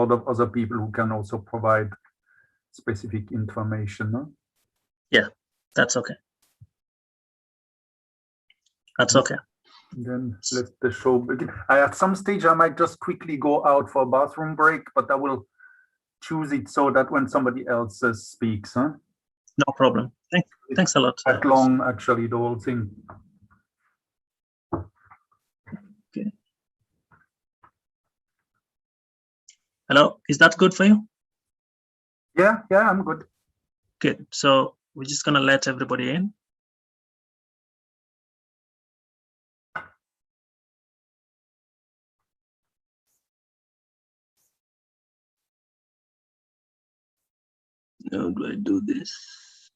lot of other people who can also provide specific information. No? Yeah, that's okay. That's okay. Then let the show begin. At some stage, I might just quickly go out for a bathroom break, but I will choose it so that when somebody else speaks. Huh? No problem. Thanks a lot. Quite long, actually, the whole thing. Okay. Hello, is that good for you? Yeah, I'm good. Good. So we're just gonna let everybody in. How do I do this?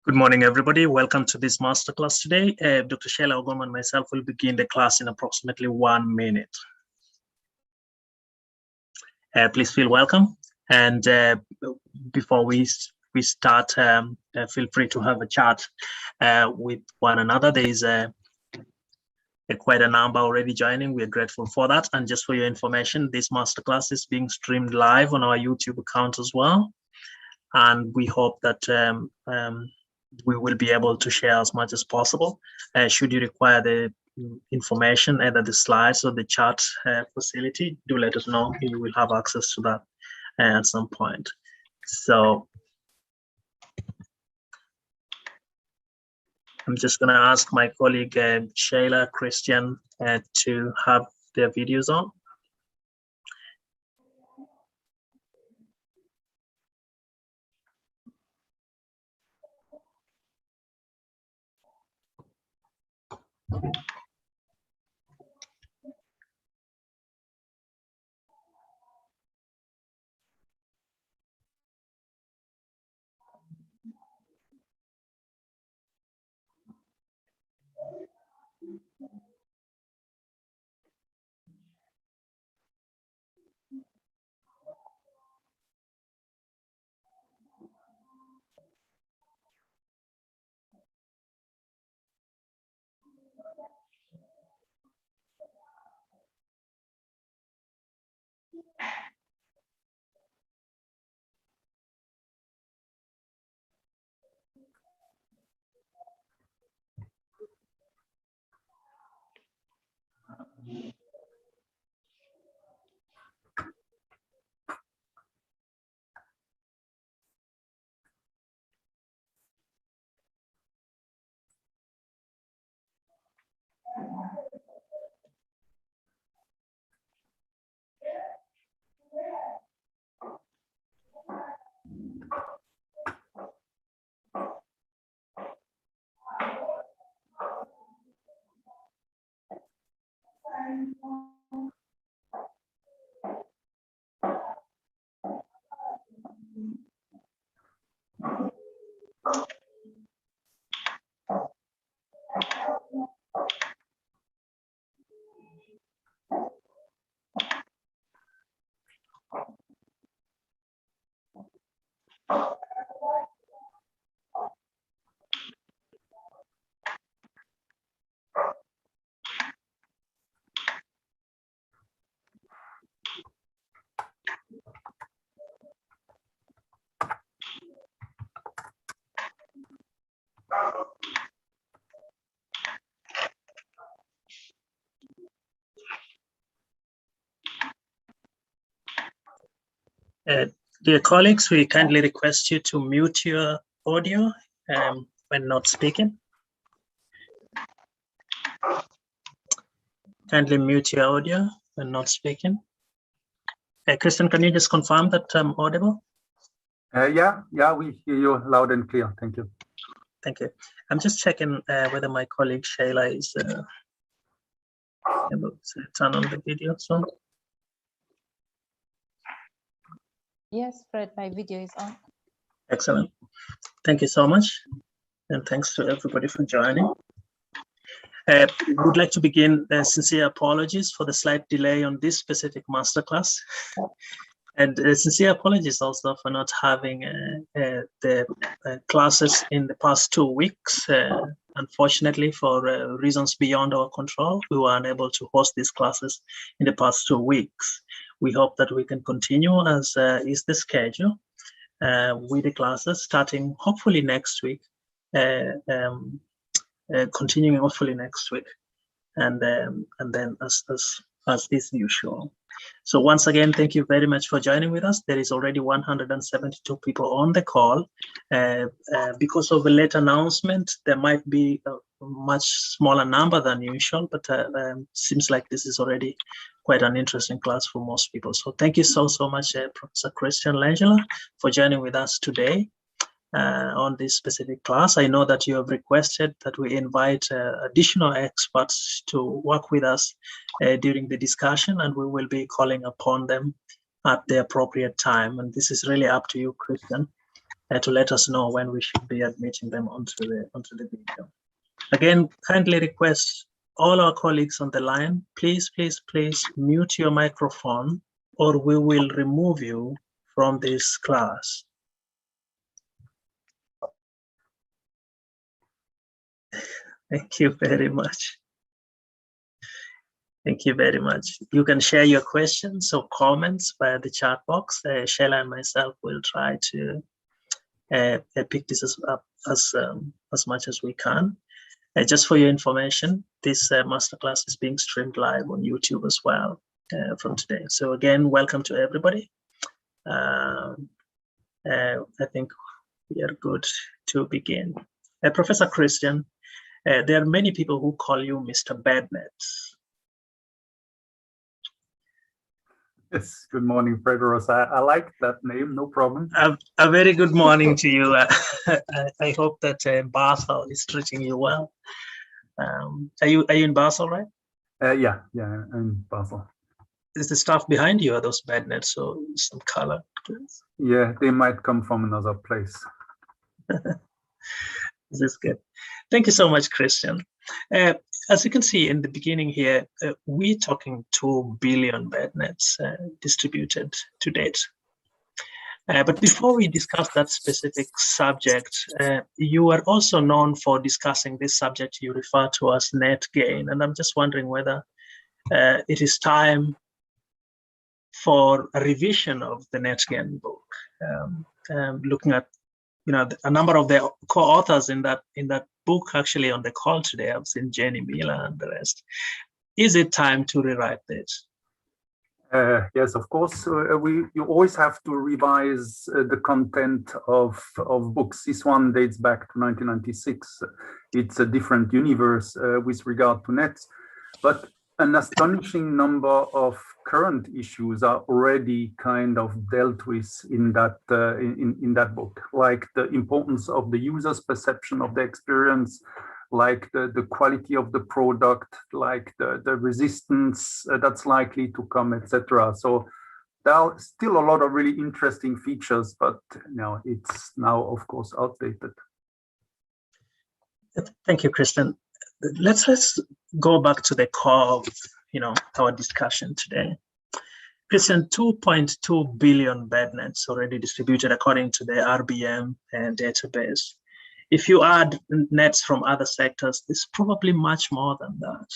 Good morning, everybody. Welcome to this masterclass today. Dr. Sheila Ogoma and myself will begin the class in approximately 1 minute. Please feel welcome. And before we start, feel free to have a chat with one another. There is quite a number already joining. We're grateful for that. And just for your information, this masterclass is being streamed live on our YouTube account as well. And we hope that we will be able to share as much as possible. Should you require the information, either the slides or the chat facility, do let us know. You will have access to that at some point. So I'm just going to ask my colleague Sheila, Christian, to have their videos on. Dear colleagues, we kindly request you to mute your audio when not speaking. Kindly mute your audio when not speaking. Christian, can you just confirm that I'm audible? Yeah, we hear you loud and clear. Thank you. Thank you. I'm just checking whether my colleague Shayla is able to turn on the video. So. Yes, Fred, my video is on. Excellent. Thank you so much. And thanks to everybody for joining. We would like to begin sincere apologies for the slight delay on this specific masterclass. And sincere apologies also for not having the classes in the past 2 weeks. Unfortunately, for reasons beyond our control, we were unable to host these classes in the past 2 weeks. We hope that we can continue as is the schedule with the classes starting hopefully next week, continuing hopefully next week, and then as is usual. So once again, thank you very much for joining with us. There is already 172 people on the call. Because of the late announcement, there might be a much smaller number than usual, but seems like this is already quite an interesting class for most people. So thank you so much, Professor Christian Lengeler, for joining with us today on this specific class. I know that you have requested that we invite additional experts to work with us during the discussion, and we will be calling upon them at the appropriate time. And this is really up to you, Christian, to let us know when we should be admitting them onto the video. Again, kindly request all our colleagues on the line, please mute your microphone, or we will remove you from this class. Thank you very much. Thank you very much. You can share your questions or comments via the chat box. Sheila and myself will try to pick this up as much as we can. Just for your information, this masterclass is being streamed live on YouTube as well from today. So again, welcome to everybody. I think we are good to begin. Professor Christian, there are many people who call you Mr. Badnet. Yes, good morning, Fredros. I like that name, no problem. A very good morning to you. I hope that Basel is treating you well. Are you in Basel, right? Yeah, I'm in Basel. Is the stuff behind you, are those badnets, so some color? Yeah, they might come from another place. This is good. Thank you so much, Christian. As you can see in the beginning here, we're talking 2 billion bed nets distributed to date. But before we discuss that specific subject, you are also known for discussing this subject you refer to as net gain. And I'm just wondering whether it is time for a revision of the net gain book, looking at a number of the co-authors in that book actually on the call today. I've seen Jenny Miller and the rest. Is it time to rewrite this? Yes, of course. You always have to revise the content of books. This one dates back to 1996. It's a different universe with regard to nets, but an astonishing number of current issues are already kind of dealt with in that in that book, like the importance of the user's perception of the experience, like the quality of the product, like the resistance that's likely to come, etc. So there are still a lot of really interesting features, but it's now of course outdated. Thank you, Christian. Let's go back to the core of our discussion today. Christian, 2.2 billion bed nets already distributed according to the RBM database. If you add nets from other sectors, it's probably much more than that.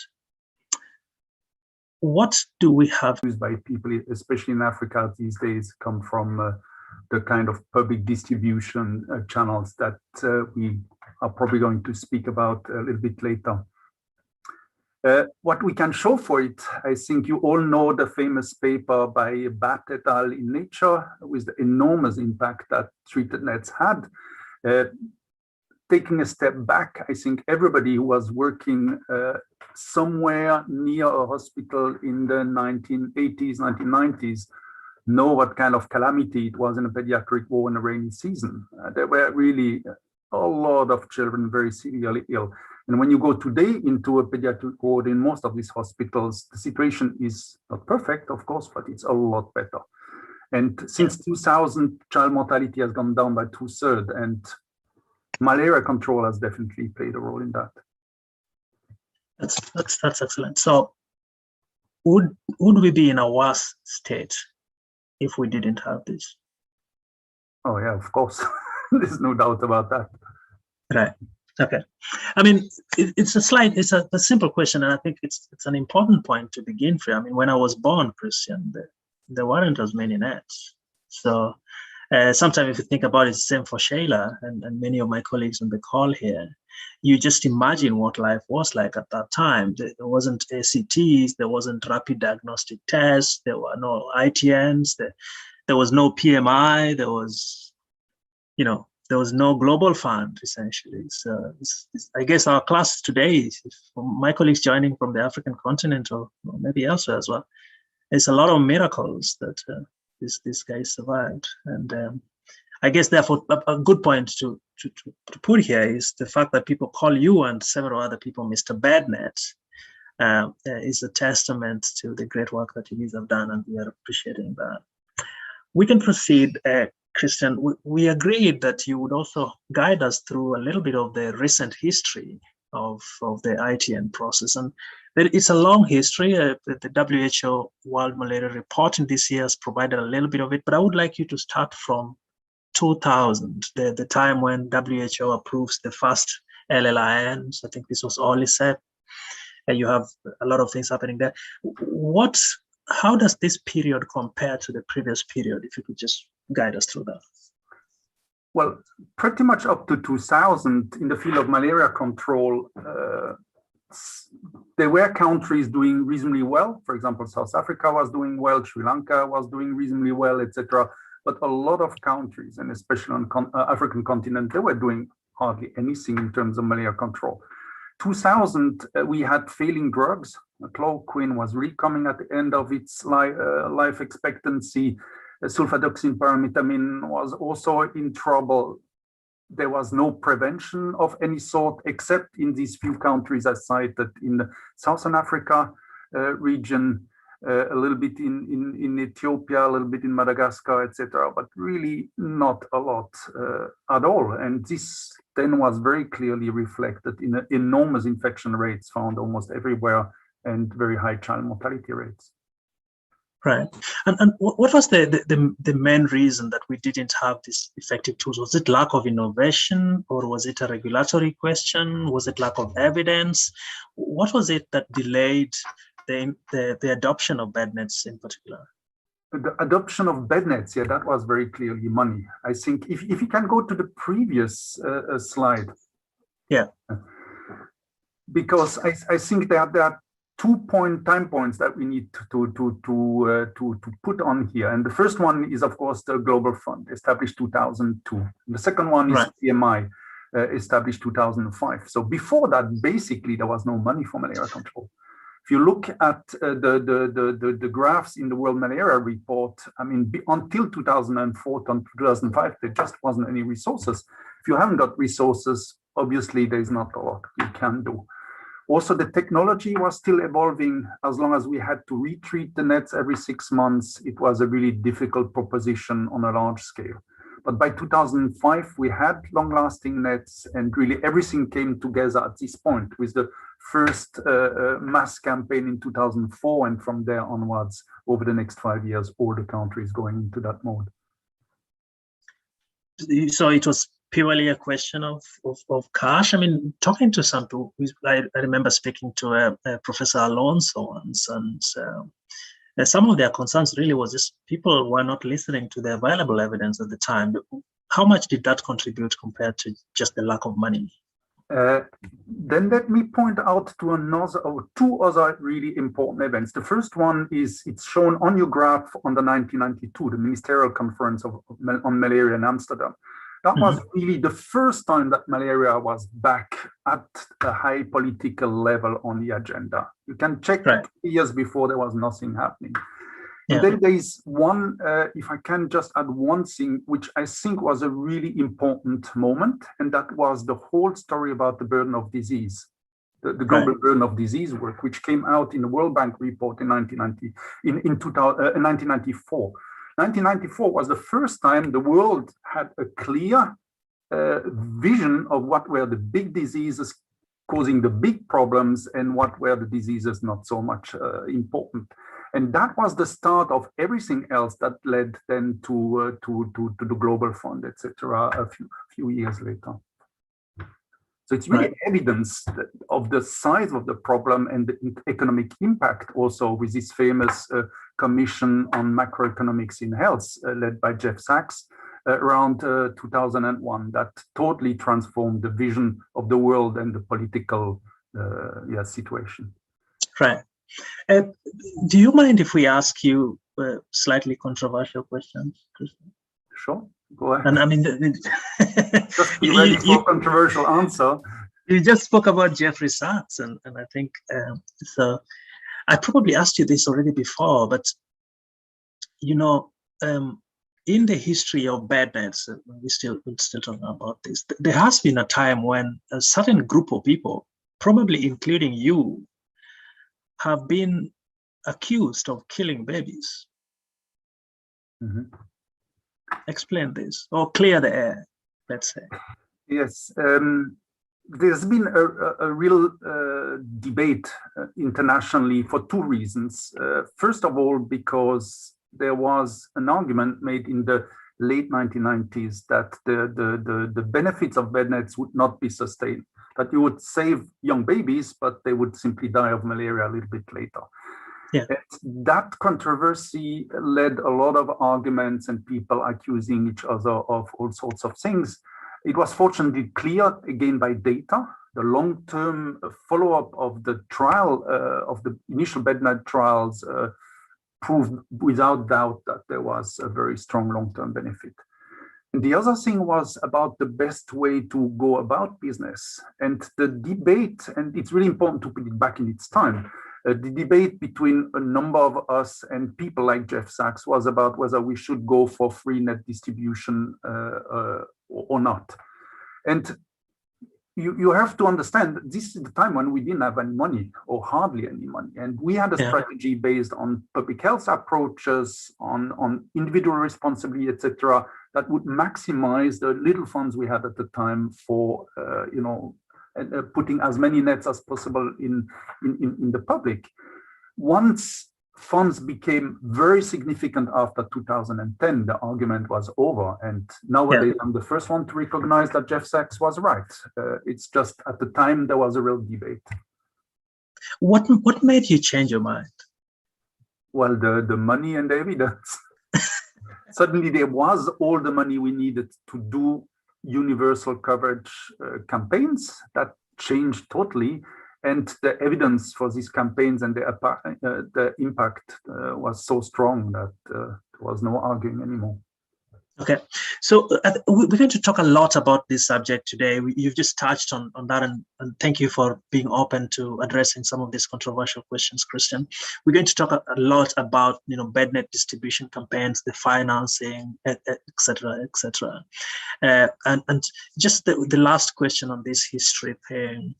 What do we have? Used by people, especially in Africa these days, come from the kind of public distribution channels that we are probably going to speak about a little bit later. What we can show for it, I think you all know the famous paper by Bat et al. In Nature with the enormous impact that treated nets had. Taking a step back, I think everybody who was working somewhere near a hospital in the 1980s, 1990s, know what kind of calamity it was in a pediatric ward in a rainy season. There were really a lot of children very severely ill. And when you go today into a pediatric ward in most of these hospitals, the situation is not perfect, of course, but it's a lot better. And since 2000, child mortality has gone down by 2/3, and malaria control has definitely played a role in that. That's excellent. So would we be in a worse state if we didn't have this? Oh yeah, of course. There's no doubt about that. Right. Okay. I mean, it's a simple question, and I think it's an important point to begin with. I mean, when I was born, Christian, there weren't as many nets. So sometimes if you think about it, same for Shayla and many of my colleagues on the call here, you just imagine what life was like at that time. There wasn't ACTs, there wasn't rapid diagnostic tests, there were no ITNs, there was no PMI, there was no global fund, essentially. So I guess our class today, my colleagues joining from the African continent or maybe elsewhere as well, it's a lot of miracles that these guys survived. And I guess therefore a good point to put here is the fact that people call you and several other people Mr. Badnet is a testament to the great work that you guys have done, and we are appreciating that. We can proceed. Christian, we agreed that you would also guide us through a little bit of the recent history of the ITN process. And it's a long history. The WHO World Malaria Report in this year has provided a little bit of it, but I would like you to start from 2000, the time when WHO approves the first LLINs. I think this was Oli said, and you have a lot of things happening there. How does this period compare to the previous period? If you could just guide us through that. Well, pretty much up to 2000 in the field of malaria control, there were countries doing reasonably well. For example, South Africa was doing well, Sri Lanka was doing reasonably well, etc. But a lot of countries, and especially on African continent, they were doing hardly anything in terms of malaria control. 2000, we had failing drugs. Chloroquine was really coming at the end of its life expectancy. Sulfadoxine pyrimethamine was also in trouble. There was no prevention of any sort, except in these few countries I cited in the Southern Africa region, a little bit in Ethiopia, a little bit in Madagascar, etc., but really not a lot at all. And this then was very clearly reflected in enormous infection rates found almost everywhere and very high child mortality rates. Right. And what was the main reason that we didn't have these effective tools? Was it lack of innovation, or was it a regulatory question? Was it lack of evidence? What was it that delayed the adoption of bed nets in particular? The adoption of bed nets, yeah, that was very clearly money. I think if you can go to the previous slide. Yeah. Because I think there are 2 time points that we need to put on here. And the first one is, of course, the Global Fund, established 2002. The second one is PMI, established 2005. So before that, basically, there was no money for malaria control. If you look at the graphs in the World Malaria Report, I mean, until 2004, until 2005, there just wasn't any resources. If you haven't got resources, obviously, there's not a lot you can do. Also, the technology was still evolving. As long as we had to retreat the nets every 6 months, it was a really difficult proposition on a large scale. But by 2005, we had long-lasting nets, and really everything came together at this point with the first mass campaign in 2004, and from there onwards, over the next 5 years, all the countries going into that mode. So it was purely a question of cash. I mean, talking to some people, I remember speaking to Professor Alonso once, and some of their concerns really was just people were not listening to the available evidence at the time. How much did that contribute compared to just the lack of money? Then let me point out to two other really important events. The first one is, it's shown on your graph on the 1992, the Ministerial Conference on Malaria in Amsterdam. That was really the first time that malaria was back at a high political level on the agenda. You can check 2 years before, there was nothing happening. And then there is one, if I can just add one thing, which I think was a really important moment, and that was the whole story about the burden of disease, the global burden of disease work, which came out in the World Bank report in 1994. 1994 was the first time the world had a clear vision of what were the big diseases causing the big problems and what were the diseases not so much important. And that was the start of everything else that led then to the Global Fund, etc. a few years later. So it's really evidence of the size of the problem and the economic impact also, with this famous commission on macroeconomics in health led by Jeff Sachs around 2001, that totally transformed the vision of the world and the political situation. Right. Do you mind if we ask you slightly controversial questions, Christian? Sure, go ahead. And I mean, just be ready for a controversial answer. You just spoke about Jeffrey Sachs, and I think so. I probably asked you this already before, but you know, in the history of bad nets, we're still talking about this. There has been a time when a certain group of people, probably including you, have been accused of killing babies. Explain this, or clear the air, let's say. Yes, there's been a real debate internationally for two reasons. First of all, because there was an argument made in the late 1990s that the benefits of bed nets would not be sustained, that you would save young babies, but they would simply die of malaria a little bit later. And that controversy led a lot of arguments and people accusing each other of all sorts of things. It was fortunately cleared again by data. The long-term follow-up of the trial, of the initial bed net trials, proved without doubt that there was a very strong long-term benefit. And the other thing was about the best way to go about business. And the debate, and it's really important to put it back in its time, the debate between a number of us and people like Jeff Sachs was about whether we should go for free net distribution or not. And you have to understand, this is the time when we didn't have any money, or hardly any money. And we had a strategy based on public health approaches, on individual responsibility, etc., that would maximize the little funds we had at the time for, putting as many nets as possible in the public. Once funds became very significant after 2010, the argument was over. And nowadays, I'm the first one to recognize that Jeff Sachs was right. It's just at the time there was a real debate. What made you change your mind? Well, the money and the evidence. Suddenly there was all the money we needed to do universal coverage campaigns. That changed totally. And the evidence for these campaigns and the impact was so strong that there was no arguing anymore. Okay, so we're going to talk a lot about this subject today. You've just touched on that, and thank you for being open to addressing some of these controversial questions, Christian. We're going to talk a lot about, bed net distribution campaigns, the financing, etc., etc. And just the last question on this history thing.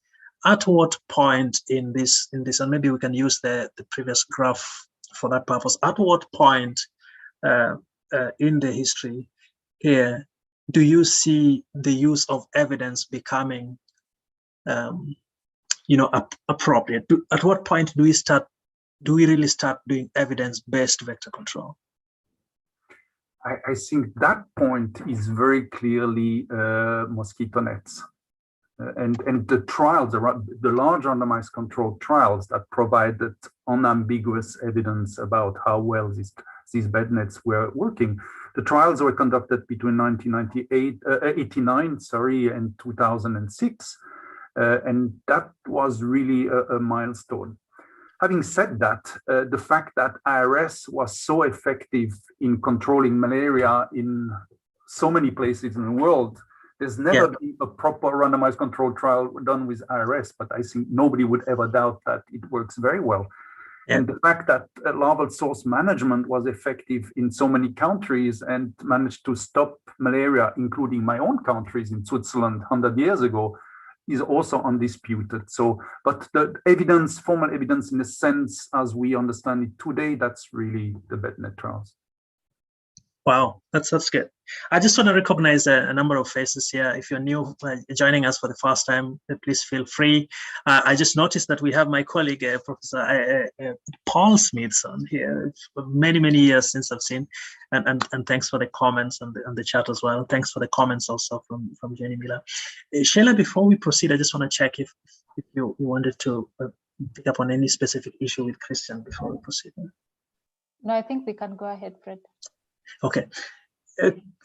At what point in this, and maybe we can use the previous graph for that purpose, at what point in the history here do you see the use of evidence becoming appropriate? At what point do we really start doing evidence-based vector control? I think that point is very clearly mosquito nets. And the trials, the large randomized controlled trials that provided unambiguous evidence about how well these bed nets were working. The trials were conducted between 1989 and 2006, and that was really a milestone. Having said that, the fact that IRS was so effective in controlling malaria in so many places in the world, there's never been a proper randomized controlled trial done with IRS, but I think nobody would ever doubt that it works very well. Yeah. And the fact that larval source management was effective in so many countries and managed to stop malaria, including my own countries in Switzerland 100 years ago, is also undisputed. So, but the evidence, formal evidence in the sense as we understand it today, that's really the bednet trials. Wow, that's good. I just want to recognize a number of faces here. If you're new, joining us for the first time, please feel free. I just noticed that we have my colleague, Professor Paul Smithson here. Many years since I've seen, and thanks for the comments and the chat as well. Thanks for the comments also from Jenny Miller. Sheila, before we proceed, I just want to check if you wanted to pick up on any specific issue with Christian before we proceed. No, I think we can go ahead, Fred. Okay,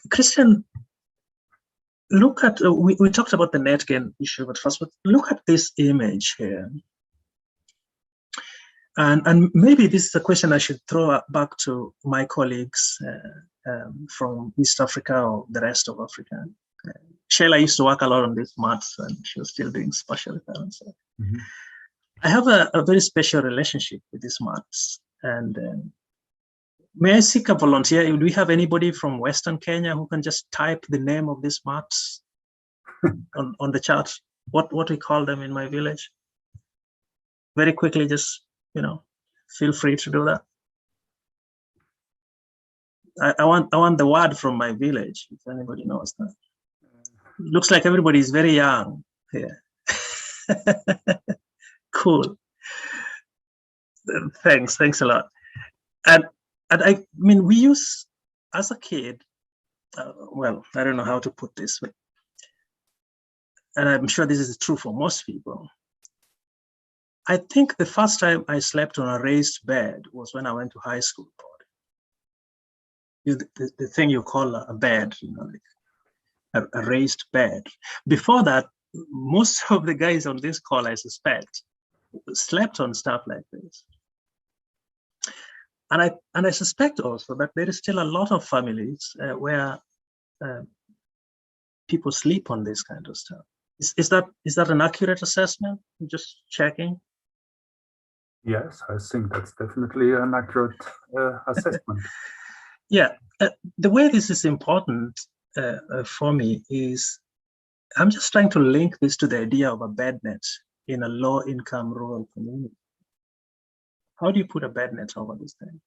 Christian, look at, we talked about the net gain issue, but first, look at this image here. And maybe this is a question I should throw back to my colleagues from East Africa or the rest of Africa. Sheila used to work a lot on these maths and she was still doing spatial reference. Mm-hmm. I have a very special relationship with these maths, and may I seek a volunteer? Do we have anybody from Western Kenya who can just type the name of these maths on the chart? What we call them in my village? Very quickly, just feel free to do that. I want the word from my village, if anybody knows that. Looks like everybody is very young here. Cool. Thanks a lot. And I mean, we use, as a kid, well, I don't know how to put this, but, and I'm sure this is true for most people. I think the first time I slept on a raised bed was when I went to high school. The thing you call a bed, like a raised bed. Before that, most of the guys on this call, I suspect, slept on stuff like this. And I suspect also that there is still a lot of families where people sleep on this kind of stuff. Is that an accurate assessment? I'm just checking. Yes, I think that's definitely an accurate assessment. Yeah, the way this is important for me is I'm just trying to link this to the idea of a bed net in a low-income rural community. How do you put a bed net over this thing?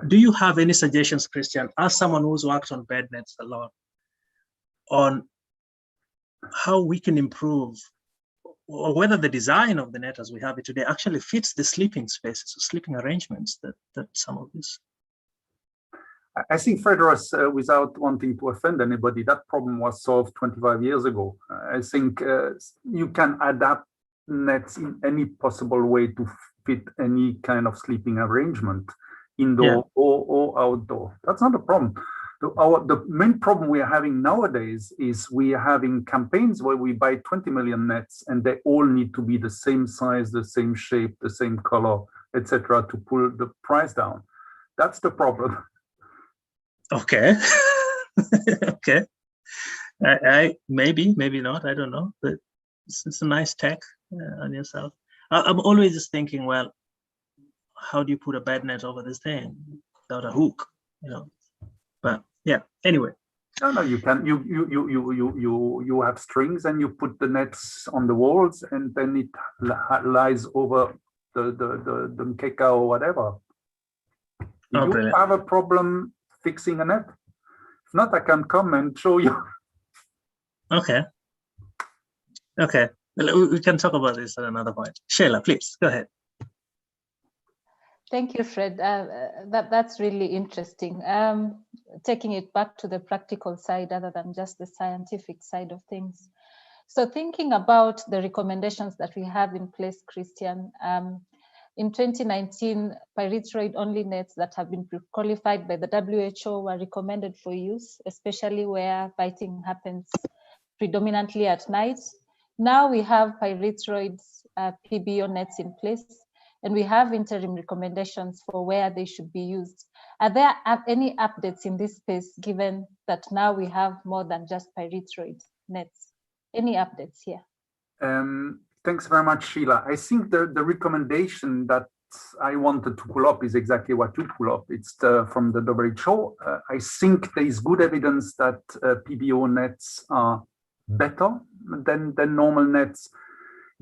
Do you have any suggestions, Christian, as someone who's worked on bed nets a lot, on how we can improve, or whether the design of the net as we have it today actually fits the sleeping spaces or sleeping arrangements that some of this? I think, Fredros, without wanting to offend anybody, that problem was solved 25 years ago. I think you can adapt nets in any possible way to fit any kind of sleeping arrangement, indoor or outdoor. That's not a problem. The main problem we are having nowadays is we are having campaigns where we buy 20 million nets and they all need to be the same size, the same shape, the same color, etc., to pull the price down. That's the problem. Okay. Okay. I maybe not. I don't know. But it's a nice tech on yourself. I'm always just thinking, well, how do you put a bed net over this thing without a hook? But yeah. Anyway. No, you can. You have strings and you put the nets on the walls, and then it lies over the mkeka or whatever. Do you have a problem fixing a net? If not, I can come and show you. Okay. Well, we can talk about this at another point. Sheila, please go ahead. Thank you, Fred. That's really interesting. Taking it back to the practical side other than just the scientific side of things. So thinking about the recommendations that we have in place, Christian, in 2019, pyrethroid-only nets that have been qualified by the WHO were recommended for use, especially where biting happens predominantly at night. Now we have pyrethroids PBO nets in place, and we have interim recommendations for where they should be used. Are there any updates in this space, given that now we have more than just pyrethroid nets? Any updates here? Thanks very much, Sheila. I think the recommendation that I wanted to pull up is exactly what you pull up. It's from the WHO. I think there is good evidence that PBO nets are better than normal nets.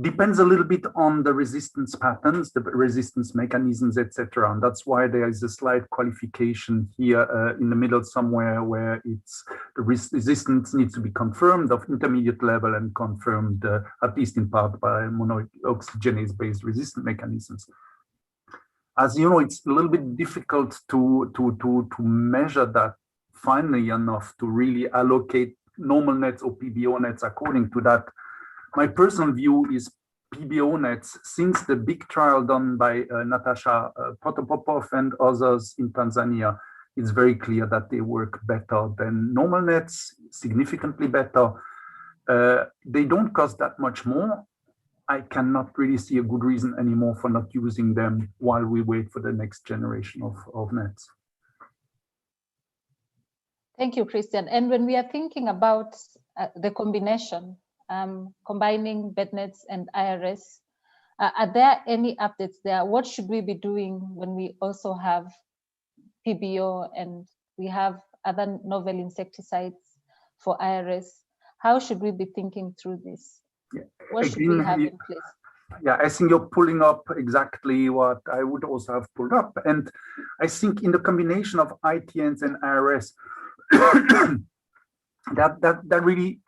Depends a little bit on the resistance patterns, the resistance mechanisms, etc. And that's why there is a slight qualification here in the middle somewhere, where it's the resistance needs to be confirmed of intermediate level and confirmed at least in part by monooxygenase-based resistant mechanisms. As you know, it's a little bit difficult to measure that finely enough to really allocate normal nets or PBO nets according to that. My personal view is PBO nets, since the big trial done by Natasha Prof and others in Tanzania, it's very clear that they work better than normal nets, significantly better. They don't cost that much more. I cannot really see a good reason anymore for not using them while we wait for the next generation of nets. Thank you, Christian. And when we are thinking about the combination, combining bed nets and IRS, are there any updates there? What should we be doing when we also have PBO and we have other novel insecticides for IRS? How should we be thinking through this? Yeah. What should we have in place? Yeah, I think you're pulling up exactly what I would also have pulled up. And I think in the combination of ITNs and IRS, that really,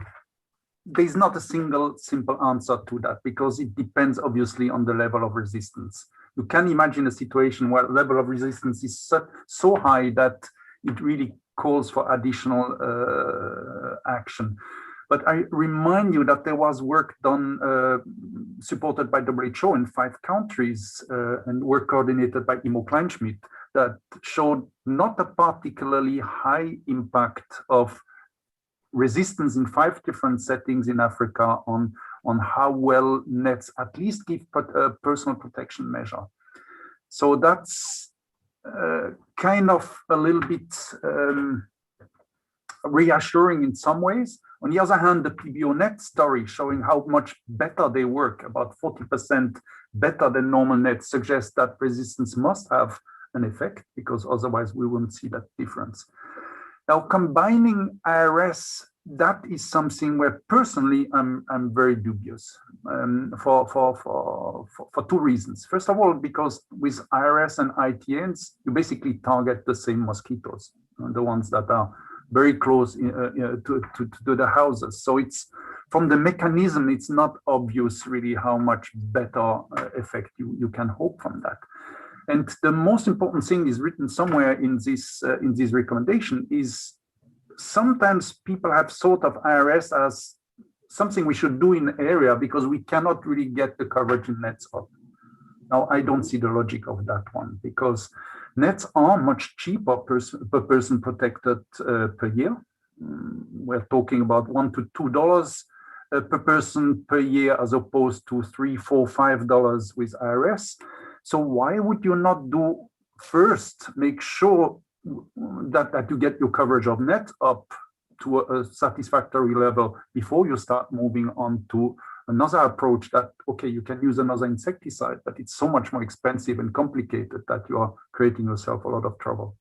there's not a single simple answer to that, because it depends obviously on the level of resistance. You can imagine a situation where level of resistance is so high that it really calls for additional action. But I remind you that there was work done supported by WHO in 5 countries and work coordinated by Imo Kleinschmidt that showed not a particularly high impact of resistance in 5 different settings in Africa on how well nets at least give a personal protection measure. So that's kind of a little bit reassuring in some ways. On the other hand, the PBO net story showing how much better they work, about 40% better than normal nets, suggests that resistance must have an effect, because otherwise we wouldn't see that difference. Now, combining IRS, that is something where personally I'm very dubious for 2 reasons. First of all, because with IRS and ITNs, you basically target the same mosquitoes, the ones that are very close to the houses. So it's, from the mechanism, it's not obvious really how much better effect you can hope from that. And the most important thing is written somewhere in this recommendation is sometimes people have thought of IRS as something we should do in the area because we cannot really get the coverage in nets up. Now, I don't see the logic of that one, because nets are much cheaper per person protected per year. We're talking about $1 to $2 per person per year, as opposed to $3, $4, $5 with IRS. So why would you not do first, make sure that you get your coverage of net up to a satisfactory level before you start moving on to another approach that, okay, you can use another insecticide, but it's so much more expensive and complicated that you are creating yourself a lot of trouble.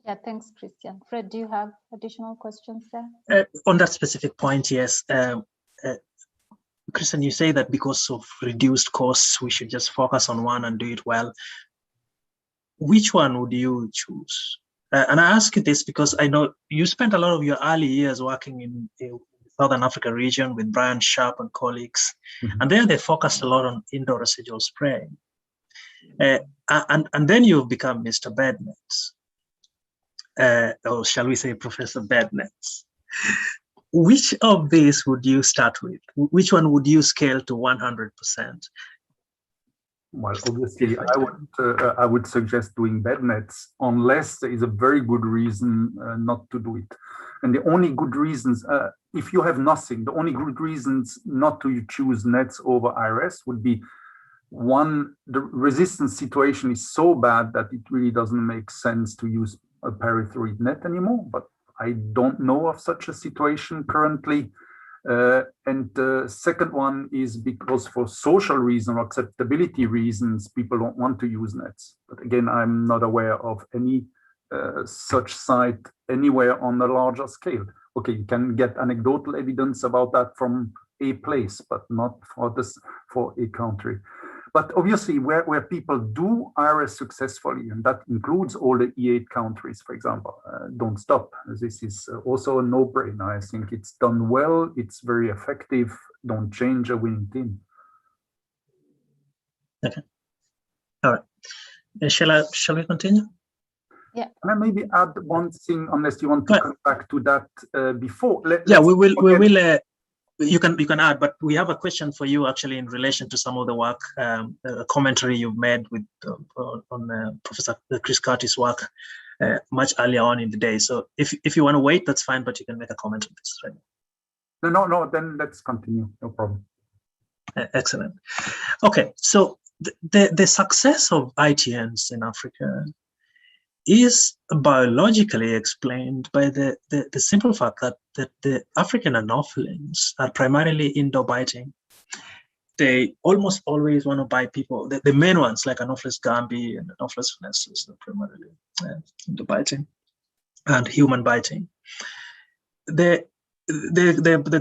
Yeah, thanks, Christian. Fred, do you have additional questions there? On that specific point, yes. Christian, you say that because of reduced costs, we should just focus on one and do it well. Which one would you choose? And I ask you this because I know you spent a lot of your early years working in the Southern Africa region with Brian Sharp and colleagues. Mhm. And there they focused a lot on indoor residual spraying. And then you've become Mr. Bednets, or shall we say Professor Bednets. Which of these would you start with? Which one would you scale to 100%? Well, obviously, I would suggest doing bed nets unless there is a very good reason not to do it. And the only good reasons, if you have nothing, the only good reasons not to choose nets over IRS would be, one, the resistance situation is so bad that it really doesn't make sense to use a pyrethroid net anymore. But I don't know of such a situation currently. And the second one is because for social reasons or acceptability reasons, people don't want to use nets. But again, I'm not aware of any such site anywhere on a larger scale. Okay, you can get anecdotal evidence about that from a place, but not for a country. But obviously, where people do IRS successfully, and that includes all the E8 countries, for example, don't stop. This is also a no-brainer. I think it's done well. It's very effective. Don't change a winning team. Okay. All right. Shall we continue? Yeah. Can I maybe add one thing, unless you want to come back to that before? We will. You can add, but we have a question for you actually in relation to some of the work, a commentary you've made with on Professor Chris Curtis' work much earlier on in the day. So if you want to wait, that's fine, but you can make a comment on this. Right? No, then let's continue. No problem. Excellent. Okay, so the success of ITNs in Africa is biologically explained by the simple fact that the African anophelines are primarily indoor biting. They almost always want to bite people. The main ones, like Anopheles gambi and Anopheles phonesis, are primarily indoor biting and human biting. The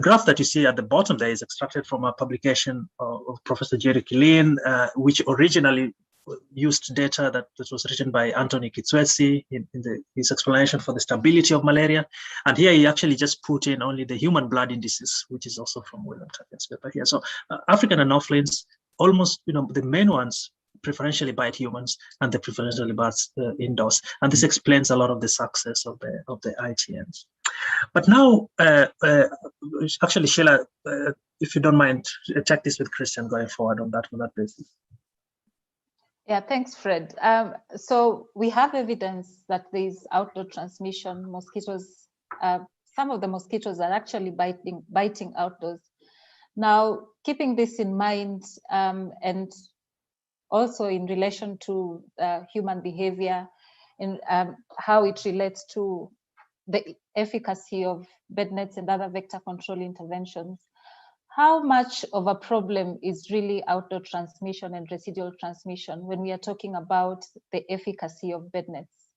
graph that you see at the bottom there is extracted from a publication of Professor Jerry Killeen, which originally used data that was written by Anthony Kitswetsi in his explanation for the stability of malaria. And here he actually just put in only the human blood indices, which is also from William Tapia's paper here. So African anophelines, almost, the main ones preferentially bite humans and they preferentially bite indoors. And this explains a lot of the success of the ITNs. But now, actually, Sheila, if you don't mind, check this with Christian going forward on that basis. Yeah, thanks, Fred. So we have evidence that there is outdoor transmission. Mosquitoes, some of the mosquitoes are actually biting outdoors. Now, keeping this in mind, and also in relation to human behavior and how it relates to the efficacy of bed nets and other vector control interventions, how much of a problem is really outdoor transmission and residual transmission when we are talking about the efficacy of bed nets?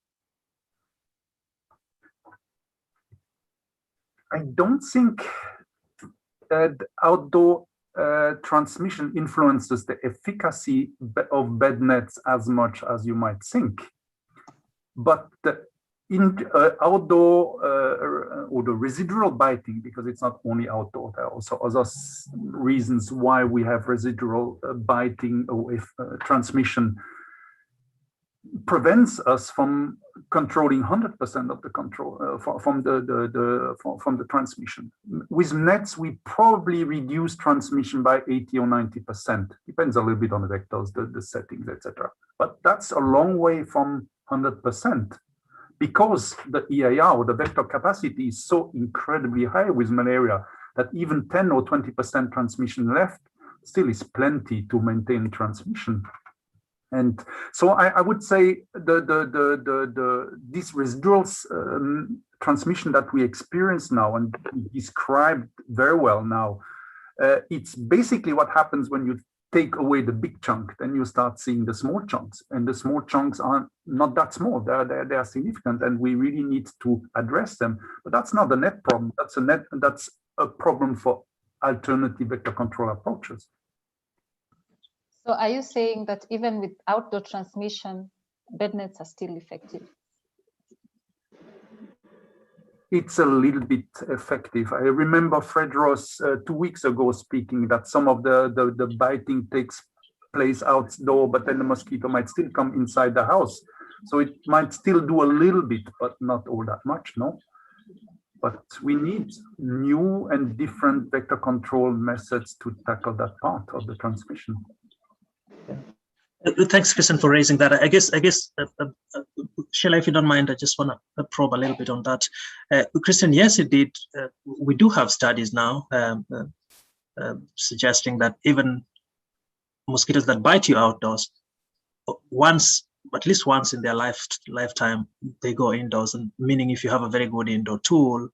I don't think that outdoor transmission influences the efficacy of bed nets as much as you might think. But in outdoor or the residual biting, because it's not only outdoor, there are also other reasons why we have residual biting or transmission, prevents us from controlling 100% of the control from the transmission. With nets, we probably reduce transmission by 80 or 90%. Depends a little bit on the vectors, the settings, etc. But that's a long way from 100%. Because the EIR, the vector capacity, is so incredibly high with malaria that even 10 or 20% transmission left still is plenty to maintain transmission. And so I would say this residual transmission that we experience now and described very well now, it's basically what happens when you take away the big chunk, then you start seeing the small chunks, and the small chunks are not that small. They are significant, and we really need to address them. But that's not a net problem. That's a problem for alternative vector control approaches. So, are you saying that even with outdoor transmission, bed nets are still effective? It's a little bit effective. I remember Fredros 2 weeks ago speaking that some of the biting takes place outdoor, but then the mosquito might still come inside the house. So it might still do a little bit, but not all that much, no? But we need new and different vector control methods to tackle that part of the transmission. Thanks, Christian, for raising that. I guess, Sheila, if you don't mind, I just want to probe a little bit on that. Christian, yes, indeed, we do have studies now suggesting that even mosquitoes that bite you outdoors, at least once in their lifetime, they go indoors, and meaning if you have a very good indoor tool,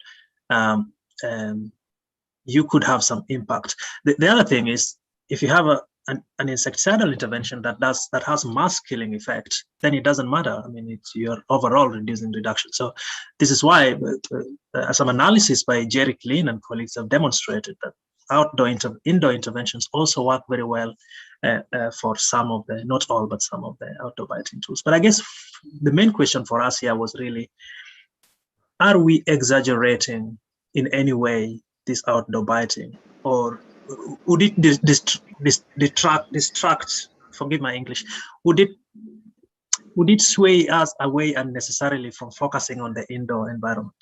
you could have some impact. The other thing is, if you have an insecticidal intervention that has mass killing effect, then it doesn't matter. I mean, you're overall reduction. So this is why some analysis by Jerry Klein and colleagues have demonstrated that indoor interventions also work very well for some of the, not all, but some of the outdoor biting tools. But I guess the main question for us here was really, are we exaggerating in any way this outdoor biting, or would it distract, forgive my English, would it sway us away unnecessarily from focusing on the indoor environment?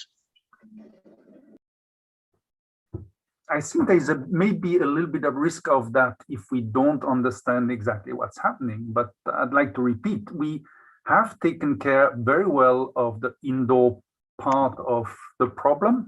I think there's maybe a little bit of risk of that if we don't understand exactly what's happening. But I'd like to repeat, we have taken care very well of the indoor part of the problem,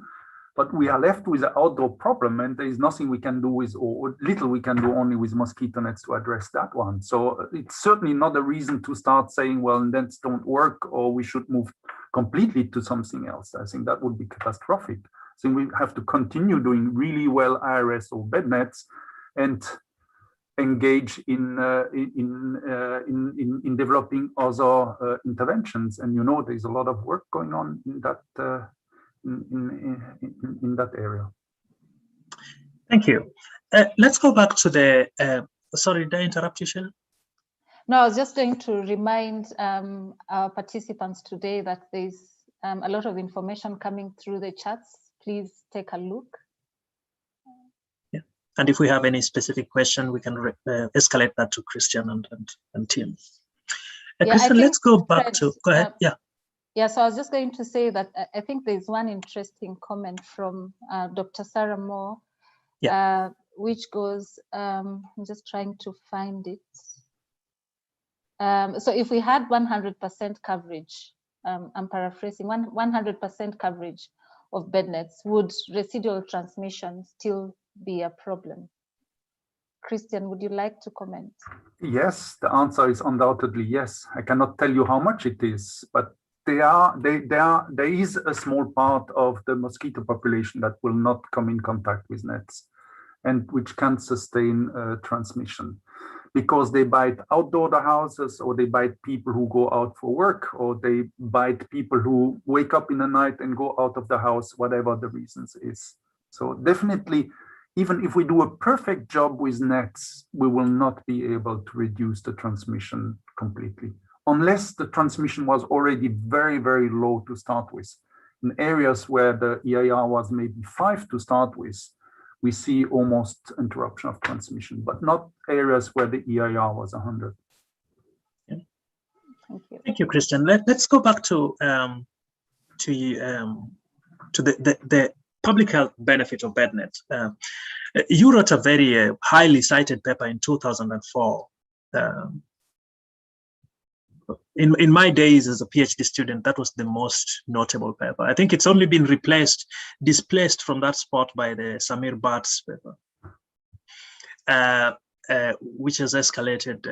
but we are left with the outdoor problem, and there is nothing we can do with, or little we can do only with mosquito nets to address that one. So it's certainly not a reason to start saying, well, nets don't work, or we should move completely to something else. I think that would be catastrophic. So we have to continue doing really well IRS or bed nets, and engage in developing other interventions. And you know, there's a lot of work going on in that in that area. Thank you. Let's go back to the. Sorry, did I interrupt you, Sheila? No, I was just going to remind our participants today that there's a lot of information coming through the chats. Please take a look. Yeah, and if we have any specific question, we can escalate that to Christian and Tim. Christian, let's go back to. Go ahead. Yeah. Yeah, so I was just going to say that I think there's one interesting comment from Dr. Sarah Moore, which goes, I'm just trying to find it. So if we had 100% coverage, I'm paraphrasing, 100% coverage of bed nets, would residual transmission still be a problem? Christian, would you like to comment? Yes, the answer is undoubtedly yes. I cannot tell you how much it is, but there is a small part of the mosquito population that will not come in contact with nets, and which can sustain transmission, because they bite outdoor the houses, or they bite people who go out for work, or they bite people who wake up in the night and go out of the house, whatever the reasons is. So definitely, even if we do a perfect job with nets, we will not be able to reduce the transmission completely, unless the transmission was already very, very low to start with. In areas where the EIR was maybe 5 to start with, we see almost interruption of transmission, but not areas where the EIR was 100. Yeah. Thank you, Christian. Let's go back to the public health benefit of bed nets. You wrote a very highly cited paper in 2004. In my days as a PhD student, that was the most notable paper. I think it's only been displaced from that spot by the Samir Bhatt's paper, which has escalated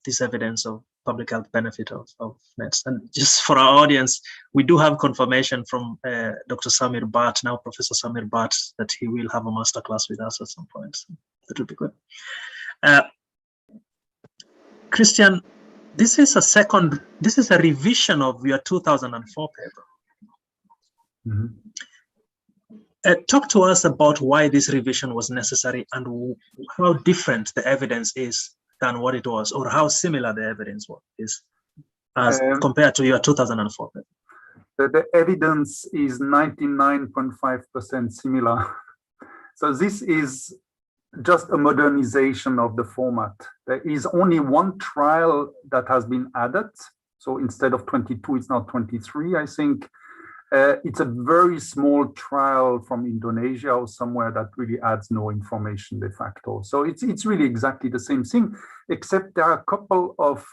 this evidence of public health benefit of nets. And just for our audience, we do have confirmation from Dr. Samir Bhatt, now Professor Samir Bhatt, that he will have a masterclass with us at some point. So that will be good. Christian, this is a revision of your 2004 paper. Mm-hmm. Talk to us about why this revision was necessary and how different the evidence is than what it was, or how similar the evidence is as compared to your 2004 paper. the evidence is 99.5% similar. So this is just a modernization of the format. There is only one trial that has been added. So instead of 22, it's now 23, I think. It's a very small trial from Indonesia or somewhere that really adds no information de facto. So it's really exactly the same thing, except there are a couple of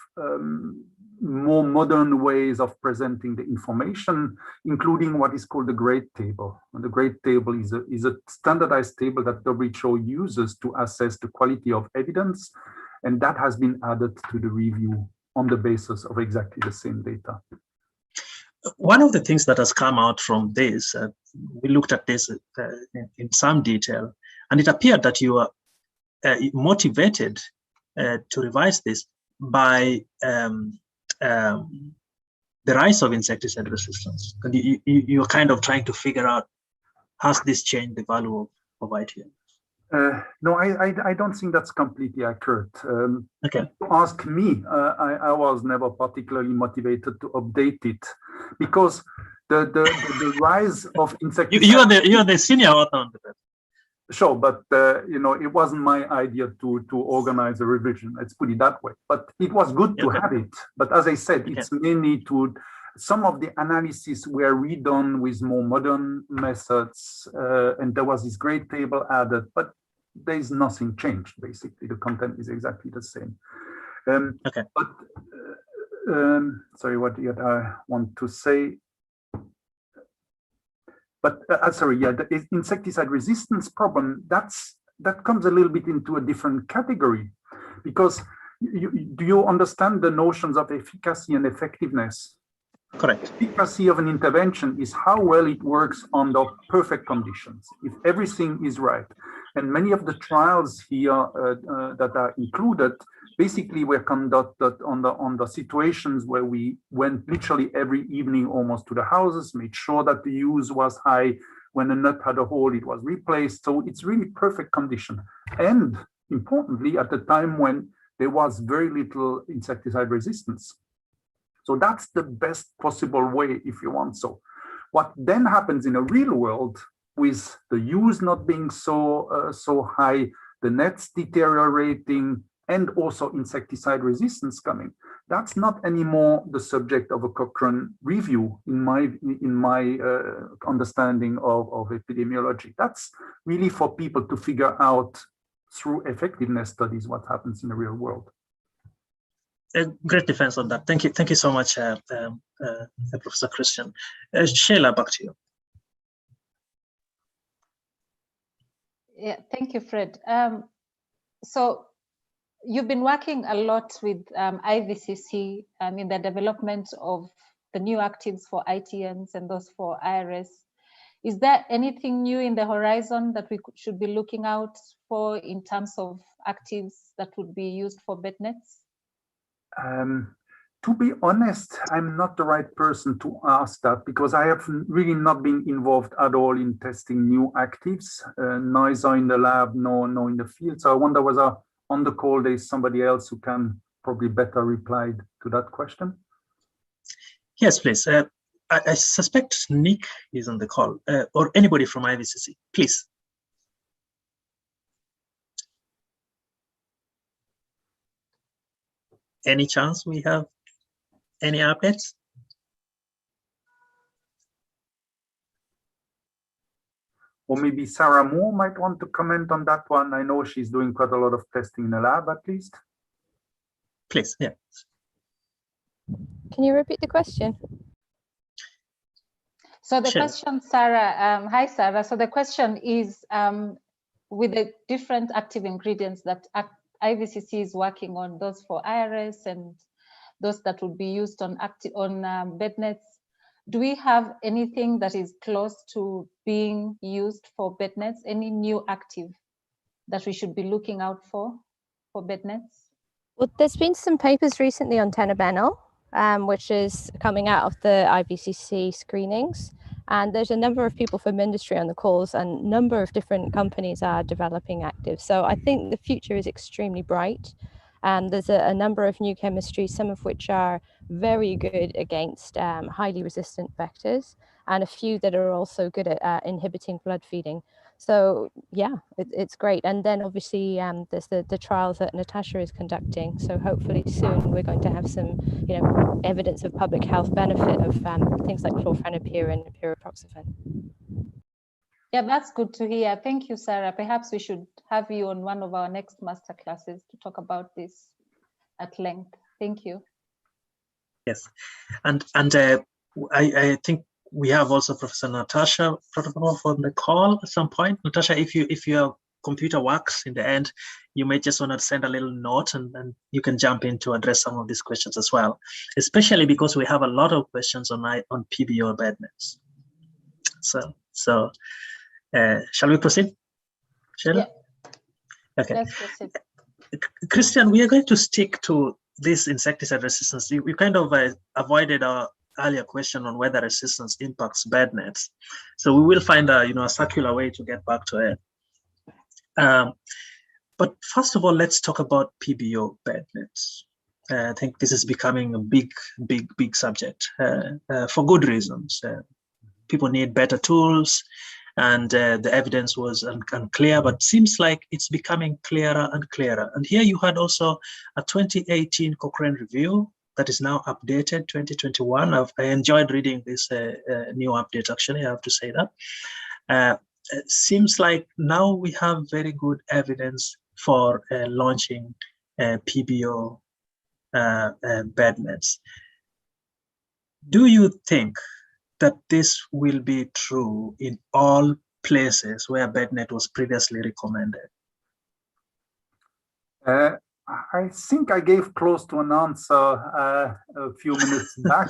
more modern ways of presenting the information, including what is called the grade table. And the grade table is a standardized table that WHO uses to assess the quality of evidence, and that has been added to the review on the basis of exactly the same data. One of the things that has come out from this, we looked at this in some detail, and it appeared that you are motivated to revise this by the rise of insecticide resistance. And you're kind of trying to figure out, has this changed the value of ITM? No, I don't think that's completely accurate. Okay. To ask me, I was never particularly motivated to update it, because the rise of insecticides. You are the senior author on the paper. Sure, but you know, it wasn't my idea to organize a revision. Let's put it that way. But it was good to have it. But as I said, it's mainly to some of the analysis were redone with more modern methods, and there was this grade table added. But there is nothing changed. Basically, the content is exactly the same. But sorry, what did I want to say? But sorry, yeah, the insecticide resistance problem, that comes a little bit into a different category, because do you understand the notions of efficacy and effectiveness? Correct. Efficacy of an intervention is how well it works under perfect conditions, if everything is right. And many of the trials here that are included basically were conducted on the situations where we went literally every evening almost to the houses, made sure that the use was high. When a nut had a hole, it was replaced. So it's really perfect condition. And importantly, at the time when there was very little insecticide resistance. So that's the best possible way, if you want. So what then happens in a real world, with the use not being so high, the nets deteriorating, and also insecticide resistance coming, that's not anymore the subject of a Cochrane review in my understanding of epidemiology. That's really for people to figure out through effectiveness studies what happens in the real world. A great defense on that. Thank you so much, Professor Christian. Sheila, back to you. Yeah, thank you, Fred. So you've been working a lot with IVCC in the development of the new actives for ITMs and those for IRS. Is there anything new in the horizon that we should be looking out for in terms of actives that would be used for bed nets? To be honest, I'm not the right person to ask that, because I have really not been involved at all in testing new actives, neither in the lab nor in the field. So I wonder whether on the call there is somebody else who can probably better reply to that question. Yes, please. I suspect Nick is on the call, or anybody from IVCC, please. Any chance we have any updates? Or maybe Sarah Moore might want to comment on that one. I know she's doing quite a lot of testing in the lab, at least. Please, yeah. Can you repeat the question? So the question, Sarah, hi, Sarah. So the question is, with the different active ingredients that IVCC is working on, those for IRS and those that would be used on bed nets, do we have anything that is close to being used for bed nets? Any new active that we should be looking out for bed nets? Well, there's been some papers recently on tenabenol, which is coming out of the IVCC screenings. And there's a number of people from industry on the calls, and a number of different companies are developing actives. So I think the future is extremely bright. There's a number of new chemistries, some of which are very good against highly resistant vectors, and a few that are also good at inhibiting blood feeding. So yeah, it's great. And then obviously there's the trials that Natasha is conducting. So hopefully soon we're going to have some, evidence of public health benefit of things like chlorpheniramine and pyriproxyfen. Yeah, that's good to hear. Thank you, Sarah. Perhaps we should have you on one of our next masterclasses to talk about this at length. Thank you. Yes, and I think we have also Professor Natasha Prof on the call at some point. Natasha, if your computer works in the end, you may just want to send a little note, and you can jump in to address some of these questions as well, especially because we have a lot of questions on PBO bed nets. So shall we proceed, Sheila? Yeah. Okay. Let's proceed. Christian, we are going to stick to this insecticide resistance. We kind of avoided our earlier question on whether resistance impacts bed nets. So we will find a circular way to get back to it. But first of all, let's talk about PBO bed nets. I think this is becoming a big subject for good reasons. People need better tools, and the evidence was unclear, but seems like it's becoming clearer and clearer. And here you had also a 2018 Cochrane review that is now updated, 2021. I enjoyed reading this new update, actually, I have to say that. It seems like now we have very good evidence for launching PBO bed nets. Do you think that this will be true in all places where bednet was previously recommended? I think I gave close to an answer a few minutes back.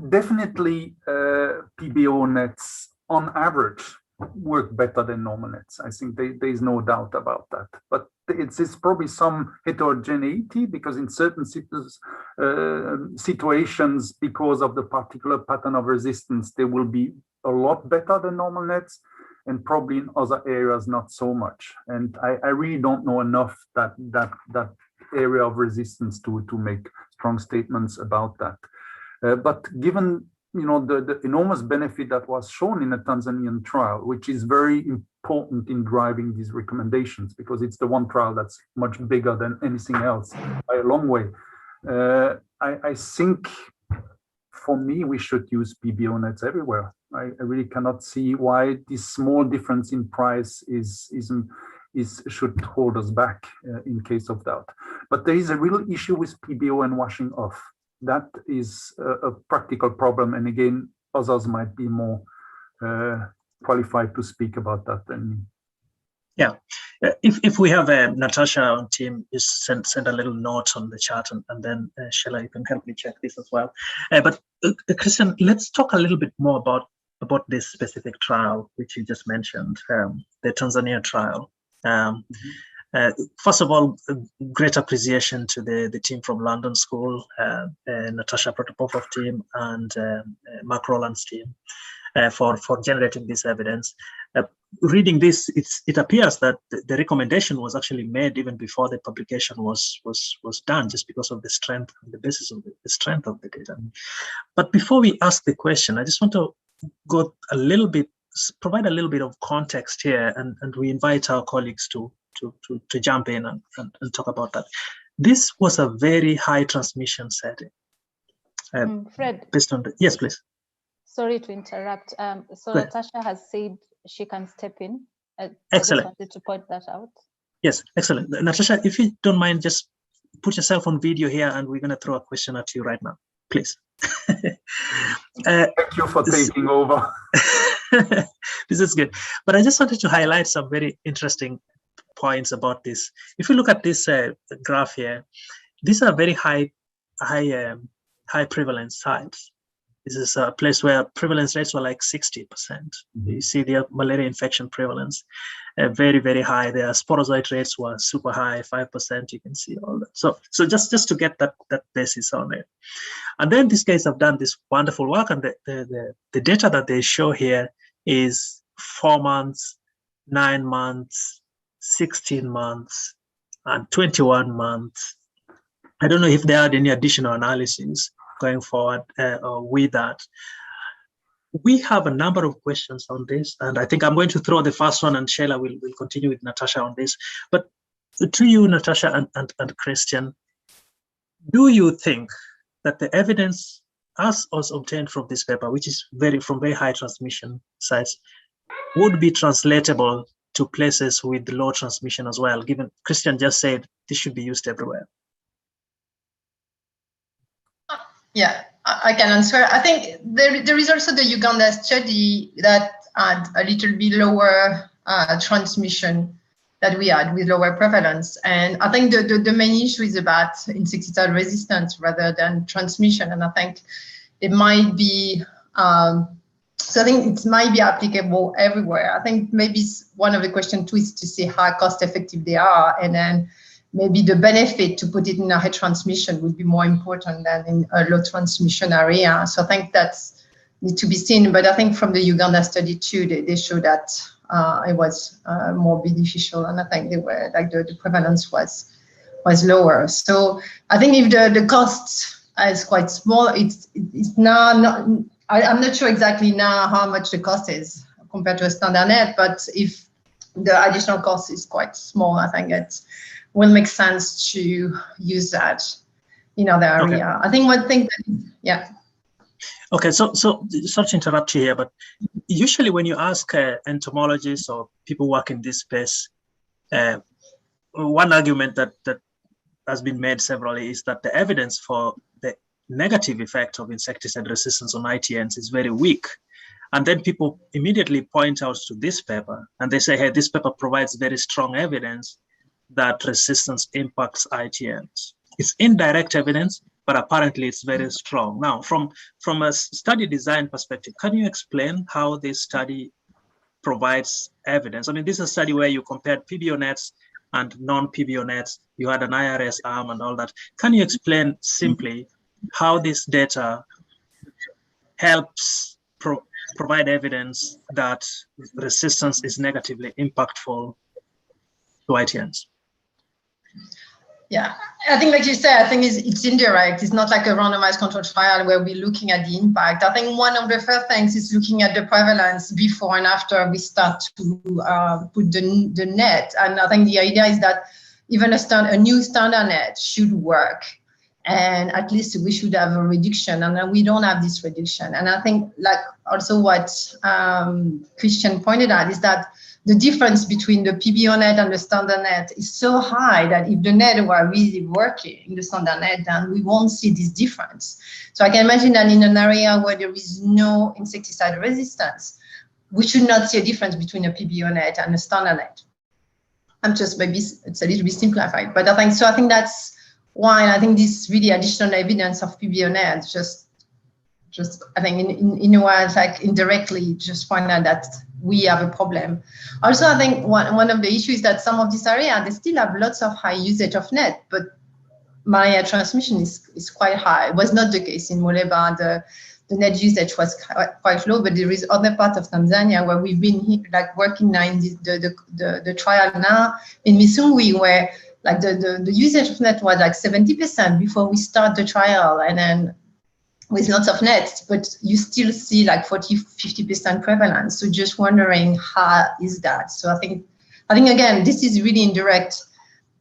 Definitely PBO nets on average work better than normal nets. I think there's no doubt about that. But it's probably some heterogeneity, because in certain situations, because of the particular pattern of resistance, they will be a lot better than normal nets, and probably in other areas not so much. And I really don't know enough that area of resistance to make strong statements about that. But given the enormous benefit that was shown in a Tanzanian trial, which is very important in driving these recommendations, because it's the one trial that's much bigger than anything else by a long way. I think, for me, we should use PBO nets everywhere. I really cannot see why this small difference in price should hold us back in case of doubt. But there is a real issue with PBO and washing off. That is a practical problem, and again, others might be more qualified to speak about that than me. Yeah, if we have Natasha on team, just send a little note on the chat, and then Sheila, you can help me check this as well. But Christian, let's talk a little bit more about this specific trial which you just mentioned, the Tanzania trial. First of all, great appreciation to the team from London School, Natasha Prof team, and Mark Rowland's team for generating this evidence. Reading this, it appears that the recommendation was actually made even before the publication was done, just because of the strength and the basis of the strength of the data. But before we ask the question, I just want to go a little bit, provide a little bit of context here, and we invite our colleagues to jump in and talk about that. This was a very high transmission setting. Fred. Based on yes, please. Sorry to interrupt. So Natasha has said she can step in. Excellent. I just wanted to point that out. Yes, excellent. Natasha, if you don't mind, just put yourself on video here, and we're going to throw a question at you right now, please. Thank you for taking over. This is good. But I just wanted to highlight some very interesting points about this. If you look at this graph here, these are very high prevalence sites. This is a place where prevalence rates were like 60%. You see the malaria infection prevalence, very, very high. Their sporozoite rates were super high, 5%. You can see all that. So just to get that basis on it. And then these guys have done this wonderful work, and the data that they show here is 4 months, 9 months, 16 months, and 21 months I don't know if there are any additional analysis going forward with that. We have a number of questions on this, and I think I'm going to throw the first one, and Sheila will continue with Natasha on this. But to you, Natasha and Christian, do you think that the evidence as was obtained from this paper, which is from very high transmission sites, would be translatable to places with low transmission as well, given Christian just said this should be used everywhere? Yeah, I can answer. I think there is also the Uganda study that had a little bit lower transmission that we had with lower prevalence. And I think the main issue is about insecticide resistance rather than transmission. And I think it might be, so I think it might be applicable everywhere. I think maybe one of the questions too is to see how cost effective they are, and then maybe the benefit to put it in a high transmission would be more important than in a low transmission area. So I think that's need to be seen. But I think from the Uganda study too, they show that it was more beneficial, and I think they were like the prevalence was lower. So I think if the cost is quite small, it's now not. I'm not sure exactly now how much the cost is compared to a standard net, but if the additional cost is quite small, I think it will make sense to use that in other area. Okay. I think one thing that, yeah. Okay, so sorry to interrupt you here, but usually when you ask entomologists or people work in this space, one argument that has been made severally is that the evidence for the negative effect of insecticide resistance on ITNs is very weak. And then people immediately point out to this paper and they say, hey, this paper provides very strong evidence that resistance impacts ITNs. It's indirect evidence, but apparently it's very strong. Now, from a study design perspective, can you explain how this study provides evidence? I mean, this is a study where you compared PBO nets and non-PBO nets. You had an IRS arm and all that. Can you explain simply how this data helps provide evidence that resistance is negatively impactful to ITNs? Yeah, I think like you said, I think it's indirect. It's not like a randomized controlled trial where we're looking at the impact. I think one of the first things is looking at the prevalence before and after we start to put the net. And I think the idea is that even a new standard net should work. And at least we should have a reduction, and we don't have this reduction. And I think like also what Christian pointed out is that the difference between the PBO net and the standard net is so high that if the net were really working, the standard net, then we won't see this difference. So I can imagine that in an area where there is no insecticide resistance, we should not see a difference between a PBO net and a standard net. I'm just, maybe it's a little bit simplified, but I think so. I think that's why I think this really additional evidence of PBO net just I think in a way, like indirectly just point out that we have a problem. Also, I think one of the issues is that some of this area, they still have lots of high usage of net, but malaria transmission is quite high. It was not the case in Muleba. The net usage was quite low, but there is other part of Tanzania where we've been like working now in the trial now in Misungwi, where like the usage of net was like 70% before we start the trial, and then with lots of nets, but you still see like 40–50% prevalence. So just wondering how is that? So I think again, this is really indirect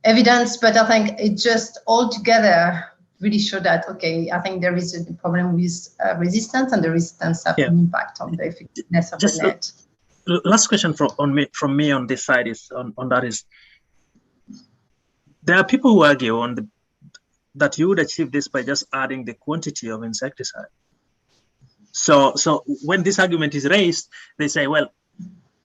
evidence, but I think it just all together really show that, okay, I think there is a problem with resistance, and the resistance have an impact on the effectiveness of the net. Last question from me on this side is on that is, there are people who argue that you would achieve this by just adding the quantity of insecticide. So when this argument is raised, they say, well,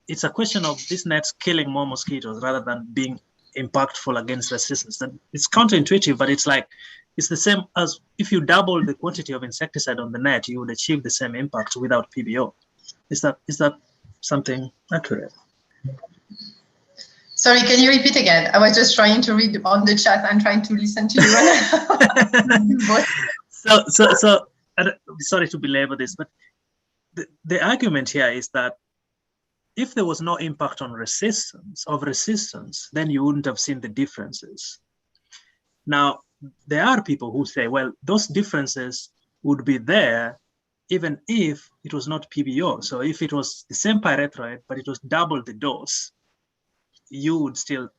it's a question of these nets killing more mosquitoes rather than being impactful against resistance. And it's counterintuitive, but it's like, it's the same as if you double the quantity of insecticide on the net, you would achieve the same impact without PBO. Is that something accurate? Sorry, can you repeat again? I was just trying to read on the chat and trying to listen to you. So sorry to belabor this, but the argument here is that if there was no impact on resistance, then you wouldn't have seen the differences. Now, there are people who say, well, those differences would be there even if it was not PBO. So if it was the same pyrethroid, but it was double the dose, you would still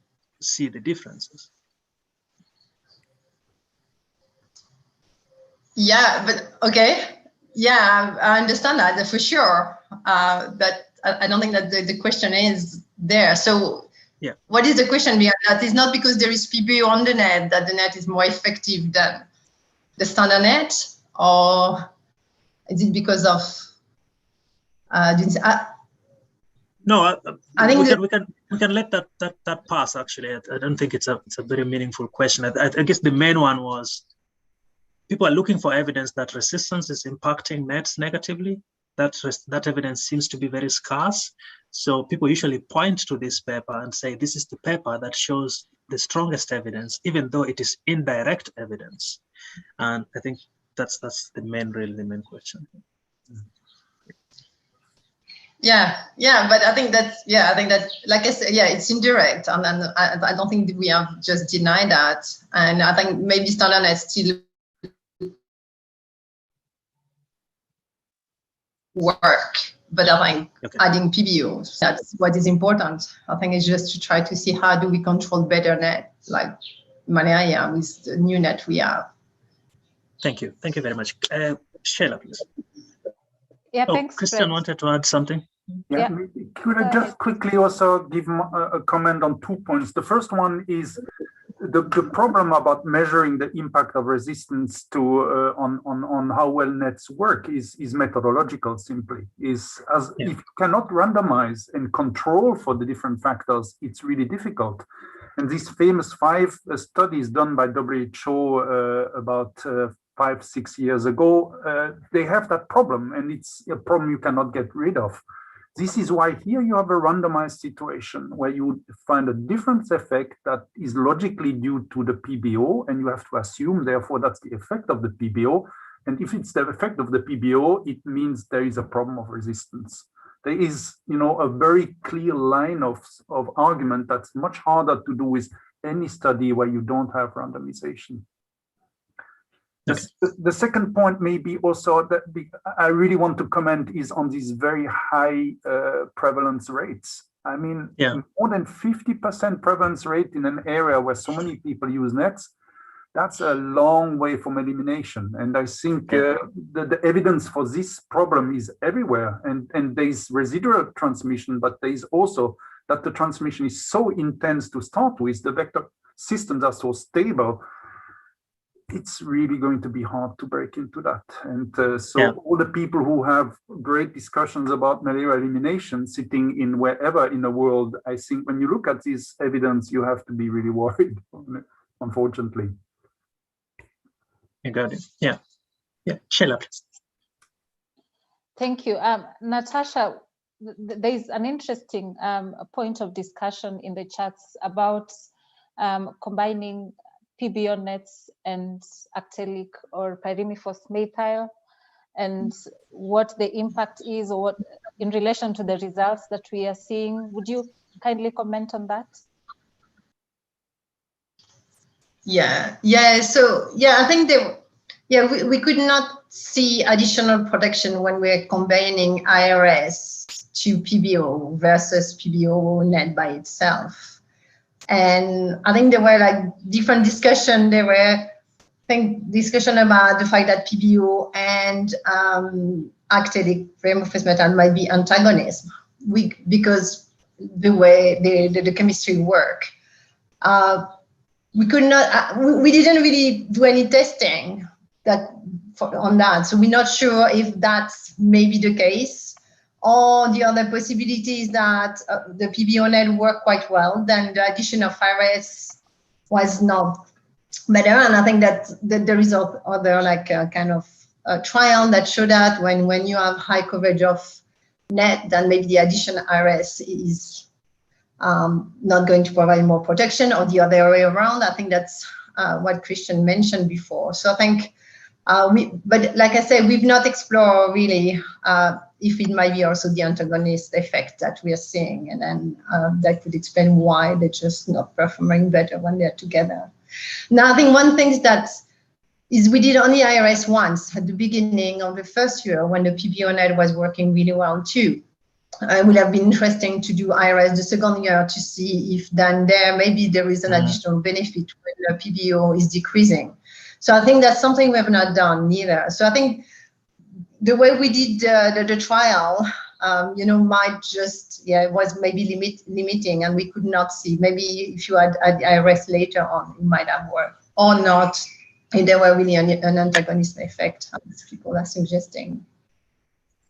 see the differences. Yeah, but okay. Yeah, I understand that for sure. But I don't think that the question is there. So yeah, what is the question behind that? It's not because there is PBO on the net that the net is more effective than the standard net, or is it because of no, I think we can let that pass. Actually, I don't think it's a very meaningful question. I guess the main one was people are looking for evidence that resistance is impacting nets negatively. That evidence seems to be very scarce. So people usually point to this paper and say, this is the paper that shows the strongest evidence, even though it is indirect evidence. And I think that's the main question. Yeah, but I think that like I said, yeah, it's indirect, and I don't think we have just denied that, and I think maybe standard net still work, but I think adding PBO, that's what is important. I think it's just to try to see how do we control better net, like malaria with the new net we have. Thank you very much. Sheila, please. Yeah, thanks. Christian wanted to add something. Yeah. Could I just quickly also give a comment on 2 points? The first one is the problem about measuring the impact of resistance to on how well nets work is methodological. Simply if you cannot randomize and control for the different factors, it's really difficult. And these famous 5 studies done by WHO about 5-6 years ago, they have that problem, and it's a problem you cannot get rid of. This is why here you have a randomized situation where you find a difference effect that is logically due to the PBO, and you have to assume, therefore, that's the effect of the PBO. And if it's the effect of the PBO, it means there is a problem of resistance. There is, a very clear line of argument that's much harder to do with any study where you don't have randomization. The second point maybe also that I really want to comment is on these very high prevalence rates. I mean, more than 50% prevalence rate in an area where so many people use nets, that's a long way from elimination. And I think the evidence for this problem is everywhere. And there's residual transmission, but there's also that the transmission is so intense to start with, the vector systems are so stable, it's really going to be hard to break into that. And all the people who have great discussions about malaria elimination sitting in wherever in the world, I think when you look at this evidence, you have to be really worried, unfortunately. You got it. Yeah. Sheila, please. Thank you. Natasha, there's an interesting point of discussion in the chats about combining PBO nets and actelic or pyrimidine methyl, and what the impact is, or what in relation to the results that we are seeing. Would you kindly comment on that? So I think we could not see additional protection when we're combining IRS to PBO versus PBO net by itself. And I think there were like different discussion. There were, discussion about the fact that PBO and actelic pyrimidine methyl might be antagonists because the way the chemistry work. We could not. We didn't really do any testing on that, so we're not sure if that's maybe the case. Or the other possibility is that the PBO net worked quite well, then the addition of IRS was not better. And I think that the result other like a kind of a trial that showed that when you have high coverage of net, then maybe the addition of IRS is not going to provide more protection, or the other way around. I think that's what Christian mentioned before. So I think but like I said, we've not explored really if it might be also the antagonist effect that we are seeing, and then that could explain why they're just not performing better when they're together. Now, I think one thing that is we did only IRS once at the beginning of the first year when the PBO net was working really well too. It would have been interesting to do IRS the second year to see if then maybe there is an additional benefit when the PBO is decreasing. So I think that's something we have not done neither. So I think the way we did the trial, might just, it was maybe limiting, and we could not see. Maybe if you had IRS later on, it might have worked or not. If there were really an antagonism effect, as people are suggesting.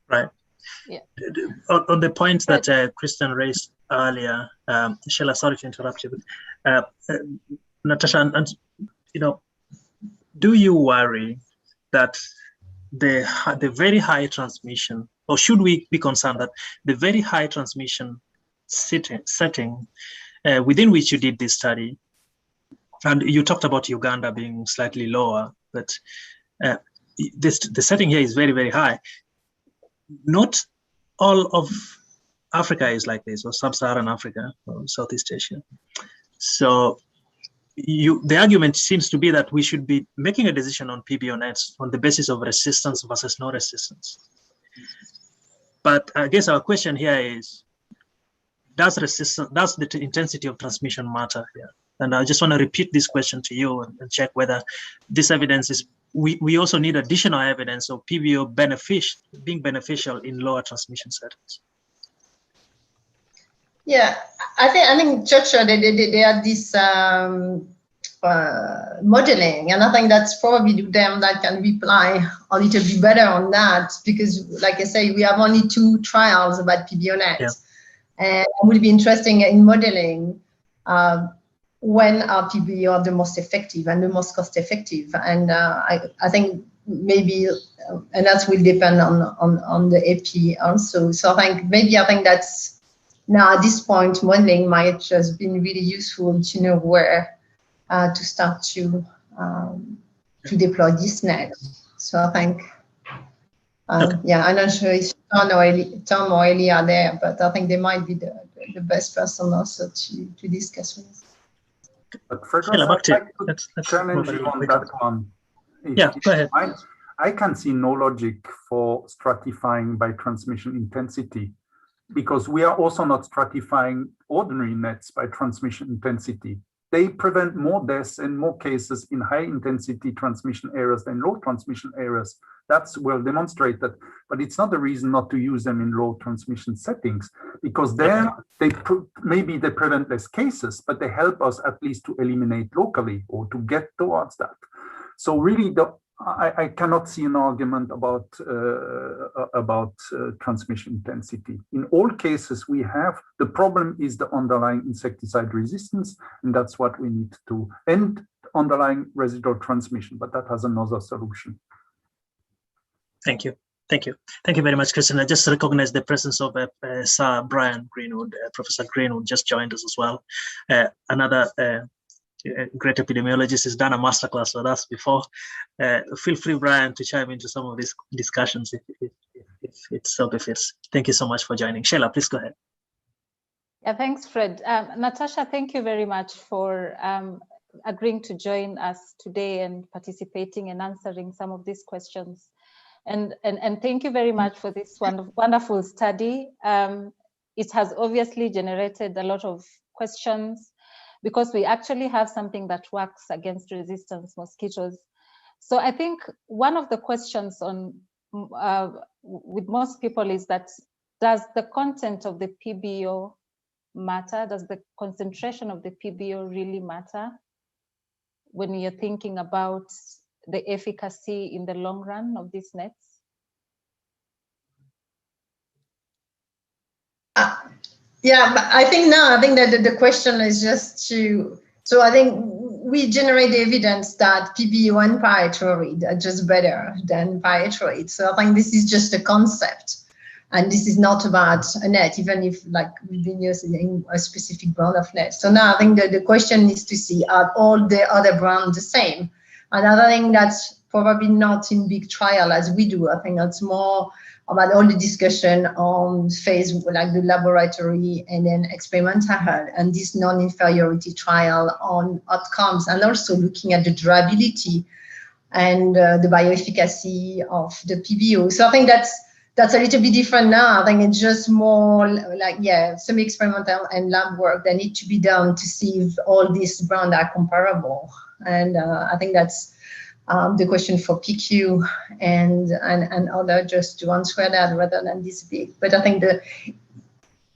Right. Yeah. On the point that Kristen raised earlier, Sheila, sorry to interrupt you, but Natasha, and do you worry that the very high transmission, or should we be concerned that the very high transmission setting within which you did this study, and you talked about Uganda being slightly lower, but the setting here is very, very high. Not all of Africa is like this, or sub-Saharan Africa, or Southeast Asia. So the argument seems to be that we should be making a decision on PBO nets on the basis of resistance versus no resistance. But I guess our question here is, does the intensity of transmission matter here? And I just want to repeat this question to you and check whether this evidence is, we also need additional evidence of PBO being beneficial in lower transmission settings. Yeah, I think Churchill, they had this modeling, and I think that's probably them that can reply a little bit better on that, because like I say, we have only 2 trials about PBO net. Yeah. And it would be interesting in modeling when our PBO are the most effective and the most cost effective. And I think maybe, and that will depend on the AP also. So I think that's, now at this point, modeling might just been really useful to know where to start to deploy this net. So I think, yeah, I'm not sure if Tom or Eli are there, but I think they might be the best person also to discuss with. But first, I'd like to challenge you on that one. Yeah, go ahead. I can see no logic for stratifying by transmission intensity, because we are also not stratifying ordinary nets by transmission intensity. They prevent more deaths and more cases in high intensity transmission areas than low transmission areas. That's well demonstrated, but it's not a reason not to use them in low transmission settings, because there maybe they prevent less cases, but they help us at least to eliminate locally or to get towards that. So really, I cannot see an argument about transmission intensity. In all cases we have, the problem is the underlying insecticide resistance, and that's what we need to end, underlying residual transmission, but that has another solution. Thank you. Thank you. Thank you very much, Kristen. I just recognize the presence of Sir Brian Greenwood. Professor Greenwood just joined us as well. Another great epidemiologist has done a masterclass with us before. Feel free, Brian, to chime into some of these discussions if it so befits. Thank you so much for joining. Sheila, please go ahead. Yeah, thanks, Fred. Natasha, thank you very much for agreeing to join us today and participating and answering some of these questions. And thank you very much for this wonderful study. It has obviously generated a lot of questions, because we actually have something that works against resistance mosquitoes. So I think one of the questions with most people is that, does the content of the PBO matter? Does the concentration of the PBO really matter when you're thinking about the efficacy in the long run of these nets? Yeah, but I think that the question is just so I think we generate the evidence that PBO and pyrethroid are just better than pyrethroid. So I think this is just a concept, and this is not about a net, even if like we've been using a specific brand of net. So now I think that the question is to see, are all the other brands the same? And I think that's probably not in big trial as we do. I think that's more about all the discussion on phase, like the laboratory and then experimental, and this non-inferiority trial on outcomes, and also looking at the durability and the bioefficacy of the PBO. So I think that's a little bit different now. I think it's just more like, yeah, some experimental and lab work that need to be done to see if all these brands are comparable. And I think that's the question for PQ and other, just to answer that rather than this big. But I think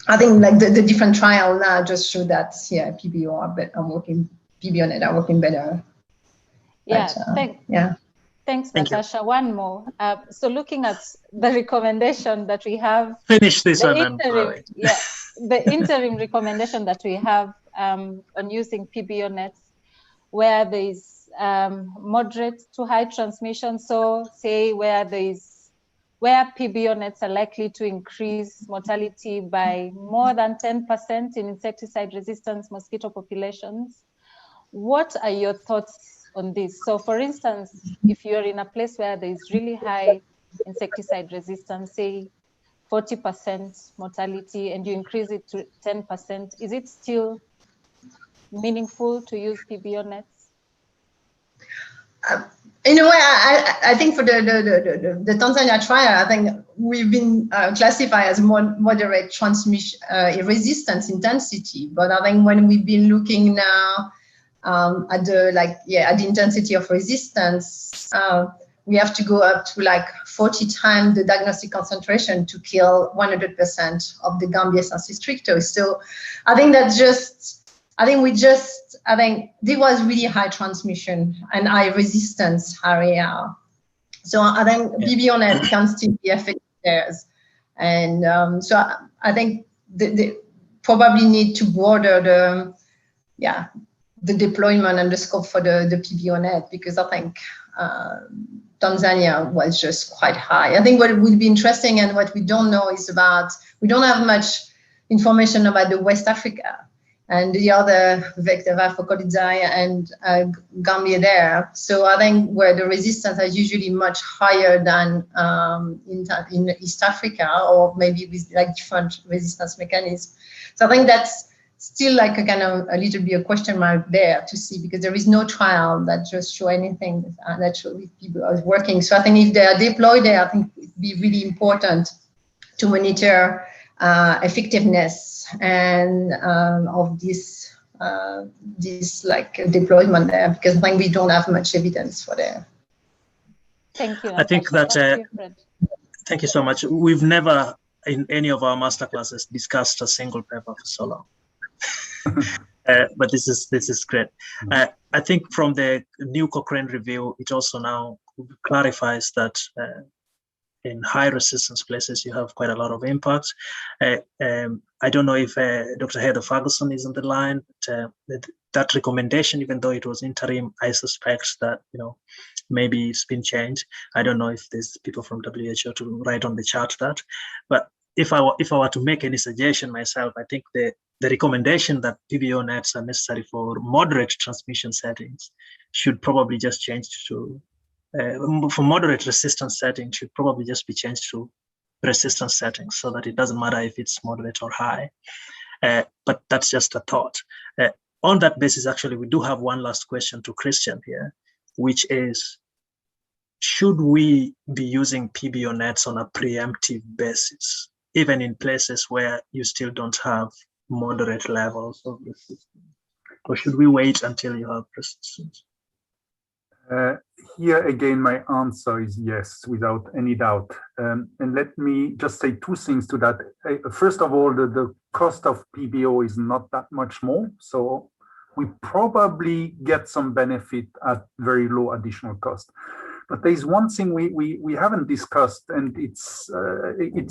like the different trial now just show that, yeah, PBO are working, PBOnet are working better. Yeah, but, Thanks, Natasha. One more. So looking at the recommendation that we have, finish this one. The interim recommendation that we have on using PBOnets, where there is moderate to high transmission. So say where PBOnets are likely to increase mortality by more than 10% in insecticide resistance mosquito populations. What are your thoughts on this? So for instance, if you're in a place where there is really high insecticide resistance, say 40% mortality, and you increase it to 10%, is it still meaningful to use PBOnets? In a way, I think for the Tanzania trial, I think we've been classified as moderate transmission resistance intensity. But I think when we've been looking now at the intensity of resistance, we have to go up to like 40 times the diagnostic concentration to kill 100% of the Gambier stricto. So I think I think there was really high transmission and high resistance area. So I think PBOnet can still be effective there. And so I think they probably need to broaden the deployment and the scope for the PBOnet, because I think Tanzania was just quite high. I think what would be interesting, and what we don't know is we don't have much information about the West Africa and the other vector Phalcocolidzae and Gambia there. So I think where the resistance is usually much higher than in East Africa, or maybe with like different resistance mechanisms. So I think that's still like a kind of a little bit a question mark there to see, because there is no trial that just show anything that show if people are working. So I think if they are deployed there, I think it'd be really important to monitor effectiveness and of this like deployment there, because I think we don't have much evidence for that. Thank you. I think that thank you so much. We've never in any of our masterclasses discussed a single paper for so long. But this is great. I think from the new Cochrane review, it also now clarifies that in high resistance places, you have quite a lot of impacts. I don't know if Dr. Heather Ferguson is on the line, but that recommendation, even though it was interim, I suspect that, maybe it's been changed. I don't know if there's people from WHO to write on the chart that, but if I were to make any suggestion myself, I think the recommendation that PBOnets are necessary for moderate transmission settings should probably just change to, for moderate resistance settings, should probably just be changed to resistance settings, so that it doesn't matter if it's moderate or high. But that's just a thought. On that basis, actually, we do have one last question to Christian here, which is, should we be using PBOnets on a preemptive basis, even in places where you still don't have moderate levels of resistance? Or should we wait until you have resistance? Here again, my answer is yes, without any doubt. And let me just say two things to that. First of all, the cost of PBO is not that much more. So we probably get some benefit at very low additional cost. But there's one thing we haven't discussed, and it's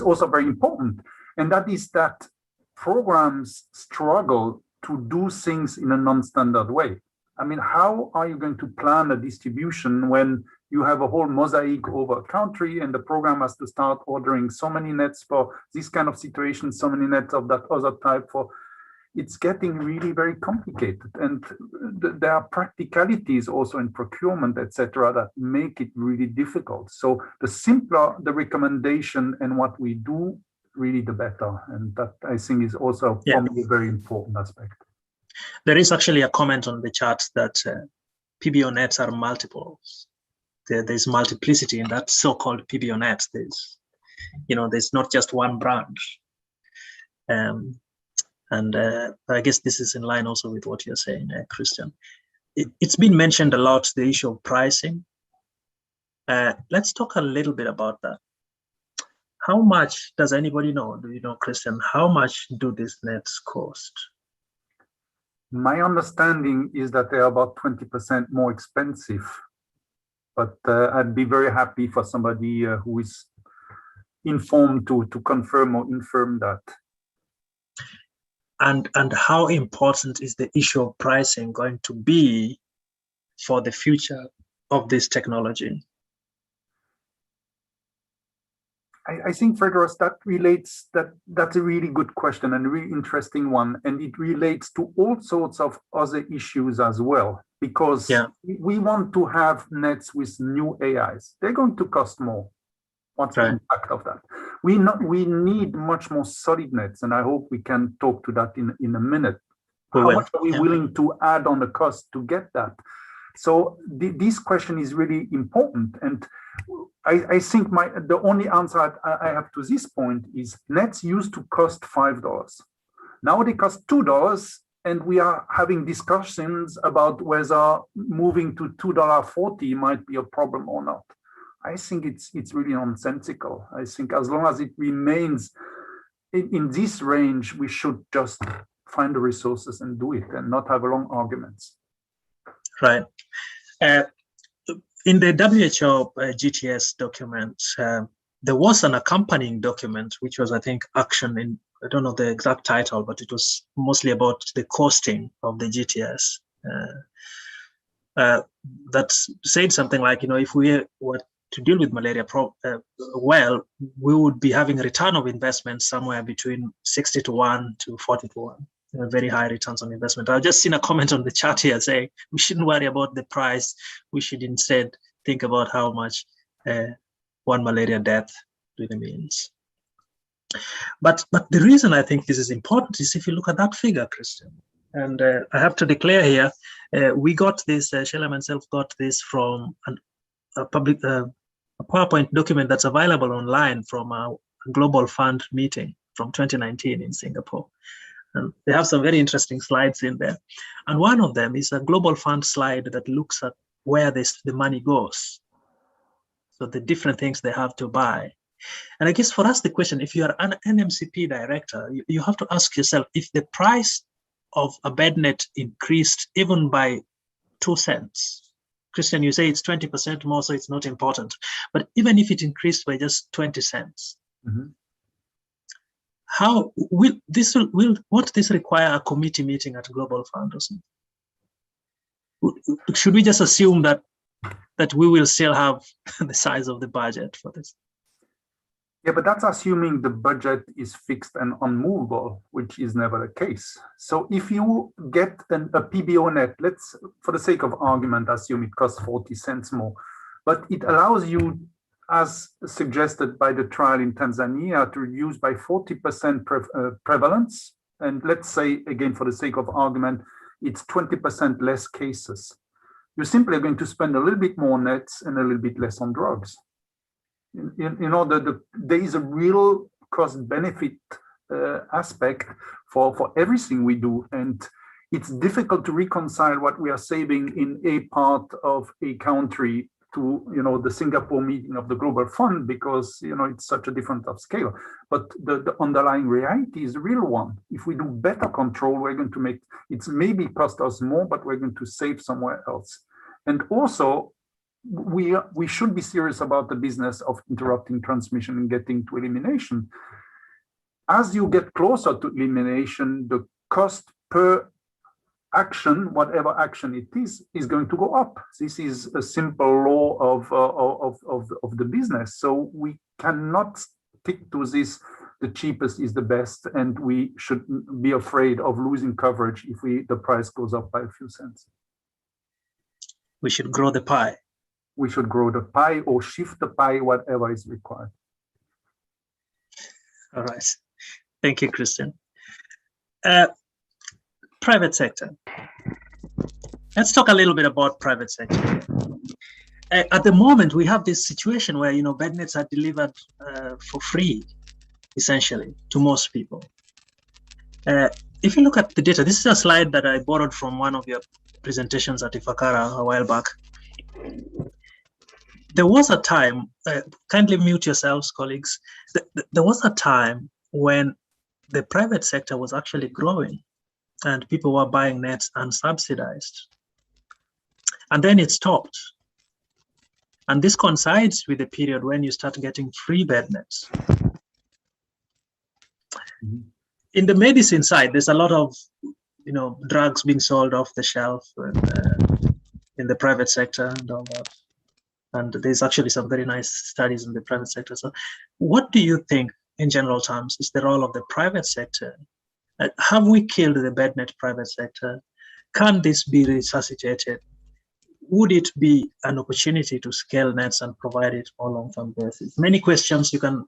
also very important, and that is that programs struggle to do things in a non-standard way. I mean, how are you going to plan a distribution when you have a whole mosaic over a country and the program has to start ordering so many nets for this kind of situation, so many nets of that other type for? it's getting really very complicated. And there are practicalities also in procurement, etc., that make it really difficult. So the simpler the recommendation and what we do, really the better. And that, I think, is also for me a very important aspect. There is actually a comment on the chat that PBO nets are multiples. There's multiplicity in that so-called PBO nets. There's not just one branch. I guess this is in line also with what you're saying, Christian. It's been mentioned a lot, the issue of pricing. Let's talk a little bit about that. How much does anybody know? Do you know, Christian, how much do these nets cost? My understanding is that they are about 20% more expensive, but I'd be very happy for somebody who is informed to confirm or infirm that. And how important is the issue of pricing going to be for the future of this technology? I think, Fredros, that's a really good question and a really interesting one. And it relates to all sorts of other issues as well, because we want to have nets with new AIs. They're going to cost more. What's the impact of that? We need much more solid nets, and I hope we can talk to that in a minute. How much are we willing to add on the cost to get that? So this question is really important, and I think the only answer I have to this point is nets used to cost $5. Now they cost $2, and we are having discussions about whether moving to $2.40 might be a problem or not. I think it's really nonsensical. I think as long as it remains in this range, we should just find the resources and do it and not have long arguments. Right. In the WHO GTS document, there was an accompanying document, which was, I think, action in, I don't know the exact title, but it was mostly about the costing of the GTS. That said something like, if we were to deal with malaria well, we would be having a return of investment somewhere between 60 to 1 to 40 to 1. Very high returns on investment. I've just seen a comment on the chat here saying we shouldn't worry about the price. We should instead think about how much one malaria death really means. But the reason I think this is important is if you look at that figure, Christian. And I have to declare here, we got this, Sheila and myself got this from a PowerPoint document that's available online from a Global Fund meeting from 2019 in Singapore. And they have some very interesting slides in there. And one of them is a Global Fund slide that looks at where the money goes. So the different things they have to buy. And I guess for us, the question, if you are an NMCP director, you have to ask yourself, if the price of a bed net increased even by 2 cents, Christian, you say it's 20% more, so it's not important. But even if it increased by just 20 cents, how will this require a committee meeting at Global Fund or something? Should we just assume that we will still have the size of the budget for this? Yeah, but that's assuming the budget is fixed and unmovable, which is never the case. So if you get a PBO net, let's, for the sake of argument, assume it costs 40 cents more, but it allows you, as suggested by the trial in Tanzania, to reduce by 40% prevalence. And let's say, again, for the sake of argument, it's 20% less cases. You're simply going to spend a little bit more nets and a little bit less on drugs. There is a real cost-benefit aspect for everything we do. And it's difficult to reconcile what we are saving in a part of a country to the Singapore meeting of the Global Fund, because it's such a different of scale. But the underlying reality is a real one. If we do better control, we're going to make it's maybe cost us more, but we're going to save somewhere else. And also, we should be serious about the business of interrupting transmission and getting to elimination. As you get closer to elimination, the cost per action, whatever action it is going to go up. This is a simple law of the business. So we cannot stick to this the cheapest is the best, and we shouldn't be afraid of losing coverage if the price goes up by a few cents. We should grow the pie. We should grow the pie or shift the pie, whatever is required. All right. Thank you, Christian. Private sector. Let's talk a little bit about private sector. At the moment, we have this situation where, bed nets are delivered for free, essentially, to most people. If you look at the data, this is a slide that I borrowed from one of your presentations at Ifakara a while back. There was a time, kindly mute yourselves, colleagues. There was a time when the private sector was actually growing and people were buying nets unsubsidized. And then it stopped. And this coincides with the period when you start getting free bed nets. Mm-hmm. In the medicine side, there's a lot of, drugs being sold off the shelf in the private sector and all that. And there's actually some very nice studies in the private sector. So what do you think, in general terms, is the role of the private sector? Have we killed the bed net private sector? Can this be resuscitated? Would it be an opportunity to scale nets and provide it on a long-term basis? Many questions, you can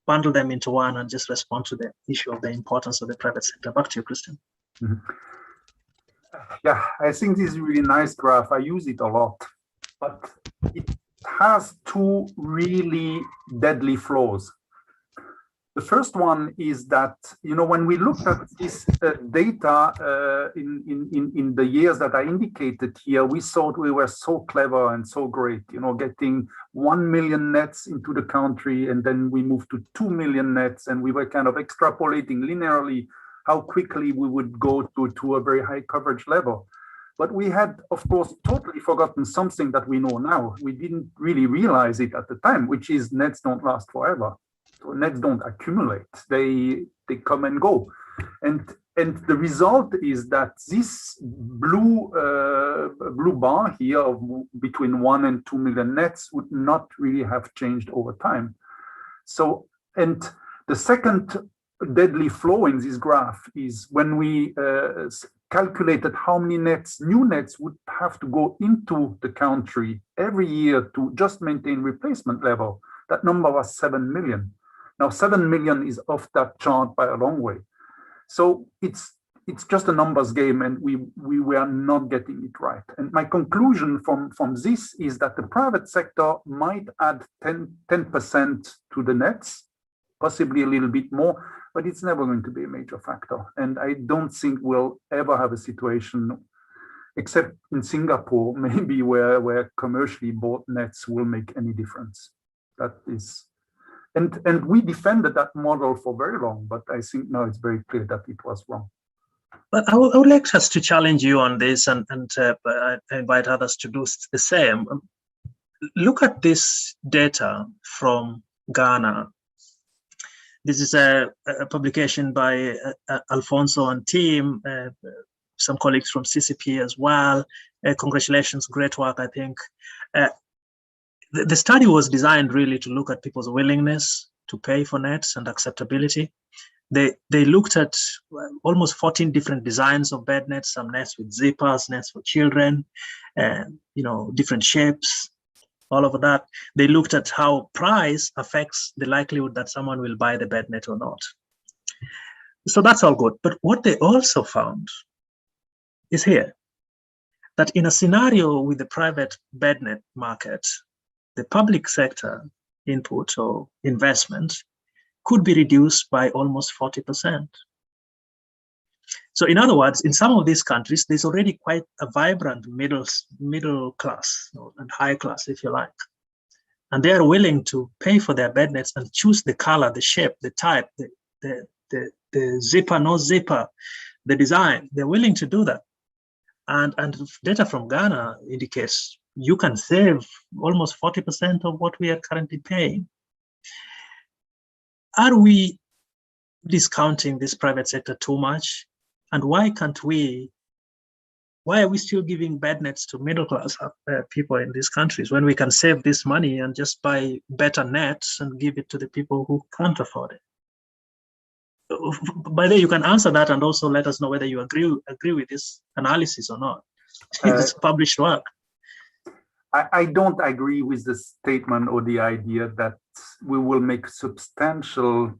bundle them into one and just respond to the issue of the importance of the private sector. Back to you, Christian. Mm-hmm. Yeah, I think this is a really nice graph. I use it a lot, but it has two really deadly flaws. The first one is that, when we looked at this data in the years that I indicated here, we thought we were so clever and so great, getting 1 million nets into the country, and then we moved to 2 million nets, and we were kind of extrapolating linearly how quickly we would go to a very high coverage level. But we had, of course, totally forgotten something that we know now. We didn't really realize it at the time, which is nets don't last forever. So nets don't accumulate; they come and go, and the result is that this blue bar here of between 1 and 2 million nets would not really have changed over time. So, and the second deadly flaw in this graph is when we calculated how many new nets would have to go into the country every year to just maintain replacement level. That number was 7 million. Now 7 million is off that chart by a long way. So it's just a numbers game, and we were not getting it right. And my conclusion from this is that the private sector might add 10% to the nets, possibly a little bit more, but it's never going to be a major factor. And I don't think we'll ever have a situation, except in Singapore, maybe where commercially bought nets will make any difference. That is, and we defended that model for very long, but I think now it's very clear that it was wrong. But I would like us to challenge you on this, and I invite others to do the same. Look at this data from Ghana. This is a publication by Alfonso and team, some colleagues from CCP as well. Congratulations, great work, I think. The study was designed really to look at people's willingness to pay for nets and acceptability. They looked at almost 14 different designs of bed nets, some nets with zippers, nets for children, different shapes, all of that. They looked at how price affects the likelihood that someone will buy the bed net or not. So that's all good. But what they also found is here, that in a scenario with the private bed net market, the public sector input or investment could be reduced by almost 40%. So in other words, in some of these countries, there's already quite a vibrant middle class and high class, if you like. And they are willing to pay for their bed nets and choose the color, the shape, the type, the zipper, no zipper, the design. They're willing to do that. And data from Ghana indicates you can save almost 40% of what we are currently paying. Are we discounting this private sector too much? And why are we still giving bed nets to middle class people in these countries when we can save this money and just buy better nets and give it to the people who can't afford it? by the way, you can answer that and also let us know whether you agree with this analysis or not. It's published work. I don't agree with the statement or the idea that we will make substantial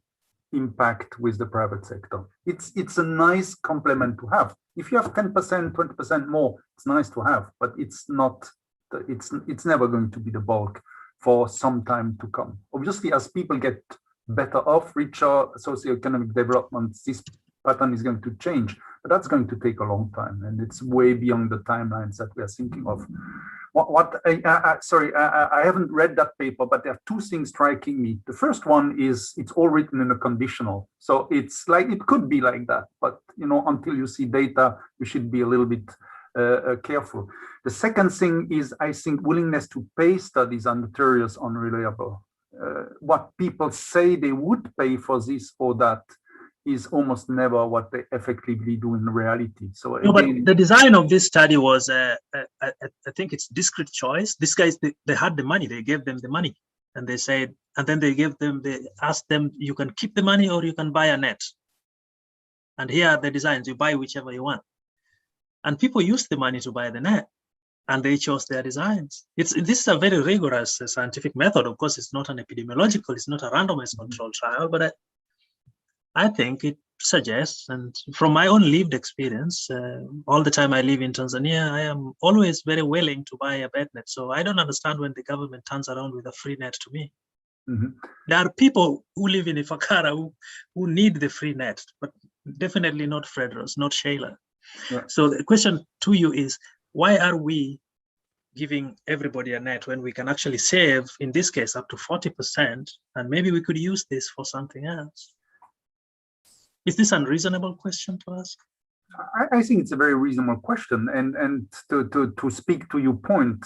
impact with the private sector. It's a nice complement to have. If you have 10%, 20% more, it's nice to have, but it's never going to be the bulk for some time to come. Obviously, as people get better off, richer, socioeconomic development, this pattern is going to change, but that's going to take a long time, and it's way beyond the timelines that we are thinking of. Sorry, I haven't read that paper, but there are two things striking me. The first one is it's all written in a conditional. So it's like, it could be like that, but until you see data, you should be a little bit careful. The second thing is, I think willingness to pay studies are notorious unreliable. What people say they would pay for this or that is almost never what they effectively do in reality. So no, but the design of this study was, I think it's discrete choice. These guys, they had the money, they gave them the money, and they said, and then they asked them, you can keep the money or you can buy a net. And here are the designs, you buy whichever you want. And people used the money to buy the net, and they chose their designs. This is a very rigorous scientific method. Of course, it's not an epidemiological, it's not a randomized control trial, but I think it suggests, and from my own lived experience, all the time I live in Tanzania, I am always very willing to buy a bed net. So I don't understand when the government turns around with a free net to me. Mm-hmm. There are people who live in Ifakara who need the free net, but definitely not Fredros, not Shayla. Yeah. So the question to you is, why are we giving everybody a net when we can actually save, in this case, up to 40%, and maybe we could use this for something else? Is this a unreasonable question to ask? I think it's a very reasonable question. And to speak to your point,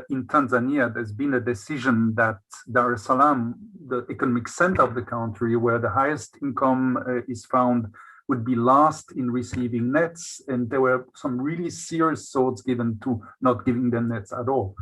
in Tanzania, there's been a decision that Dar es Salaam, the economic center of the country, where the highest income is found, would be last in receiving nets. And there were some really serious thoughts given to not giving them nets at all.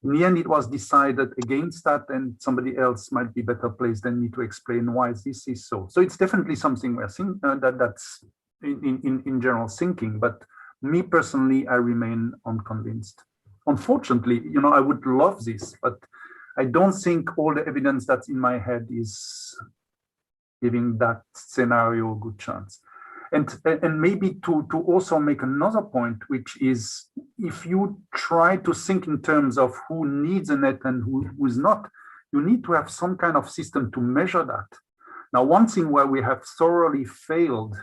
In the end, it was decided against that, and somebody else might be better placed than me to explain why this is so. So it's definitely something we're seeing, that's in general thinking. But me personally, I remain unconvinced. Unfortunately, I would love this, but I don't think all the evidence that's in my head is giving that scenario a good chance. And maybe to also make another point, which is, if you try to think in terms of who needs a net and who's not, you need to have some kind of system to measure that. Now, one thing where we have thoroughly failed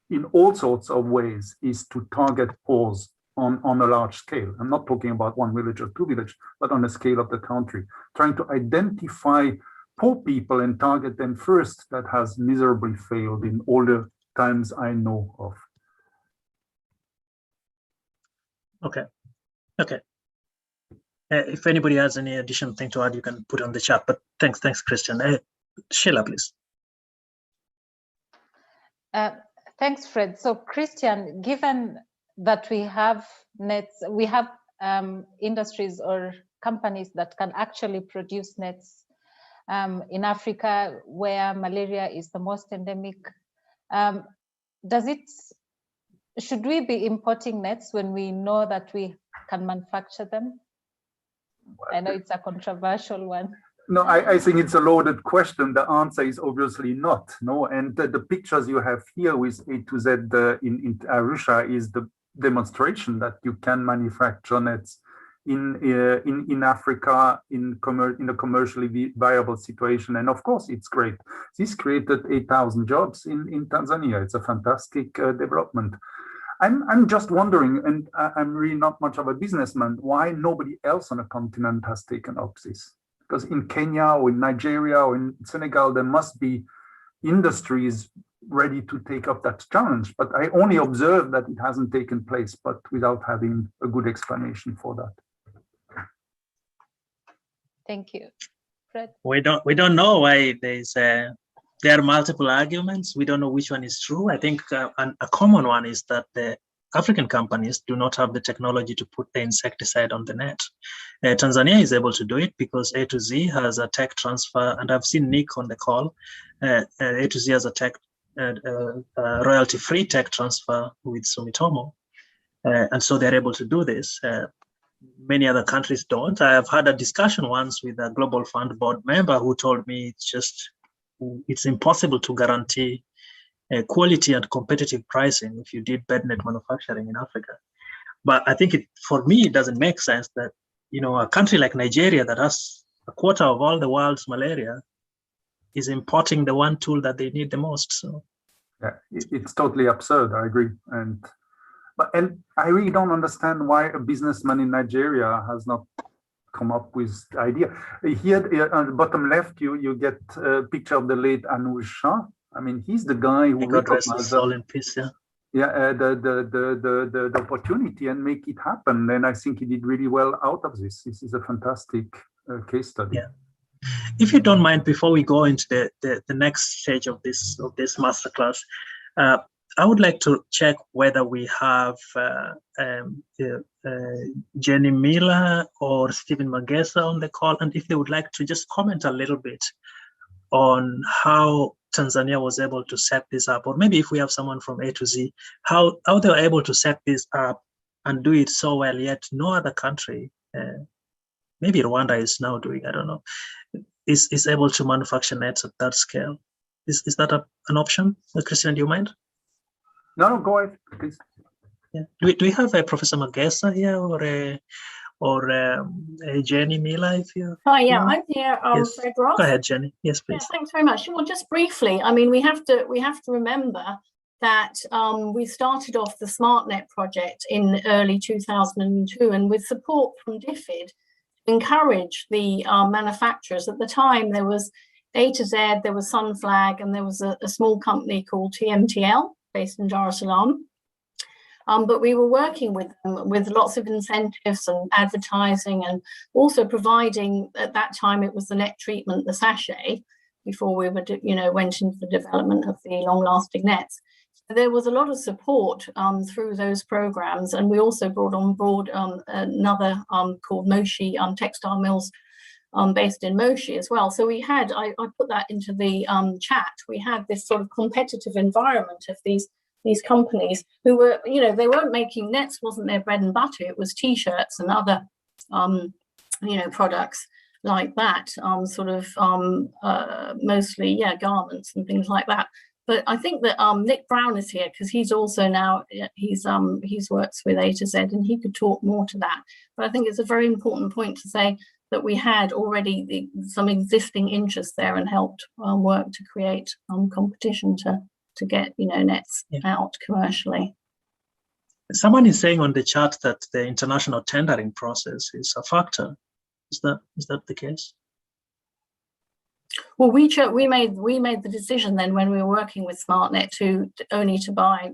in all sorts of ways is to target poors on a large scale. I'm not talking about one village or two villages, but on a scale of the country, trying to identify poor people and target them first. That has miserably failed in all the times I know of. Okay. If anybody has any additional thing to add, you can put on the chat. But thanks, Christian. Sheila, please. Thanks, Fred. So, Christian, given that we have nets, we have industries or companies that can actually produce nets in Africa, where malaria is the most endemic. Should we be importing nets when we know that we can manufacture them? I know it's a controversial one. No, I think it's a loaded question. The answer is obviously not. No, and the pictures you have here with A to Z in Arusha is the demonstration that you can manufacture nets in Africa in a commercially viable situation. And of course, it's great. This created 8,000 jobs in Tanzania. It's a fantastic development. I'm just wondering, and I'm really not much of a businessman, why nobody else on the continent has taken up this? Because in Kenya or in Nigeria or in Senegal, there must be industries ready to take up that challenge. But I only observe that it hasn't taken place, but without having a good explanation for that. Thank you, Fred. We don't know why there are multiple arguments. We don't know which one is true. I think a common one is that the African companies do not have the technology to put the insecticide on the net. Tanzania is able to do it because A to Z has a tech transfer, and I've seen Nick on the call. A to Z has a tech royalty-free tech transfer with Sumitomo, and so they're able to do this. Many other countries don't. I have had a discussion once with a Global Fund board member who told me it's impossible to guarantee quality and competitive pricing if you did bednet manufacturing in Africa. But I think for me, it doesn't make sense that, a country like Nigeria that has a quarter of all the world's malaria is importing the one tool that they need the most. So yeah, it's totally absurd. I agree. And I really don't understand why a businessman in Nigeria has not come up with the idea. Here on the bottom left, you get a picture of the late Anuj Shah. I mean, he's the guy who recognized the opportunity and make it happen. And I think he did really well out of this. This is a fantastic case study. Yeah. If you don't mind, before we go into the next stage of this masterclass, I would like to check whether we have Jenny Miller or Stephen Magesa on the call, and if they would like to just comment a little bit on how Tanzania was able to set this up, or maybe if we have someone from A to Z, how they were able to set this up and do it so well, yet no other country, maybe Rwanda is now doing, I don't know, is able to manufacture nets at that scale. Is that an option? Christian, do you mind? No, go ahead, please. Yeah. Do we have a Professor Magesa here or a Jenny Miller? If you. Hi, yeah, I'm here. Yes. Fred Ross. Go ahead, Jenny. Yes, please. Yeah, thanks very much. Well, just briefly, I mean, we have to remember that we started off the SmartNet project in early 2002, and with support from DFID, encourage the manufacturers. At the time, there was A to Z, there was Sunflag, and there was a small company called TMTL based in Dar es Salaam. But we were working with them with lots of incentives and advertising, and also providing, at that time, it was the net treatment, the sachet, before we were, went into the development of the long-lasting nets. So there was a lot of support through those programs, and we also brought on board another called Moshi Textile Mills, based in Moshi as well. So we had, I put that into the chat, we had this sort of competitive environment of these companies who were, they weren't making nets, wasn't their bread and butter. It was T-shirts and other, products like that, mostly, garments and things like that. But I think that Nick Brown is here because he's also now, he's works with A to Z, and he could talk more to that. But I think it's a very important point to say that we had already some existing interest there and helped work to create competition to get nets out commercially. Someone is saying on the chat that the international tendering process is a factor. Is that the case? Well, we made the decision then when we were working with SmartNet to only to buy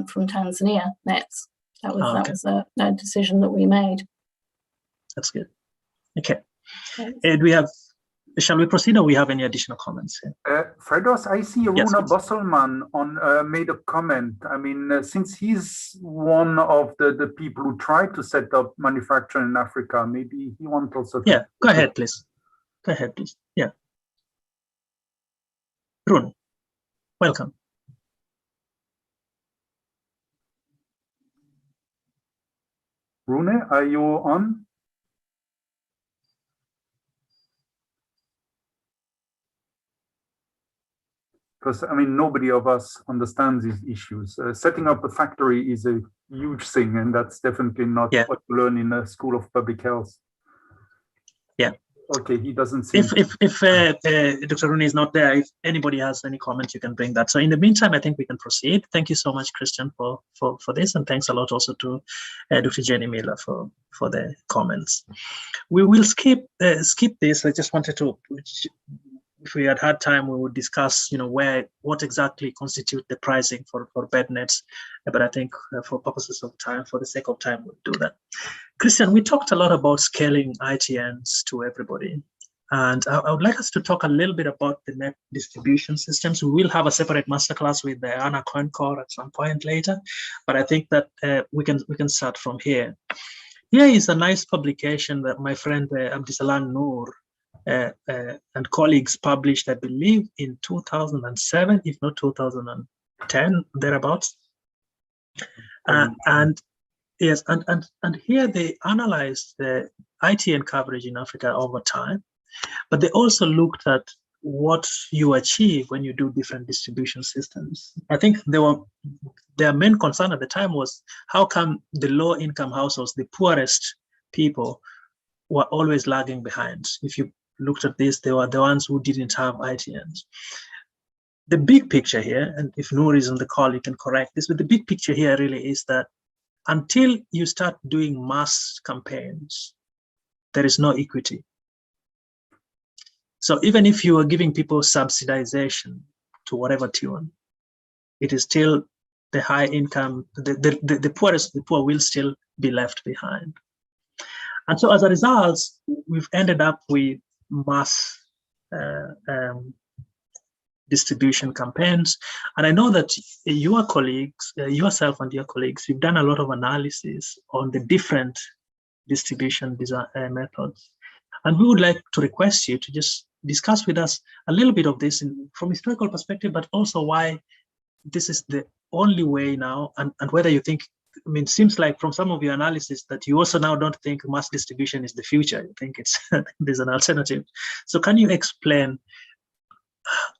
from Tanzania nets. That was a decision that we made. That's good. Okay. And shall we proceed, or we have any additional comments here? Fredos, I see Yes, Runa Bosselman made a comment. I mean, since he's one of the people who tried to set up manufacturing in Africa, maybe he wants also to... Yeah, go ahead, please. Yeah. Rune, welcome. Rune, are you on? Because, I mean, nobody of us understands these issues. Setting up a factory is a huge thing, and that's definitely not what you learn in a school of public health. Yeah. Okay, he doesn't seem... If Dr. Rooney is not there, if anybody has any comment, you can bring that. So in the meantime, I think we can proceed. Thank you so much, Christian, for this, and thanks a lot also to Dr. Jenny Miller for the comments. We will skip this. I just wanted to... If we had time, we would discuss, what exactly constitute the pricing for bed nets. But I think for purposes of time, for the sake of time, we'll do that. Christian, we talked a lot about scaling ITNs to everybody. And I would like us to talk a little bit about the net distribution systems. We will have a separate masterclass with Anna Coincor at some point later. But I think that we can start from here. Here is a nice publication that my friend Abdisalan Noor and colleagues published, I believe, in 2007, if not 2010, thereabouts. And yes, and here they analyzed the ITN coverage in Africa over time, but they also looked at what you achieve when you do different distribution systems. I think their main concern at the time was, how come the low-income households, the poorest people, were always lagging behind? If you looked at this, they were the ones who didn't have ITNs. The big picture here, and if Noor is on the call, you can correct this, but the big picture here really is that until you start doing mass campaigns, there is no equity. So even if you are giving people subsidization to whatever tune, it is still the high income, the poorest, the poor will still be left behind. And so as a result, we've ended up with mass distribution campaigns. And I know that your colleagues, yourself and your colleagues, you've done a lot of analysis on the different distribution design methods. And we would like to request you to just discuss with us a little bit of this from a historical perspective, but also why this is the only way now, and whether you think, I mean, it seems like from some of your analysis that you also now don't think mass distribution is the future. You think it's there's an alternative. So can you explain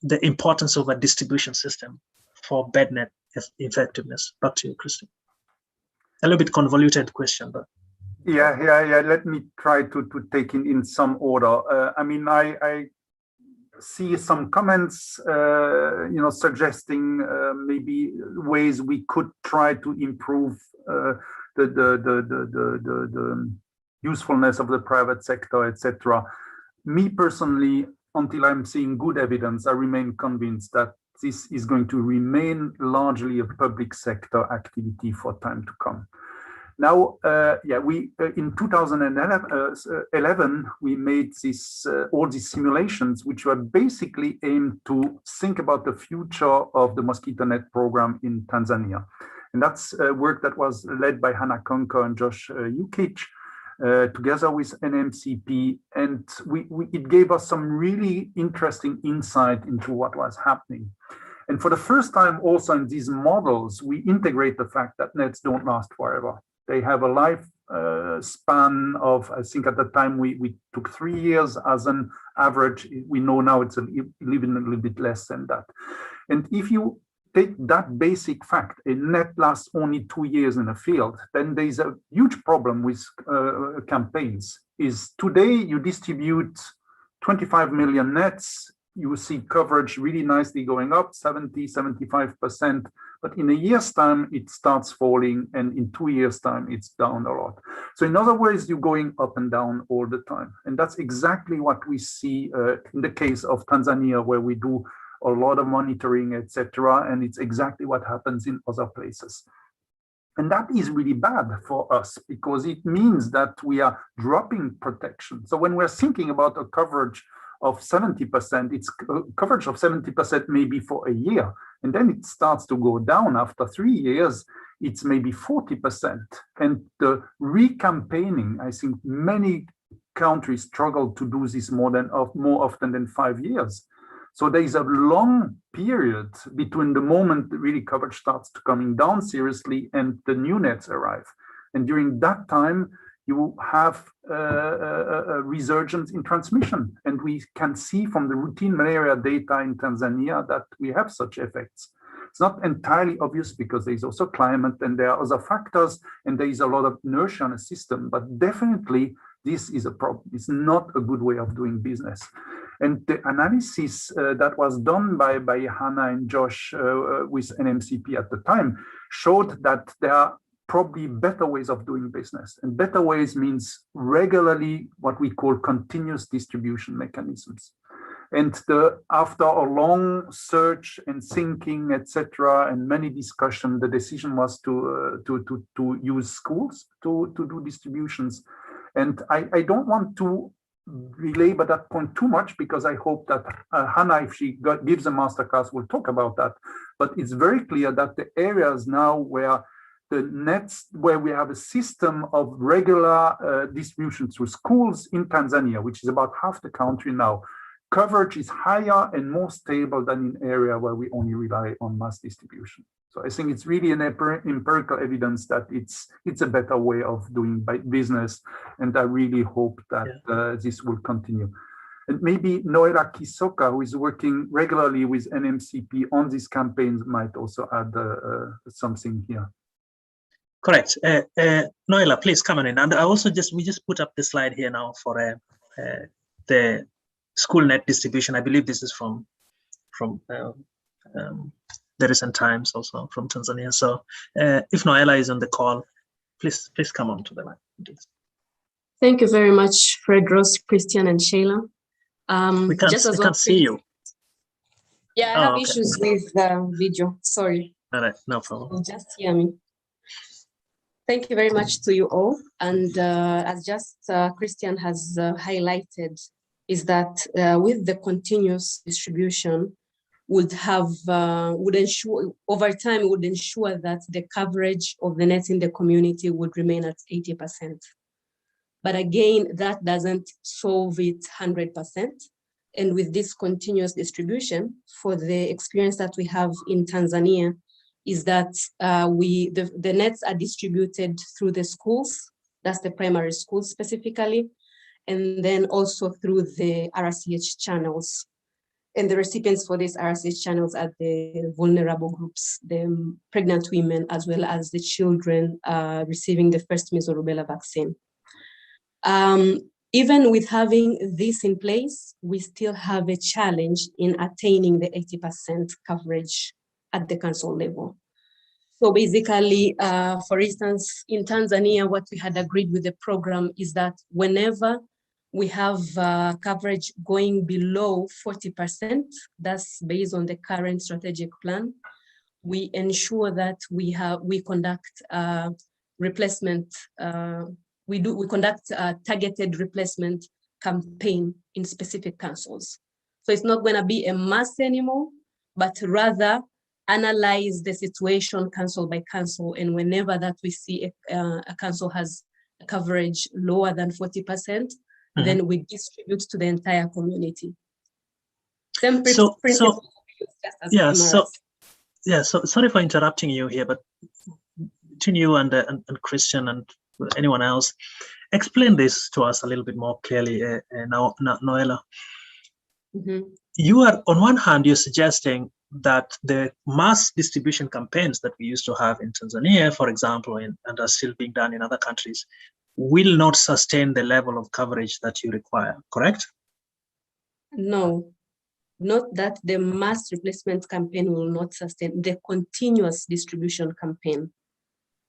the importance of a distribution system for bed net effectiveness? Back to you, Christine. A little bit convoluted question, but. Yeah. Let me try to take it in some order. I mean, I see some comments, suggesting maybe ways we could try to improve the usefulness of the private sector, etc. Me personally, until I'm seeing good evidence, I remain convinced that this is going to remain largely a public sector activity for time to come. Now, we in 2011 we made all these simulations, which were basically aimed to think about the future of the mosquito net program in Tanzania, and that's work that was led by Hannah Conker and Josh Ukic, together with NMCP, and it gave us some really interesting insight into what was happening. And for the first time, also in these models, we integrate the fact that nets don't last forever. They have a life span of, I think at the time we took 3 years as an average. We know now it's even a little bit less than that. And if you take that basic fact, a net lasts only 2 years in a field, then there's a huge problem with campaigns. Is today you distribute 25 million nets, you see coverage really nicely going up, 70, 75%. But in a year's time, it starts falling, and in 2 years' time, it's down a lot. So in other words, you're going up and down all the time. And that's exactly what we see in the case of Tanzania, where we do a lot of monitoring, etc. And it's exactly what happens in other places. And that is really bad for us, because it means that we are dropping protection. So when we're thinking about a coverage of 70%, it's coverage of 70% maybe for a year. And then it starts to go down after 3 years, it's maybe 40%. And the recampaigning, I think many countries struggle to do this more often than 5 years. So there is a long period between the moment the really coverage starts to coming down seriously and the new nets arrive. And during that time, you have a resurgence in transmission. And we can see from the routine malaria data in Tanzania that we have such effects. It's not entirely obvious because there's also climate and there are other factors and there is a lot of inertia in the system, but definitely this is a problem. It's not a good way of doing business. And the analysis that was done by Hannah and Josh with NMCP at the time showed that there are probably better ways of doing business. And better ways means regularly what we call continuous distribution mechanisms. And after a long search and thinking, etc., and many discussions, the decision was to use schools to do distributions. And I don't want to belabor that point too much, because I hope that Hannah, if she gives a masterclass, will talk about that. But it's very clear that the areas now where the nets where we have a system of regular distribution through schools in Tanzania, which is about half the country now, coverage is higher and more stable than in area where we only rely on mass distribution. So I think it's really an empirical evidence that it's a better way of doing business, and I really hope that this will continue. And maybe Noela Kisoka, who is working regularly with NMCP on these campaigns, might also add something here. Correct. Noela, please come on in. And I also we just put up the slide here now for the school net distribution. I believe this is from the recent times, also from Tanzania. So if Noela is on the call, please come on to the line. Thank you very much, Fred, Ross, Christian, and Shayla. We can't see you. Yeah, I have issues with video. Sorry. All right, no problem. Just hear me. Thank you very much to you all. And as just Christian has highlighted, is that with the continuous distribution would ensure over time would ensure that the coverage of the nets in the community would remain at 80%. But again, that doesn't solve it 100%. And with this continuous distribution, for the experience that we have in Tanzania, is that the nets are distributed through the schools, that's the primary schools specifically, and then also through the RCH channels. And the recipients for these RCH channels are the vulnerable groups, the pregnant women, as well as the children receiving the first measles rubella vaccine. Even with having this in place, we still have a challenge in attaining the 80% coverage at the council level. So basically, for instance, in Tanzania, what we had agreed with the program is that whenever we have coverage going below 40%, that's based on the current strategic plan, we ensure that we conduct replacement, we conduct a targeted replacement campaign in specific councils. So it's not going to be a mass anymore, but rather analyze the situation council by council. And whenever that we see a council has a coverage lower than 40%, then we distribute to the entire community. So sorry for interrupting you here, but between you and Christian and anyone else, explain this to us a little bit more clearly, Noela. You are, on one hand, you're suggesting that the mass distribution campaigns that we used to have in Tanzania, for example, and are still being done in other countries, will not sustain the level of coverage that you require, correct? No, not that the mass replacement campaign will not sustain. The continuous distribution campaign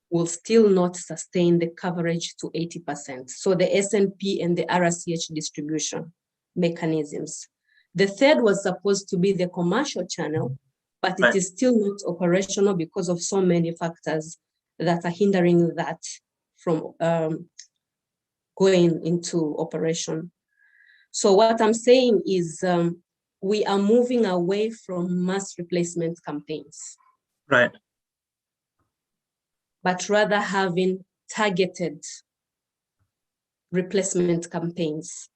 will still not sustain the coverage to 80%. So the SNP and the RCH distribution mechanisms. The third was supposed to be the commercial channel, but it is still not operational because of so many factors that are hindering that from going into operation. So what I'm saying is we are moving away from mass replacement campaigns. Right. But rather having targeted replacement campaigns.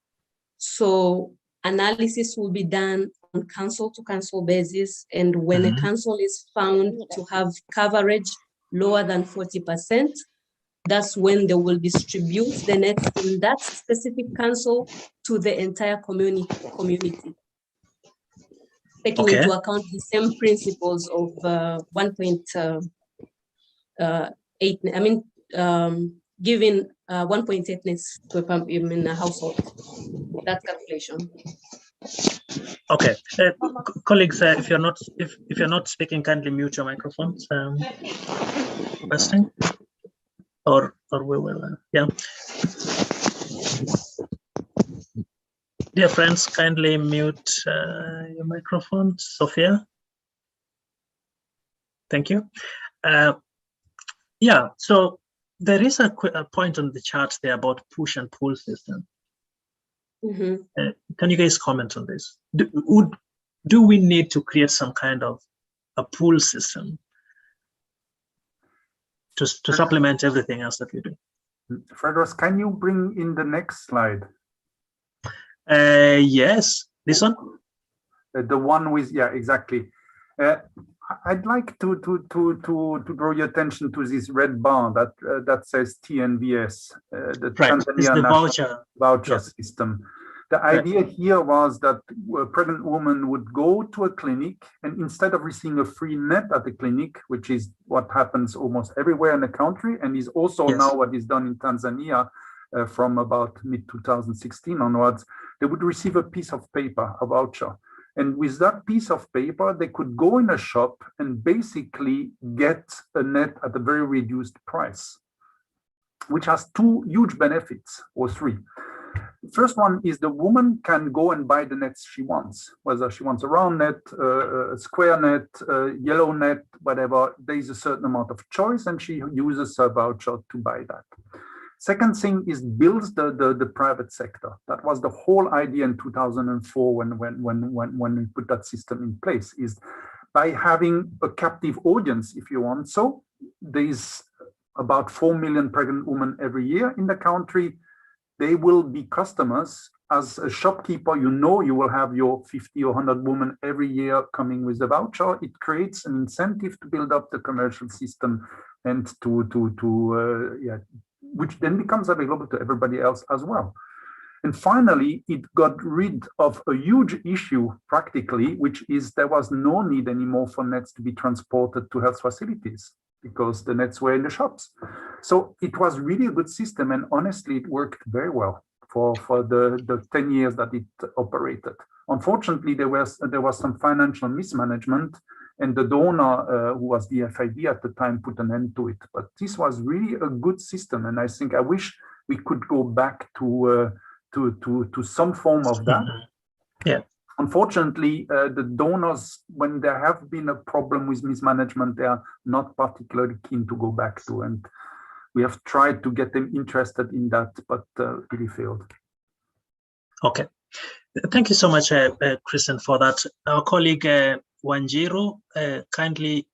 So analysis will be done on council to council basis. And when a council is found to have coverage lower than 40%, that's when they will distribute the nets in that specific council to the entire community. Taking into account the same principles of 1.8, giving 1.8 nets to a household, that calculation. Okay, colleagues, if you're not speaking, kindly mute your microphones. Requesting, or we will, Dear friends, kindly mute your microphone, Sophia. Thank you. So there is a point on the chart there about push and pull system. Can you guys comment on this? Do we need to create some kind of a pull system? to supplement everything else that we do. Fredros, can you bring in the next slide? Yes, this one. The one with, yeah, exactly. I'd like to draw your attention to this red bar that says TNVS, the Right. Tanzania It's the National voucher yeah. system. The idea here was that a pregnant woman would go to a clinic, and instead of receiving a free net at the clinic, which is what happens almost everywhere in the country, and is also Yes. now what is done in Tanzania from about mid-2016 onwards, they would receive a piece of paper, a voucher. And with that piece of paper, they could go in a shop and basically get a net at a very reduced price, which has two huge benefits, or three. The first one is the woman can go and buy the nets she wants, whether she wants a round net, a square net, a yellow net, whatever. There is a certain amount of choice, and she uses her voucher to buy that. Second thing is builds the private sector. That was the whole idea in 2004 when we put that system in place, is by having a captive audience, if you want. So there's about 4 million pregnant women every year in the country. They will be customers. As a shopkeeper, you know you will have your 50 or 100 women every year coming with the voucher. It creates an incentive to build up the commercial system and which then becomes available to everybody else as well. And finally, it got rid of a huge issue practically, which is there was no need anymore for nets to be transported to health facilities because the nets were in the shops. So it was really a good system, and honestly, it worked very well for the 10 years that it operated. Unfortunately, there was some financial mismanagement, and the donor, who was the FID at the time, put an end to it. But this was really a good system, and I wish we could go back to some form of that. Yeah. Unfortunately, the donors, when there have been a problem with mismanagement, they are not particularly keen to go back to, and we have tried to get them interested in that, but really failed. Okay. Thank you so much, Kristen, for that. Our colleague Wanjiru, kindly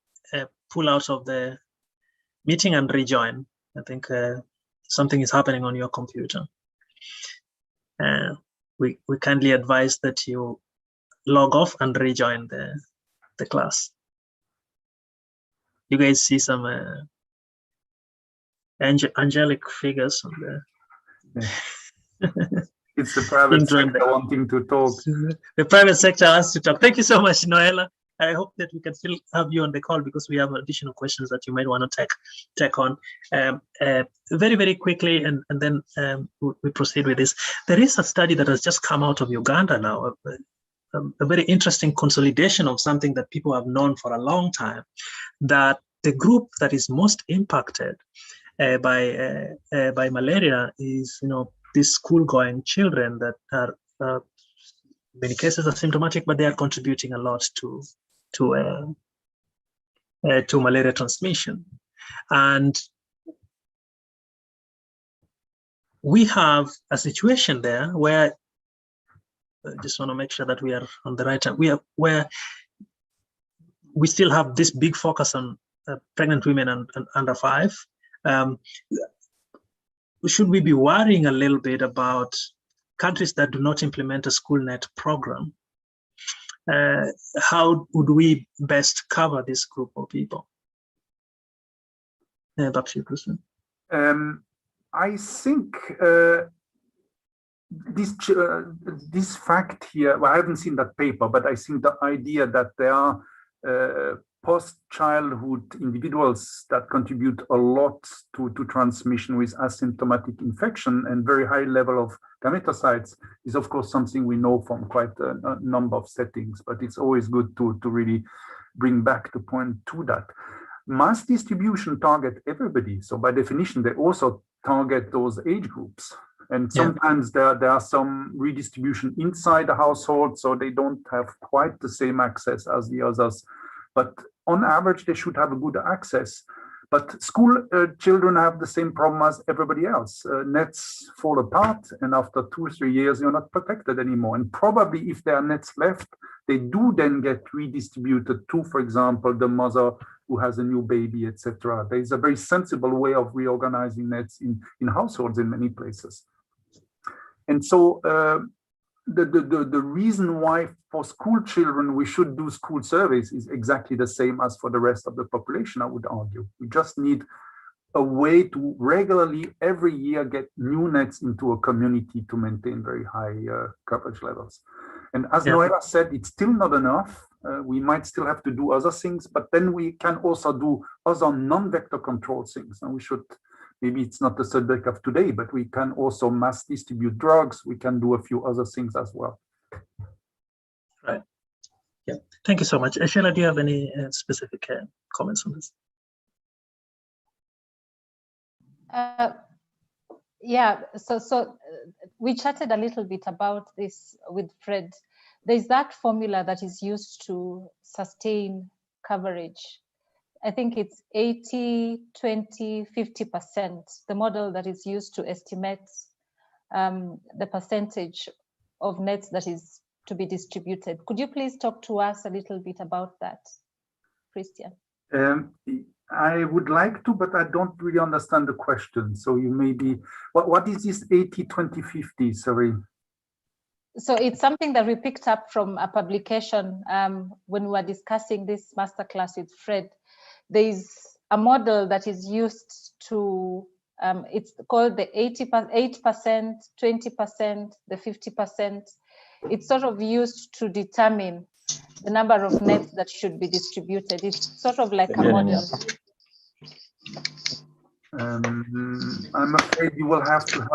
pull out of the meeting and rejoin. I think something is happening on your computer. We kindly advise that you log off and rejoin the class. You guys see some angelic figures on the... It's the private sector wanting to talk. The private sector has to talk. Thank you so much, Noella. I hope that we can still have you on the call because we have additional questions that you might want to take on. Very, very quickly, and then we proceed with this. There is a study that has just come out of Uganda now, a very interesting consolidation of something that people have known for a long time, that the group that is most impacted by malaria is, these school-going children that are, in many cases, asymptomatic, but they are contributing a lot to malaria transmission. And we have a situation there where I just want to make sure that we are on the right time. Where we still have this big focus on pregnant women and under 5. Should we be worrying a little bit about countries that do not implement a school net program? How would we best cover this group of people? Perhaps you, Kristen. I think this fact here, well, I haven't seen that paper, but I think the idea that there are post-childhood individuals that contribute a lot to transmission with asymptomatic infection and very high level of gametocides is, of course, something we know from quite a number of settings, but it's always good to really bring back the point to that. Mass distribution target everybody. So by definition, they also target those age groups. And sometimes there are some redistribution inside the household, so they don't have quite the same access as the others. But on average, they should have a good access. But school children have the same problem as everybody else. Nets fall apart, and after 2 or 3 years, you're not protected anymore. And probably if there are nets left, they do then get redistributed to, for example, the mother who has a new baby, etc. There is a very sensible way of reorganizing nets in households in many places. And so the reason why for school children we should do school surveys is exactly the same as for the rest of the population, I would argue. We just need a way to regularly every year get new nets into a community to maintain very high coverage levels. And as Noella said, it's still not enough. We might still have to do other things, but then we can also do other non-vector control things. And we should, maybe it's not the subject of today, but we can also mass distribute drugs. We can do a few other things as well. Right. Yeah. Thank you so much. Sheila, do you have any specific comments on this? Yeah, so we chatted a little bit about this with Fred. There's that formula that is used to sustain coverage. I think it's 80, 20, 50%, the model that is used to estimate the percentage of nets that is to be distributed. Could you please talk to us a little bit about that, Christian? I would like to, but I don't really understand the question. So you maybe, what is this 80, 20, 50, sorry? So it's something that we picked up from a publication when we were discussing this masterclass with Fred. There's a model that is used to, it's called the 8%, 20%, the 50%. It's sort of used to determine the number of nets that should be distributed. It's sort of like a model. I'm afraid you will have to help.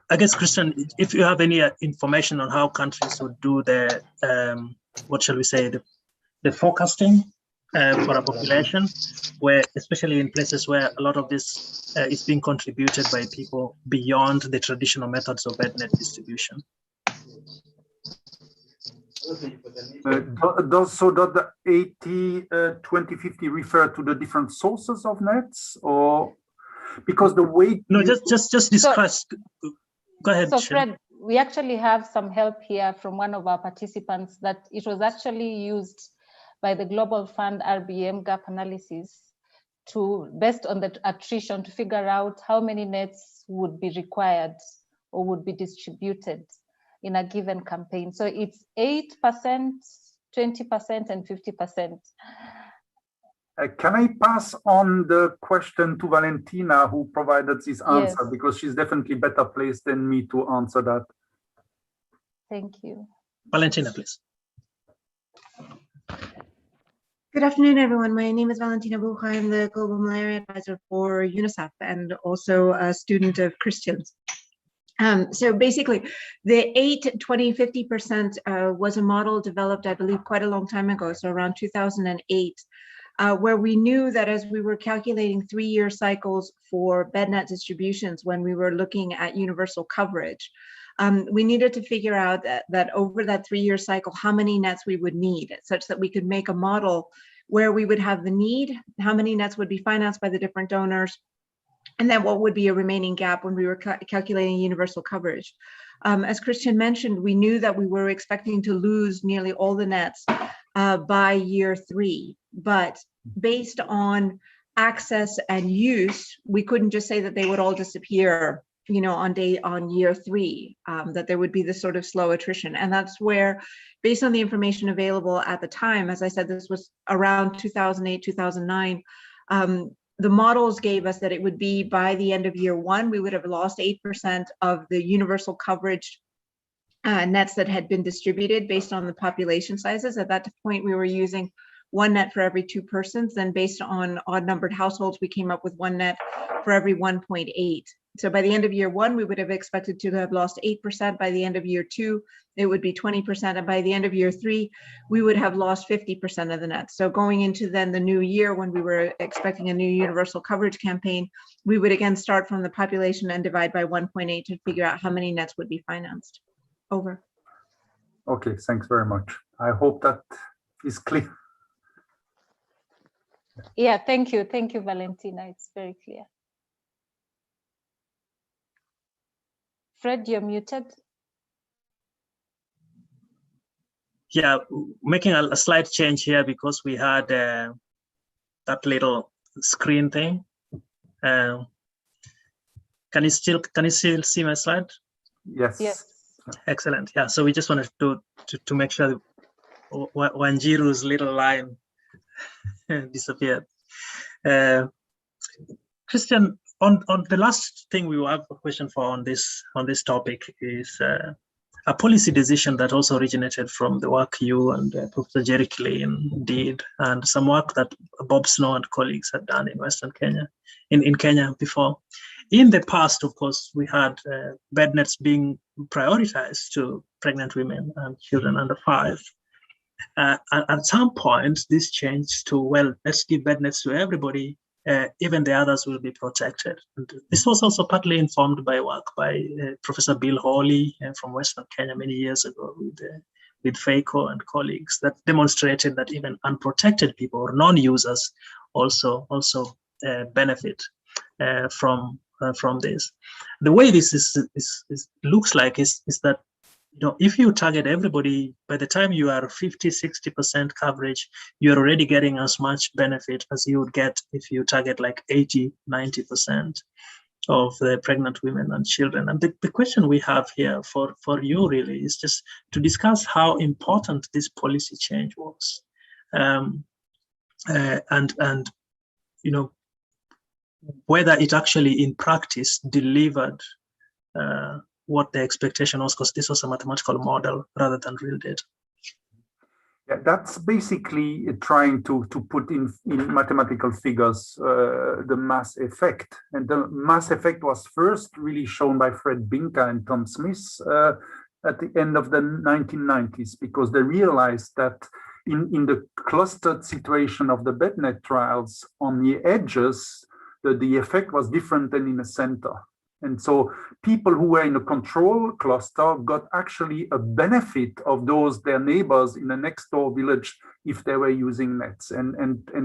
I guess, Christian, if you have any information on how countries would do the, what shall we say, the forecasting for a population, where, especially in places where a lot of this is being contributed by people beyond the traditional methods of bed net distribution. Does the 80, 20, 50 refer to the different sources of nets, or because the way? No, just discuss. Go ahead. So Fred, we actually have some help here from one of our participants that it was actually used by the Global Fund RBM gap analysis to, based on the attrition, to figure out how many nets would be required or would be distributed in a given campaign. So it's 8%, 20%, and 50%. Can I pass on the question to Valentina, who provided this answer, Yes, because she's definitely better placed than me to answer that. thank you. Valentina, please. Good afternoon, everyone. My name is Valentina Bucha. I'm the Global Malaria Advisor for UNICEF and also a student of Christian's. So basically, the 8, 20, 50% was a model developed, I believe, quite a long time ago, so around 2008, where we knew that as we were calculating 3-year cycles for bed net distributions, when we were looking at universal coverage, we needed to figure out that over that 3-year cycle, how many nets we would need, such that we could make a model where we would have the need, how many nets would be financed by the different donors, and then what would be a remaining gap when we were calculating universal coverage. As Christian mentioned, we knew that we were expecting to lose nearly all the nets by year 3, but based on access and use, we couldn't just say that they would all disappear, you know, on year 3, that there would be this sort of slow attrition. And that's where, based on the information available at the time, as I said, this was around 2008, 2009, the models gave us that it would be by the end of year 1, we would have lost 8% of the universal coverage nets that had been distributed based on the population sizes. At that point, we were using 1 net for every 2 persons. Then based on odd numbered households, we came up with 1 net for every 1.8. So by the end of year 1, we would have expected to have lost 8%. By the end of year 2, it would be 20%. And by the end of year 3, we would have lost 50% of the nets. So going into then the new year, when we were expecting a new universal coverage campaign, we would again start from the population and divide by 1.8 to figure out how many nets would be financed. Over. Okay, thanks very much. I hope that is clear. Yeah, thank you. Thank you, Valentina. It's very clear. Fred, you're muted. yeah, making a slight change here because we had that little screen thing. Can you still see my slide? Yes. Yes. Excellent. Yeah. So we just wanted to make sure Wanjiru's little line disappeared. Christian, on the last thing we have a question for on this topic is a policy decision that also originated from the work you and Professor Jerry Killeen did, and some work that Bob Snow and colleagues had done in Western Kenya, in Kenya before. In the past, of course, we had bed nets being prioritized to pregnant women and children under 5. At some point, this changed to, well, let's give bed nets to everybody, even the others will be protected. And this was also partly informed by work by Professor Bill Hawley from Western Kenya many years ago with FACO and colleagues that demonstrated that even unprotected people or non-users also benefit from this. The way this looks like is that, you know, if you target everybody, by the time you are 50-60% coverage, you're already getting as much benefit as you would get if you target like 80-90% of the pregnant women and children. And the question we have here for you really is just to discuss how important this policy change was, and you know, whether it actually in practice delivered what the expectation was, because this was a mathematical model rather than real data. Yeah, that's basically trying to put in mathematical figures the mass effect. And the mass effect was first really shown by Fred Binka and Tom Smith at the end of the 1990s, because they realized that in the clustered situation of the bednet trials, on the edges, the effect was different than in the center. And so people who were in a control cluster got actually a benefit of their neighbors in the next door village if they were using nets. And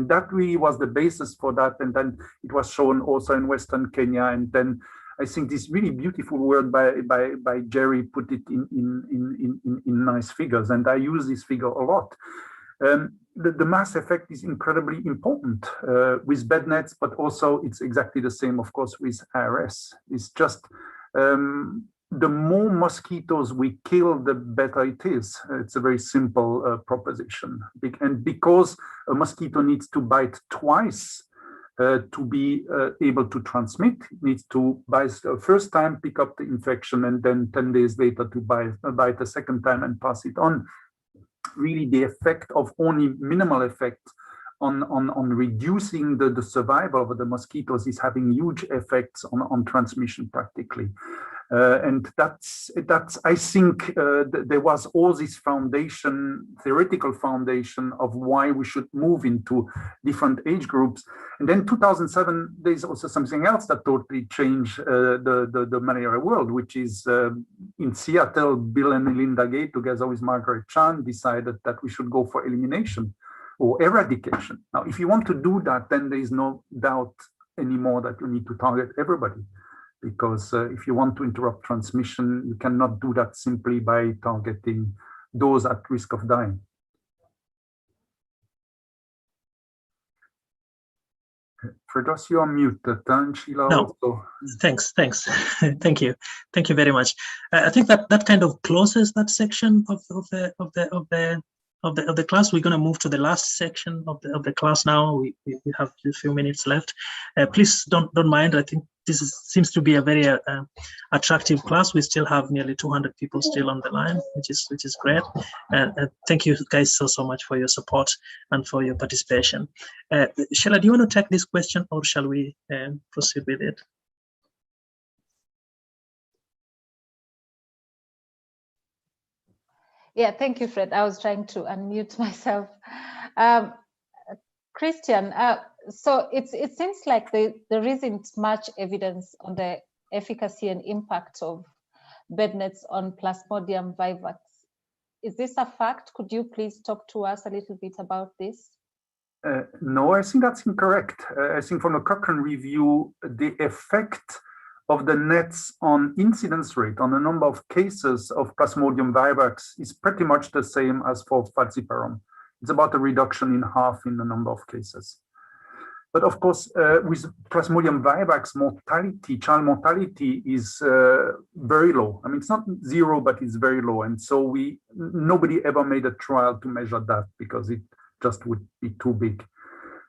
that really was the basis for that. And then it was shown also in Western Kenya. And then I think this really beautiful word by Jerry put it in nice figures. And I use this figure a lot. The mass effect is incredibly important with bed nets, but also it's exactly the same, of course, with ARS. It's just the more mosquitoes we kill, the better it is. It's a very simple proposition. And because a mosquito needs to bite twice to be able to transmit, it needs to bite the first time, pick up the infection, and then 10 days later to bite a second time and pass it on. Really, the effect of only minimal effect on reducing the survival of the mosquitoes is having huge effects on transmission practically. And that's I think there was all this theoretical foundation of why we should move into different age groups. And then 2007, there's also something else that totally changed the malaria world, which is in Seattle, Bill and Melinda Gates, together with Margaret Chan, decided that we should go for elimination or eradication. Now, if you want to do that, then there is no doubt anymore that you need to target everybody. Because if you want to interrupt transmission, you cannot do that simply by targeting those at risk of dying. Firdaus, you are muted, and Sheila no. also. Thanks. Thank you very much. I think that kind of closes that section of the class. We're going to move to the last section of the class now. We have a few minutes left. Please don't mind. I think this seems to be a very attractive class. We still have nearly 200 people still on the line, which is great. Thank you guys so much for your support and for your participation. Sheila, do you want to take this question, or shall we proceed with it? Yeah, thank you, Fred. I was trying to unmute myself. Christian, so it seems like there isn't much evidence on the efficacy and impact of bed nets on Plasmodium vivax. Is this a fact? Could you please talk to us a little bit about this? No, I think that's incorrect. I think from the Cochrane review, the effect of the nets on incidence rate, on the number of cases of Plasmodium vivax, is pretty much the same as for falciparum. It's about a reduction in half in the number of cases. But of course, with Plasmodium vivax, mortality, child mortality is very low. I mean, it's not zero, but it's very low. And so nobody ever made a trial to measure that because it just would be too big.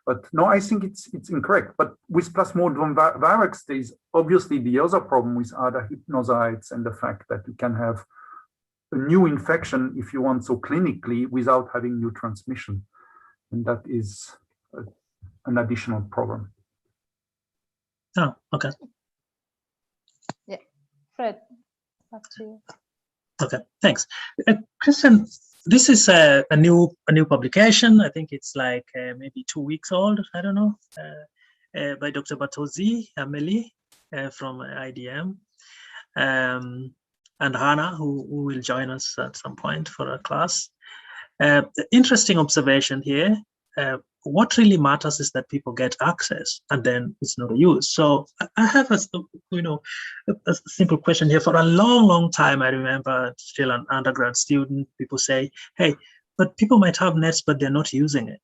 But no, I think it's incorrect. But with Plasmodium vivax, there's obviously the other problem with other hypnozoites and the fact that you can have a new infection, if you want so clinically, without having new transmission. And that is an additional problem. Oh, okay. Yeah, Fred, back to you. Okay, thanks. Christian, this is a new publication. I think it's like maybe 2 weeks old. I don't know, by Dr. Batozi Amélie from IDM, and Hannah, who will join us at some point for a class. Interesting observation here. What really matters is that people get access, and then it's not used. So I have a simple question here. For a long time, I remember still an undergrad student, people say, hey, but people might have nets, but they're not using it.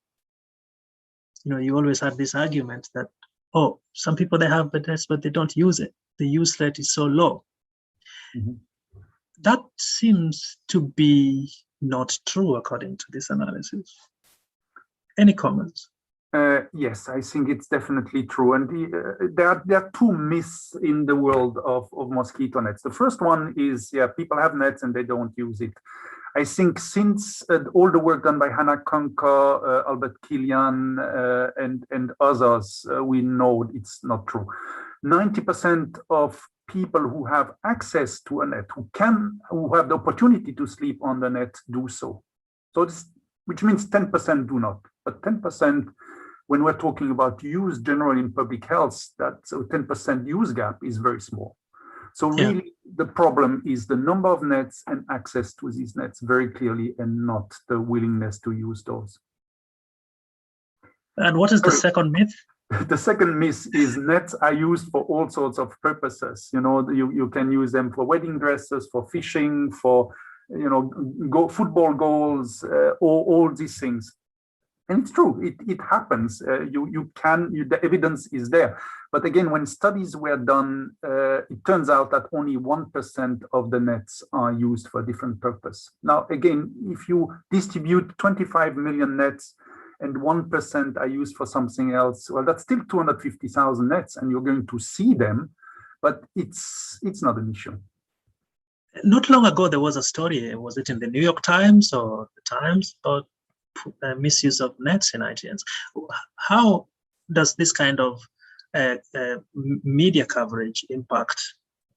You always had this argument that, oh, some people, they have the nets, but they don't use it. The use rate is so low. Mm-hmm. That seems to be not true according to this analysis. Any comments? Yes, I think it's definitely true. And there are two myths in the world of mosquito nets. The first one is, people have nets and they don't use it. I think since all the work done by Hannah Kunker, Albert Kilian, and others, we know it's not true. 90% of people who have access to a net, who have the opportunity to sleep on the net, do so. So which means 10% do not. But 10%, when we're talking about use generally in public health, that 10% use gap is very small. So really, the problem is the number of nets and access to these nets very clearly, and not the willingness to use those. And what is the second myth? The second myth is nets are used for all sorts of purposes. You can use them for wedding dresses, for fishing, for football goals, all these things. And it's true, it happens. The evidence is there. But again, when studies were done, it turns out that only 1% of the nets are used for a different purpose. Now, again, if you distribute 25 million nets and 1% are used for something else, well, that's still 250,000 nets, and you're going to see them, but it's not an issue. Not long ago, there was a story, was it in the New York Times or the Times, about misuse of nets in IGNs. How does this kind of media coverage impact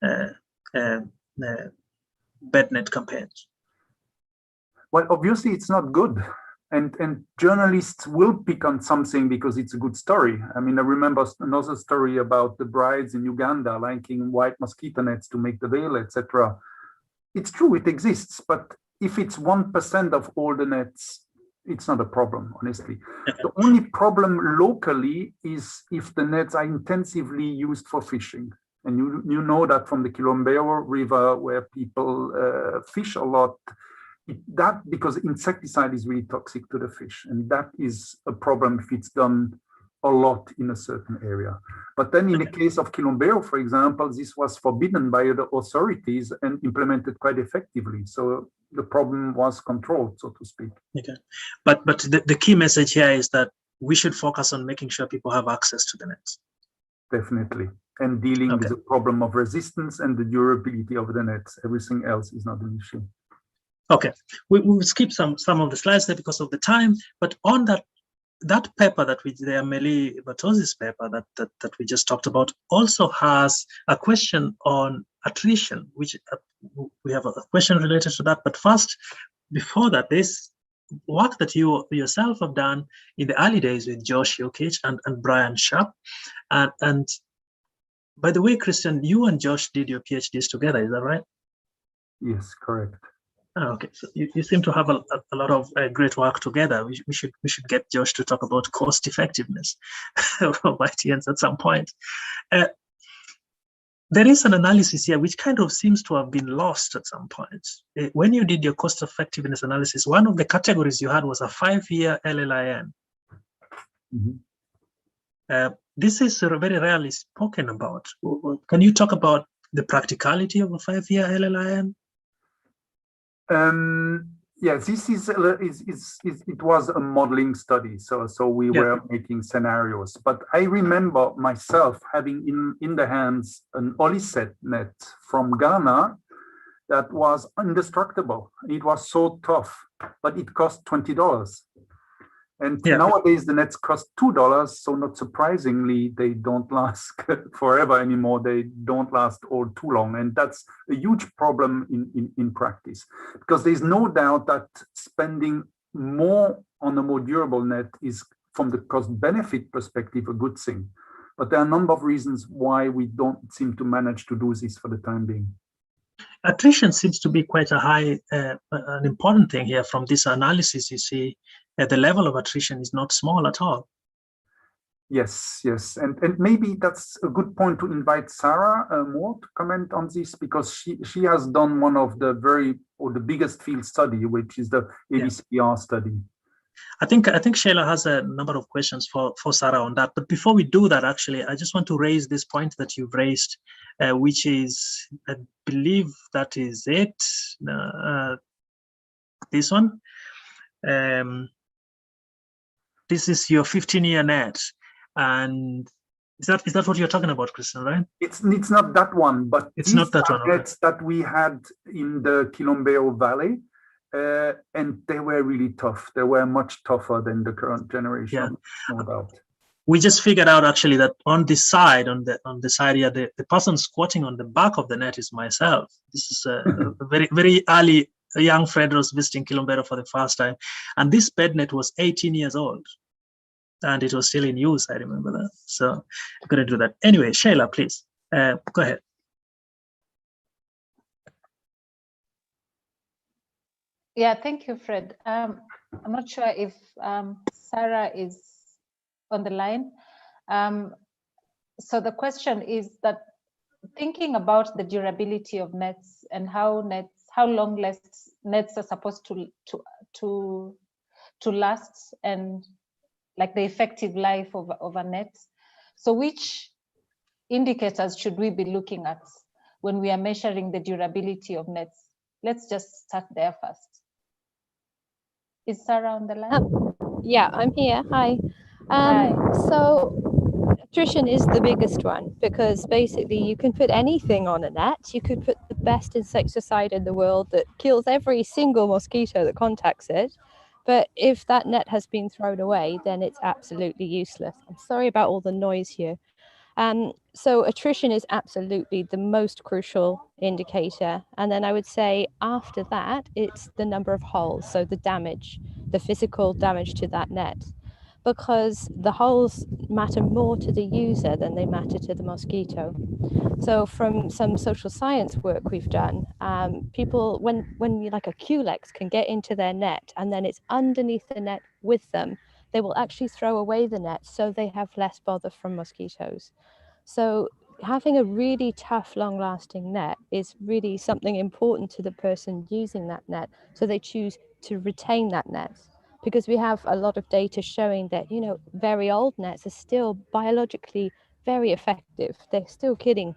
bed net campaigns? Well, obviously it's not good. And journalists will pick on something because it's a good story. I mean, I remember another story about the brides in Uganda liking white mosquito nets to make the veil, etc. It's true, it exists, but if it's 1% of all the nets, it's not a problem, honestly. The only problem locally is if the nets are intensively used for fishing. And you know that from the Kilombero River, where people fish a lot, because insecticide is really toxic to the fish. And that is a problem if it's done a lot in a certain area. But then in the case of Kilombero, for example, this was forbidden by the authorities and implemented quite effectively. So the problem was controlled, so to speak. Okay, but the key message here is that we should focus on making sure people have access to the nets. Definitely, and dealing with the problem of resistance and the durability of the nets. Everything else is not an issue. Okay, we will skip some of the slides there because of the time. But on that paper the Amélie Batozi's paper that we just talked about also has a question on attrition, which we have a question related to that. But first, before that, this work that you yourself have done in the early days with Josh Jokic and Brian Sharp. And by the way, Christian, you and Josh did your PhDs together, is that right? Yes, correct. Oh, okay, so you seem to have a lot of great work together. We should get Josh to talk about cost effectiveness of ITNs at some point. there is an analysis here which kind of seems to have been lost at some point. When you did your cost effectiveness analysis, one of the categories you had was a 5-year LLIN. This is very rarely spoken about. Can you talk about the practicality of a 5-year LLIN? Yeah, this it was a modeling study, so we were making scenarios. But I remember myself having in the hands an Olisset net from Ghana that was indestructible. It was so tough, but it cost $20. And nowadays the nets cost $2, so not surprisingly, they don't last forever anymore. They don't last all too long. And that's a huge problem in practice, because there's no doubt that spending more on a more durable net is, from the cost-benefit perspective, a good thing. But there are a number of reasons why we don't seem to manage to do this for the time being. Attrition seems to be quite a high, an important thing here from this analysis. You see, the level of attrition is not small at all. Yes, yes, and maybe that's a good point to invite Sarah Moore to comment on this, because she has done one of the the biggest field study, which is the ABCR study. I think Shayla has a number of questions for Sarah on that. But before we do that, actually, I just want to raise this point that you've raised, which is, I believe that is it. This one. This is your 15-year net, and is that what you're talking about, Christian? Right? It's not that one, but it's not that one. Nets that we had in the Kilombero Valley. And they were really tough. They were much tougher than the current generation, no doubt. We just figured out actually that on this side, on the side here, the person squatting on the back of the net is myself. This is a very, very early young Fredros visiting Kilombero for the first time. And this bed net was 18 years old. And it was still in use, I remember that. So I'm going to do that. Anyway, Shayla, please, go ahead. Yeah, thank you, Fred. I'm not sure if Sarah is on the line. So the question is that, thinking about the durability of nets and how long nets are supposed to last, and like the effective life of a net. So which indicators should we be looking at when we are measuring the durability of nets? Let's just start there first. Is Sarah on the line? Yeah, I'm here. Hi. Hi. So attrition is the biggest one, because basically you can put anything on a net. You could put the best insecticide in the world that kills every single mosquito that contacts it. But if that net has been thrown away, then it's absolutely useless. I'm sorry about all the noise here. So attrition is absolutely the most crucial indicator. And then I would say after that, it's the number of holes. So the damage, the physical damage to that net, because the holes matter more to the user than they matter to the mosquito. So from some social science work we've done, people, when like a Culex can get into their net and then it's underneath the net with them, they will actually throw away the net so they have less bother from mosquitoes. So having a really tough, long-lasting net is really something important to the person using that net, so they choose to retain that net. Because we have a lot of data showing that, you know, very old nets are still biologically very effective. They're still killing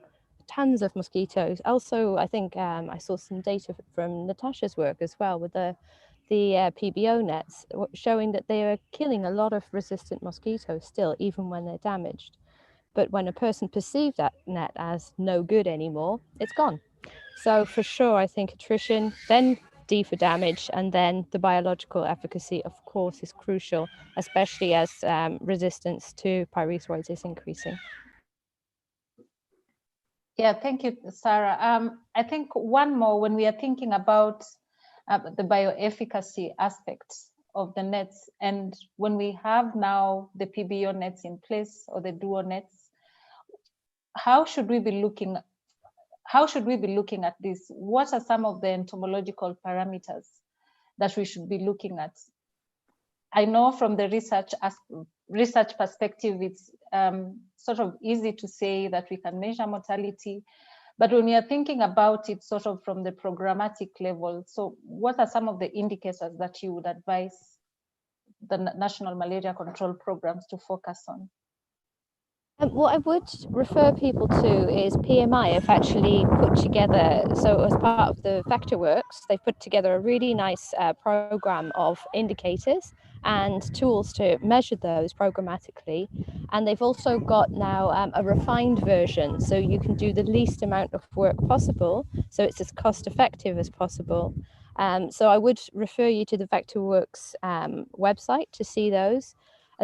tons of mosquitoes. Also, I think I saw some data from Natasha's work as well with the PBO nets, showing that they are killing a lot of resistant mosquitoes still, even when they're damaged. But when a person perceives that net as no good anymore, it's gone. So for sure, I think attrition, then D for damage, and then the biological efficacy, of course, is crucial, especially as resistance to pyrethroids is increasing. Yeah, thank you, Sarah. I think one more, when we are thinking about the bioefficacy aspects of the nets, and when we have now the PBO nets in place, or the duo nets, how should we be looking at this? What are some of the entomological parameters that we should be looking at? I know from the research perspective, it's sort of easy to say that we can measure mortality, but when we are thinking about it sort of from the programmatic level, so what are some of the indicators that you would advise the national malaria control programs to focus on? What I would refer people to is PMI have actually put together, so as part of the Vectorworks, they've put together a really nice program of indicators and tools to measure those programmatically. And they've also got now a refined version, so you can do the least amount of work possible, so it's as cost effective as possible. So I would refer you to the Vectorworks website to see those.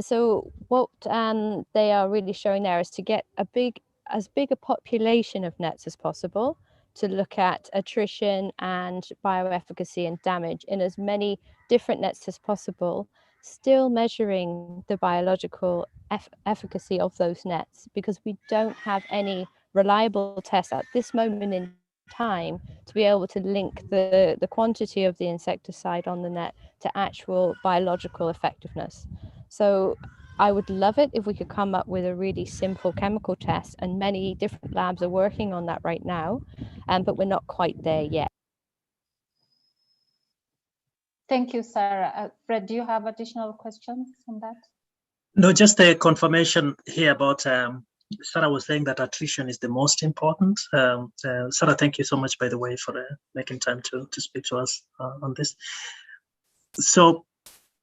So what they are really showing there is to get as big a population of nets as possible, to look at attrition and bioefficacy and damage in as many different nets as possible, still measuring the biological efficacy of those nets, because we don't have any reliable tests at this moment in time to be able to link the quantity of the insecticide on the net to actual biological effectiveness. So I would love it if we could come up with a really simple chemical test, and many different labs are working on that right now, but we're not quite there yet. Thank you, Sarah. Fred, do you have additional questions on that? No, just a confirmation here about Sarah was saying that attrition is the most important. Sarah, thank you so much, by the way, for making time to speak to us on this. So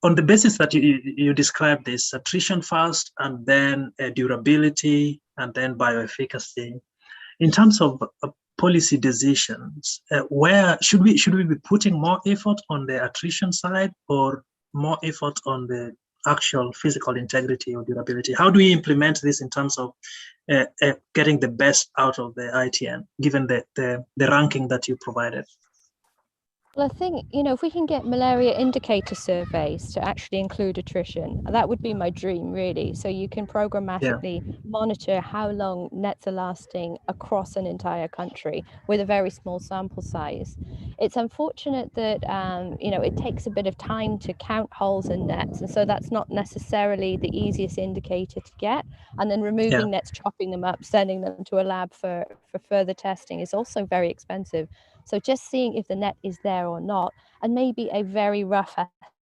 on the basis that you described this, attrition first, and then durability, and then bioefficacy, in terms of policy decisions, where should we be putting more effort on the attrition side or more effort on the actual physical integrity or durability? How do we implement this in terms of getting the best out of the ITN, given the ranking that you provided? Well, I think, if we can get malaria indicator surveys to actually include attrition, that would be my dream, really. So you can programmatically monitor how long nets are lasting across an entire country with a very small sample size. It's unfortunate that, it takes a bit of time to count holes in nets. And so that's not necessarily the easiest indicator to get. And then removing nets, chopping them up, sending them to a lab for further testing is also very expensive. So just seeing if the net is there or not, and maybe a very rough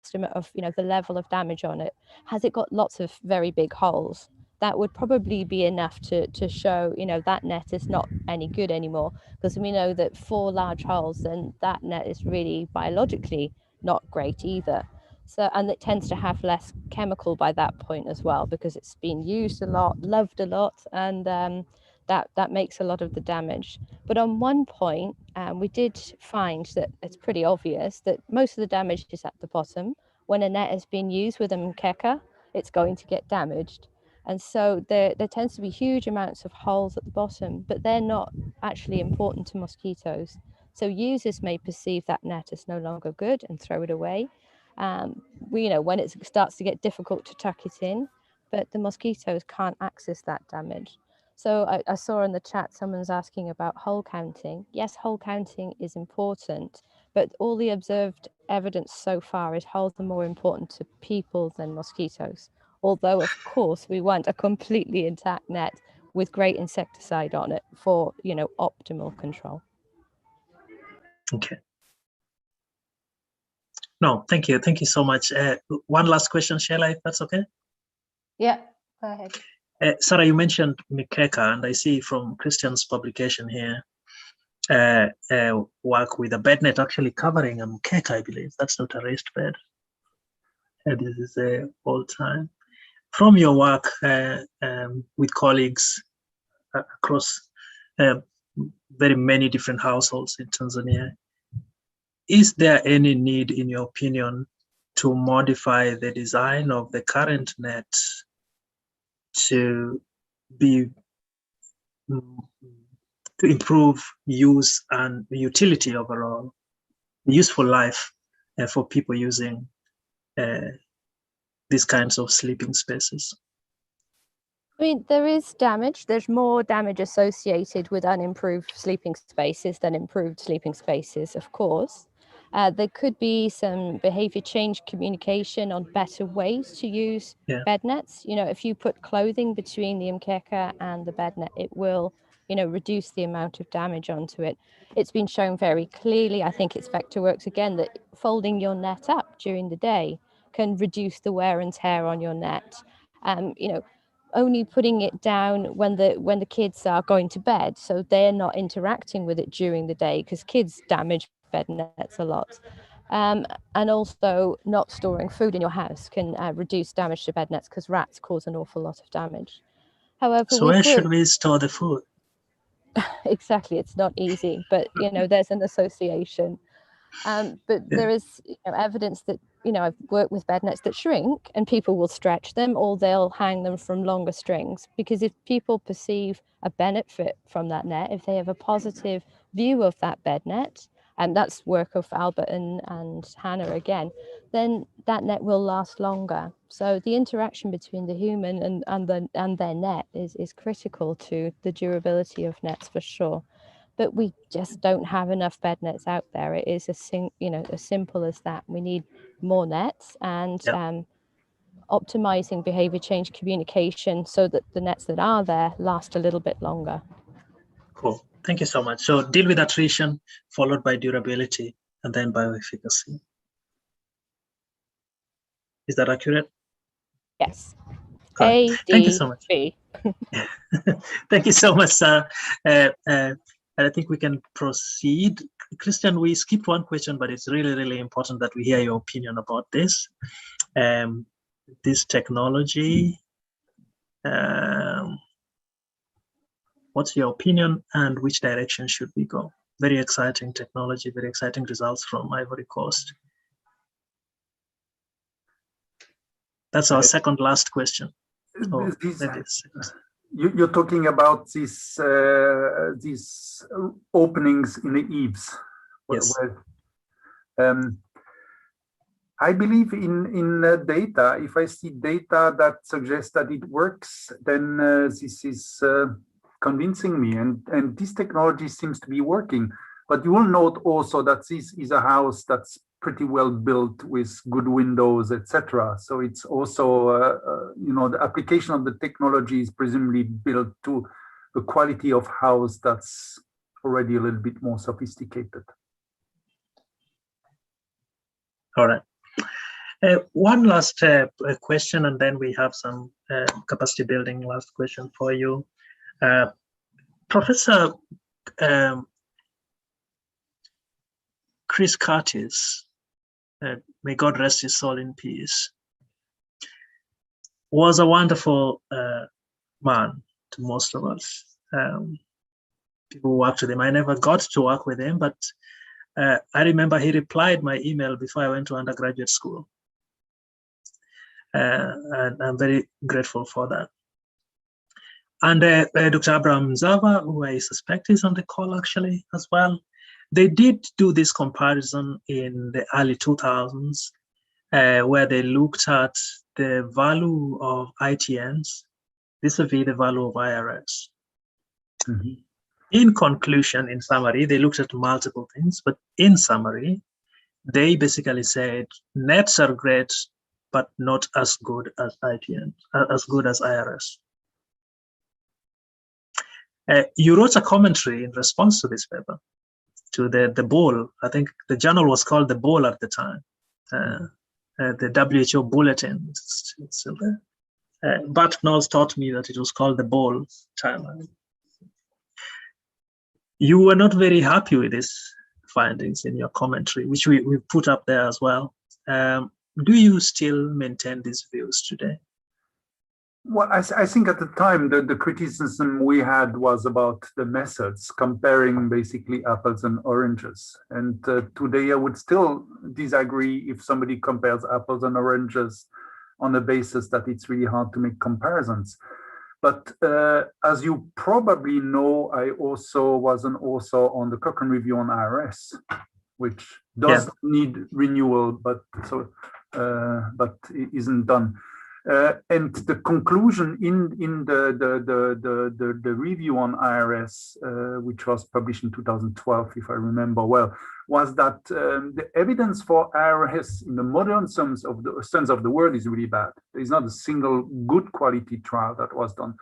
estimate of, the level of damage on it. Has it got lots of very big holes? That would probably be enough to show, that net is not any good anymore, because we know that 4 large holes, then that net is really biologically not great either. So, and it tends to have less chemical by that point as well, because it's been used a lot, loved a lot, and that makes a lot of the damage. But on one point, we did find that it's pretty obvious that most of the damage is at the bottom. When a net has been used with a mkeka, it's going to get damaged. And so there tends to be huge amounts of holes at the bottom, but they're not actually important to mosquitoes. So users may perceive that net as no longer good and throw it away. When it starts to get difficult to tuck it in, but the mosquitoes can't access that damage. So I saw in the chat someone's asking about hole counting. Yes, hole counting is important, but all the observed evidence so far is holes are more important to people than mosquitoes. Although, of course, we want a completely intact net with great insecticide on it for, optimal control. Okay. No, thank you. Thank you so much. One last question, Sheila, if that's okay? Yeah, go ahead. Sarah, you mentioned mkeka, and I see from Christian's publication here, work with a bed net actually covering a mkeka, I believe. That's not a raised bed. This is all time. From your work with colleagues across very many different households in Tanzania, is there any need, in your opinion, to modify the design of the current net to improve use and utility overall, useful life for people using these kinds of sleeping spaces? I mean, there is damage. There's more damage associated with unimproved sleeping spaces than improved sleeping spaces, of course. There could be some behavior change communication on better ways to use bed nets. You know, if you put clothing between the mkeka and the bed net, it will, you know, reduce the amount of damage onto it. It's been shown very clearly, I think it's Vectorworks again, that folding your net up during the day can reduce the wear and tear on your net. You know, only putting it down when the kids are going to bed, so they're not interacting with it during the day, because kids damage bed nets a lot. And also not storing food in your house can reduce damage to bed nets, because rats cause an awful lot of damage. However, so where should we store the food? Exactly, it's not easy, but you know, there's an association. But there is, you know, evidence that, you know, I've worked with bed nets that shrink and people will stretch them, or they'll hang them from longer strings, because if people perceive a benefit from that net, if they have a positive view of that bed net, and that's work of Albert and Hannah again, then that net will last longer. So the interaction between the human and their net is critical to the durability of nets, for sure. But we just don't have enough bed nets out there. It is as simple as that. We need more nets, and optimizing behavior change communication so that the nets that are there last a little bit longer. Cool. Thank you so much. So deal with attrition, followed by durability, and then bioefficacy. Is that accurate? Yes. Correct. Thank you so much. Thank you so much, Sarah. And I think we can proceed. Christian, we skipped one question, but it's really, really important that we hear your opinion about this. This technology. What's your opinion, and which direction should we go? Very exciting technology, very exciting results from Ivory Coast. That's our second last question. Oh, you're talking about these openings in the eaves. Yes. I believe in data. If I see data that suggests that it works, then this is convincing me, and this technology seems to be working. But you will note also that this is a house that's pretty well built with good windows, etc. So it's also, you know, the application of the technology is presumably built to a quality of house that's already a little bit more sophisticated. All right. One last question, and then we have some capacity building last question for you. Professor Chris Curtis, may God rest his soul in peace, was a wonderful man to most of us. People who worked with him. I never got to work with him, but I remember he replied my email before I went to undergraduate school. And I'm very grateful for that. And Dr. Abraham Zava, who I suspect is on the call actually as well, they did do this comparison in the early 2000s, where they looked at the value of ITNs vis-a-vis the value of IRS. Mm-hmm. In conclusion, in summary, they looked at multiple things, but in summary, they basically said nets are great, but not as good as ITN, as good as IRS. You wrote a commentary in response to this paper, to the Bull. I think the journal was called the Bull at the time. The WHO bulletin, it's still there. Bart Knowles taught me that it was called the Bull timeline. You were not very happy with these findings in your commentary, which we put up there as well. Do you still maintain these views today? Well, I think at the time, the criticism we had was about the methods, comparing basically apples and oranges. And today I would still disagree if somebody compares apples and oranges on the basis that it's really hard to make comparisons. But as you probably know, I also was an author on the Cochrane Review on IRS, which does need renewal, but it isn't done. And the conclusion in the review on IRS, which was published in 2012, if I remember well, was that the evidence for IRS in the modern sense of the word is really bad. There is not a single good quality trial that was done.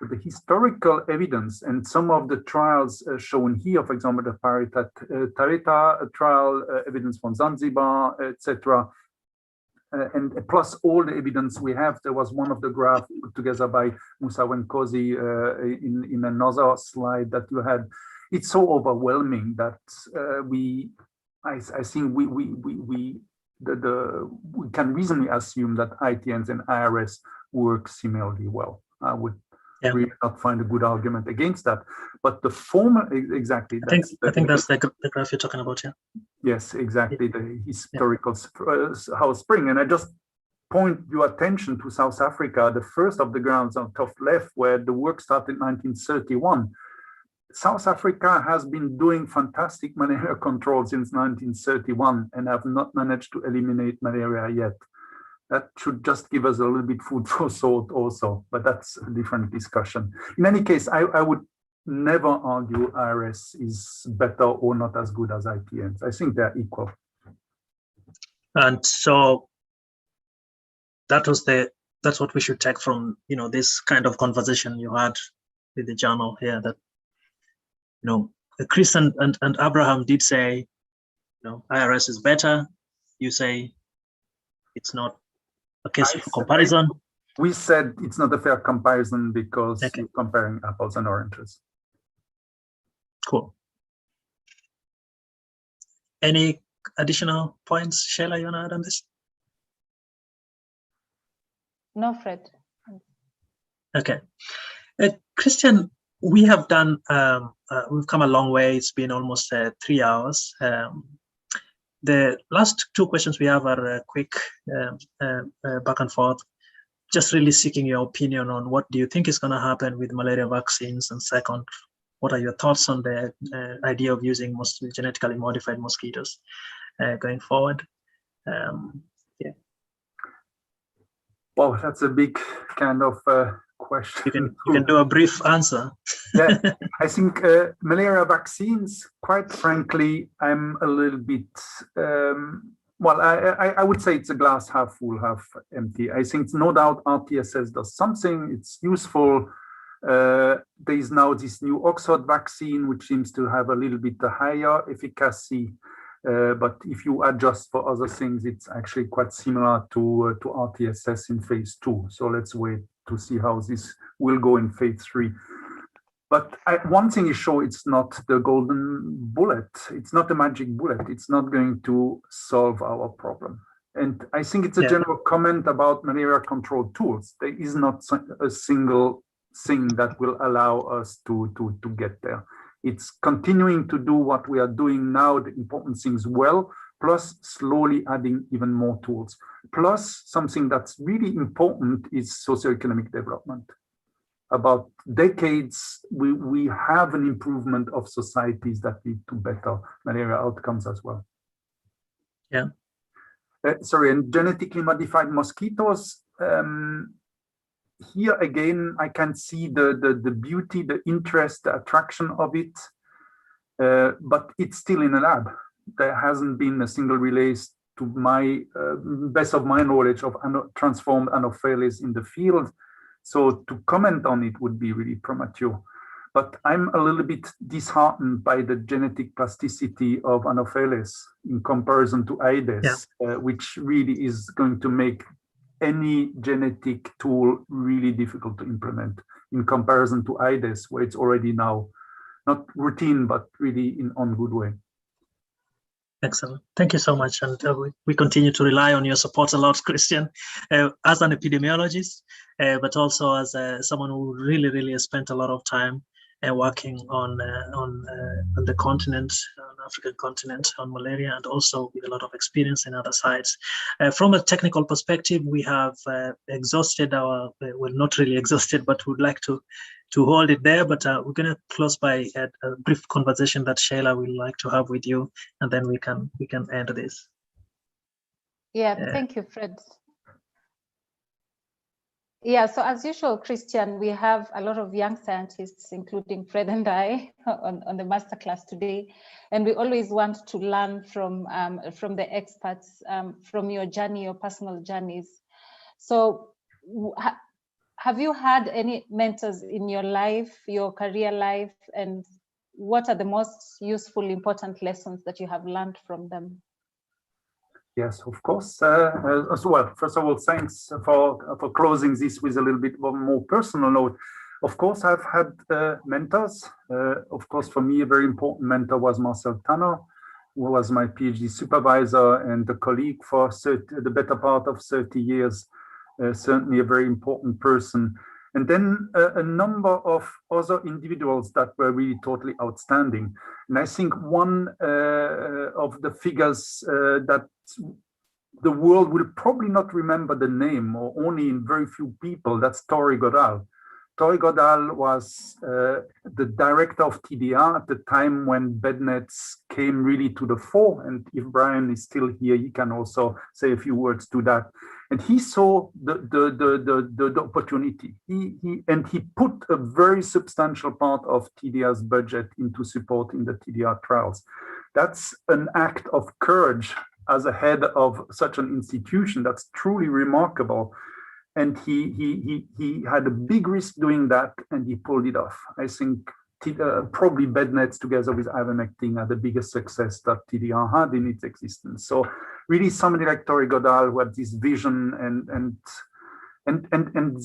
But the historical evidence and some of the trials shown here, for example, the Tareta trial, evidence from Zanzibar, etc., and plus all the evidence we have. There was one of the graphs put together by Musa Wenkosi in another slide that you had. It's so overwhelming that I think we can reasonably assume that ITNs and IRS work similarly well. I would really not find a good argument against that. But the former, exactly. I think that's the graph you're talking about, yeah. Yes, exactly, the historical house spring. And I just point your attention to South Africa, the first of the grounds on top left, where the work started in 1931. South Africa has been doing fantastic malaria control since 1931 and have not managed to eliminate malaria yet. That should just give us a little bit food for thought also, but that's a different discussion. In any case, I would never argue IRS is better or not as good as ITNs. I think they're equal. And so that's what we should take from, this kind of conversation you had with the journal here, that, Chris and Abraham did say, IRS is better. You say it's not a case of comparison. We said it's not a fair comparison because you're comparing apples and oranges. Cool. Any additional points, Sheila, you want to add on this? No, Fred. Okay. Christian, we have done, we've come a long way. It's been almost 3 hours. The last two questions we have are quick back and forth, just really seeking your opinion on what do you think is going to happen with malaria vaccines, and second, what are your thoughts on the idea of using genetically modified mosquitoes going forward? Well, that's a big kind of question. You can do a brief answer. Yeah, I think malaria vaccines, quite frankly, I'm a little bit, well, I would say it's a glass half full, half empty. I think no doubt RTSS does something, it's useful. There is now this new Oxford vaccine, which seems to have a little bit higher efficacy. But if you adjust for other things, it's actually quite similar to RTSS in phase 2. So let's wait to see how this will go in phase 3. But one thing is sure, it's not the golden bullet. It's not a magic bullet. It's not going to solve our problem. And I think it's a general comment about malaria control tools. There is not a single thing that will allow us to get there. It's continuing to do what we are doing now, the important things well, plus slowly adding even more tools. Plus something that's really important is socioeconomic development. About decades, we have an improvement of societies that lead to better malaria outcomes as well. Yeah. Sorry, and genetically modified mosquitoes, here again, I can see the beauty, the interest, the attraction of it, but it's still in a lab. There hasn't been a single release, to my best of my knowledge, of transformed Anopheles in the field. So to comment on it would be really premature. But I'm a little bit disheartened by the genetic plasticity of Anopheles in comparison to Aedes, which really is going to make any genetic tool really difficult to implement in comparison to Aedes, where it's already now not routine, but really on good way. Excellent. Thank you so much. And we continue to rely on your support a lot, Christian, as an epidemiologist, but also as someone who really has spent a lot of time working on the continent, on the African continent, on malaria, and also with a lot of experience in other sites. From a technical perspective, we have exhausted our, well, not really exhausted, but would like to hold it there. But we're going to close by a brief conversation that Sheila would like to have with you, and then we can end this. Yeah, thank you, Fred. Yeah, so as usual, Christian, we have a lot of young scientists, including Fred and I, on the masterclass today, and we always want to learn from the experts, from your journey, your personal journeys. So, have you had any mentors in your life, your career life, and what are the most useful, important lessons that you have learned from them? Yes, of course. As well, first of all, thanks for closing this with a little bit of a more personal note. Of course, I've had mentors. Of course, for me, a very important mentor was Marcel Tanner, who was my PhD supervisor and a colleague for the better part of 30 years. Certainly a very important person. And then a number of other individuals that were really totally outstanding. And I think one of the figures that the world will probably not remember the name, or only in very few people, that's Tori Godal. Tori Godal was the director of TDR at the time when bed nets came really to the fore. And if Brian is still here, he can also say a few words to that. And he saw the opportunity. He put a very substantial part of TDR's budget into supporting the TDR trials. That's an act of courage as a head of such an institution. That's truly remarkable. And he had a big risk doing that, and he pulled it off. I think probably bed nets together with ivermectin are the biggest success that TDR had in its existence. So really somebody like Tori Godal who had this vision and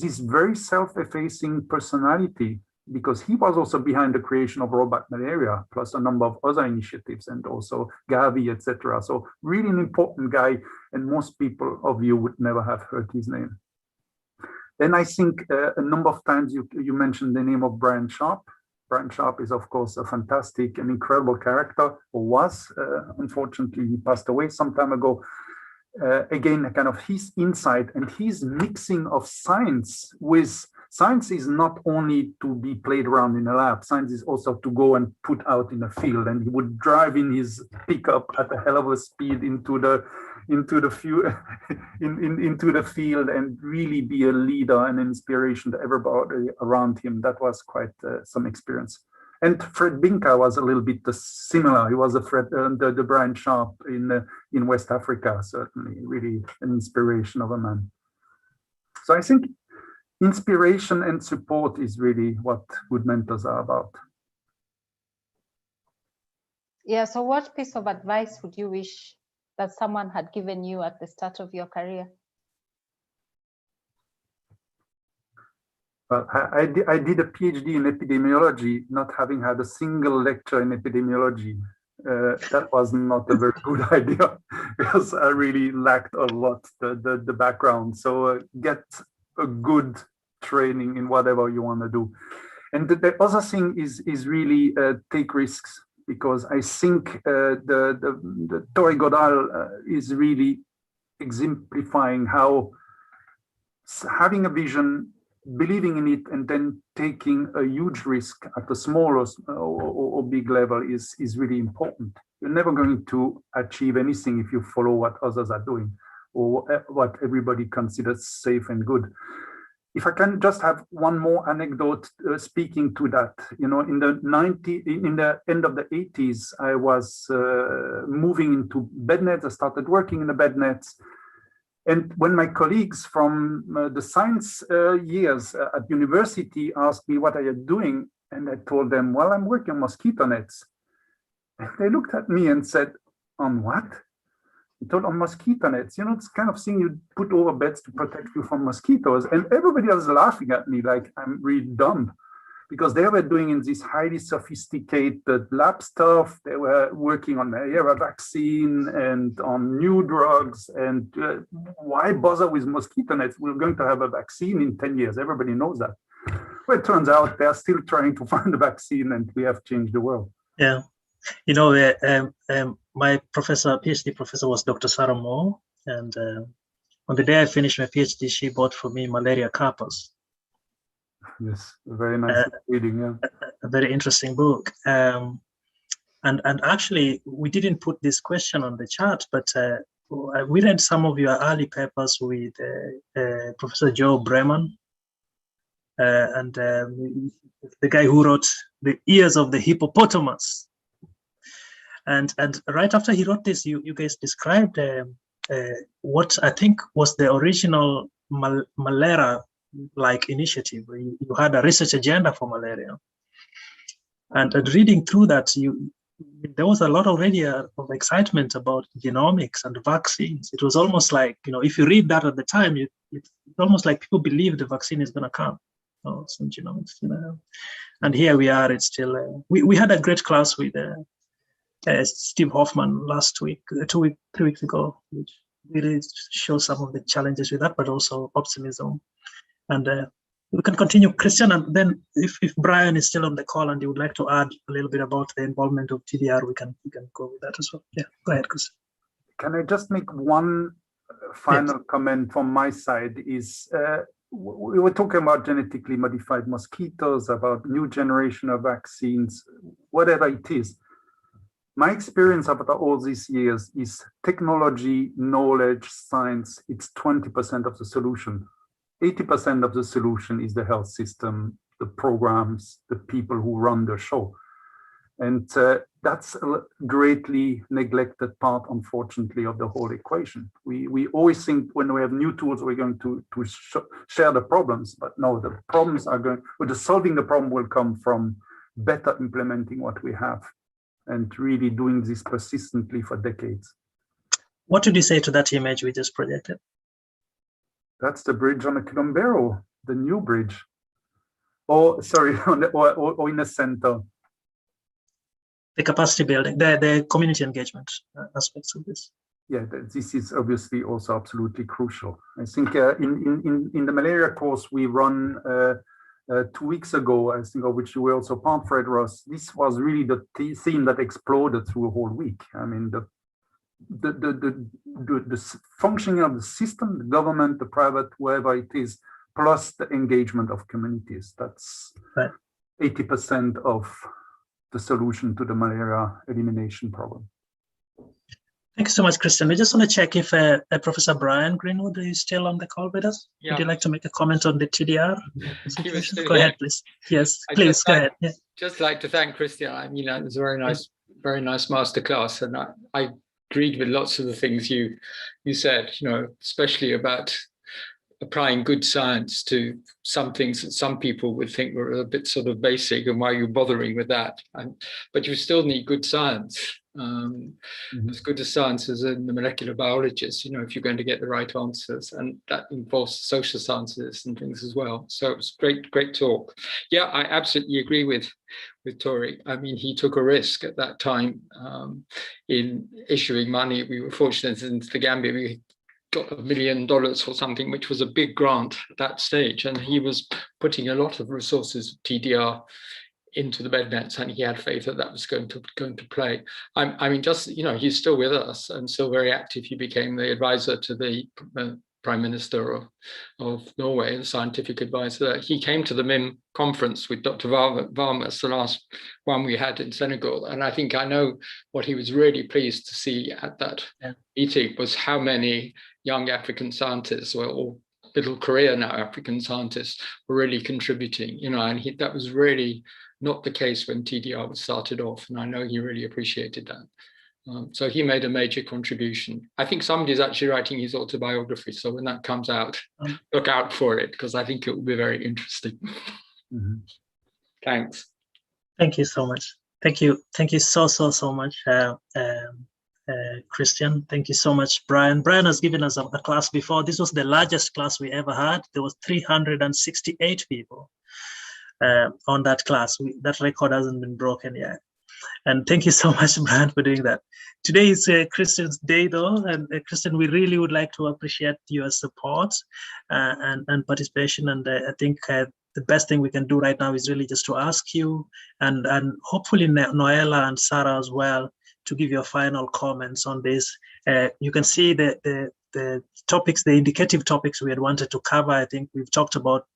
this very self-effacing personality, because he was also behind the creation of Robot Malaria, plus a number of other initiatives, and also Gavi, etc. So really an important guy, and most people of you would never have heard his name. Then I think a number of times you mentioned the name of Brian Sharp. Brian Sharp is, of course, a fantastic and incredible character, or was. Unfortunately, he passed away some time ago. Again, kind of his insight and his mixing of science with science is not only to be played around in a lab. Science is also to go and put out in a field. And he would drive in his pickup at a hell of a speed into the field and really be a leader and inspiration to everybody around him. That was quite some experience. And Fred Binka was a little bit similar. He was the Brian Sharp in West Africa, certainly, really an inspiration of a man. So I think inspiration and support is really what good mentors are about. Yeah, so what piece of advice would you wish that someone had given you at the start of your career? Well, I did a PhD in epidemiology, not having had a single lecture in epidemiology. That was not a very good idea, because I really lacked a lot the background. So get a good training in whatever you want to do. And the other thing is really take risks, because I think the Tori Godal is really exemplifying how having a vision, believing in it, and then taking a huge risk at a small or big level is really important. You're never going to achieve anything if you follow what others are doing or what everybody considers safe and good. If I can just have one more anecdote speaking to that, in the end of the 80s, I was moving into bed nets. I started working in the bed nets. And when my colleagues from the science years at university asked me, what are you doing? And I told them, well, I'm working on mosquito nets. And they looked at me and said, on what? I told on mosquito nets, it's kind of thing you put over beds to protect you from mosquitoes. And everybody was laughing at me like I'm really dumb, because they were doing in this highly sophisticated lab stuff. They were working on malaria vaccine and on new drugs. And why bother with mosquito nets? We're going to have a vaccine in 10 years. Everybody knows that. Well, it turns out they're still trying to find a vaccine, and we have changed the world. Yeah. My PhD professor was Dr. Sarah Moore. And on the day I finished my PhD, she bought for me Malaria Carpus. Yes, very nice reading, yeah. A very interesting book. And actually, we didn't put this question on the chart, but we read some of your early papers with Professor Joe Breman and the guy who wrote The Ears of the Hippopotamus. And right after he wrote this, you guys described what I think was the original malaria-like initiative. You had a research agenda for malaria. And reading through that, there was a lot already of excitement about genomics and vaccines. It was almost like, if you read that at the time, it's almost like people believe the vaccine is going to come. Some genomics, And here we are. It's still. We had a great class with Steve Hoffman last week, 3 weeks ago, which really shows some of the challenges with that, but also optimism. And we can continue, Christian, and then if Brian is still on the call and you would like to add a little bit about the involvement of TDR, we can go with that as well. Yeah, go ahead, Christian. Can I just make one final comment from my side? We were talking about genetically modified mosquitoes, about new generation of vaccines, whatever it is. My experience after all these years is technology, knowledge, science, it's 20% of the solution. 80% of the solution is the health system, the programs, the people who run the show. And that's a greatly neglected part, unfortunately, of the whole equation. We always think when we have new tools, we're going to share the problems, but no, the problems are solving the problem will come from better implementing what we have and really doing this persistently for decades. What did you say to that image we just projected? That's the bridge on the Kilombero, the new bridge. Or sorry, or in the center. The capacity building, the community engagement aspects of this. Yeah, this is obviously also absolutely crucial. I think in the malaria course we run 2 weeks ago, I think, of which you were also part, Fred Ross, this was really the theme that exploded through a whole week. I mean, the functioning of the system, the government, the private, wherever it is, plus the engagement of communities. That's 80% of the solution to the malaria elimination problem. Thank you so much, Christian. We just want to check if Professor Brian Greenwood is still on the call with us. Yeah. Would you like to make a comment on the TDR? Go ahead, please. Yes, please go ahead. Yeah. Just like to thank Christian. I mean, it was a very nice masterclass, and I agreed with lots of the things you said. Especially about applying good science to some things that some people would think were a bit sort of basic, and why you're bothering with that. But you still need good science. As good as science as in the molecular biologists, if you're going to get the right answers, and that involves social sciences and things as well. So it was great talk. Yeah, I absolutely agree with Tori. I mean, he took a risk at that time in issuing money. We were fortunate in the Gambia, we got $1 million or something, which was a big grant at that stage, and he was putting a lot of resources, TDR, into the bed nets, and he had faith that that was going to play. I mean, just he's still with us and still very active. He became the advisor to the Prime Minister of Norway and scientific advisor. He came to the MIM conference with Dr. Varmus, the last one we had in Senegal, and I think I know what he was really pleased to see at that meeting was how many young African scientists, or little career now African scientists, were really contributing. And that was really not the case when TDR was started off, and I know he really appreciated that. So he made a major contribution. I think somebody's actually writing his autobiography, so when that comes out, look out for it, because I think it will be very interesting. Thanks. Thank you so much. Thank you so much, Christian. Thank you so much, Brian. Brian has given us a class before. This was the largest class we ever had. There was 368 people on that class. That record hasn't been broken yet. And thank you so much, Brian, for doing that. Today is Christian's day, though, and Christian, we really would like to appreciate your support and participation. And I think the best thing we can do right now is really just to ask you, and hopefully Noella and Sarah as well, to give your final comments on this. You can see the topics, the indicative topics we had wanted to cover. I think we've talked about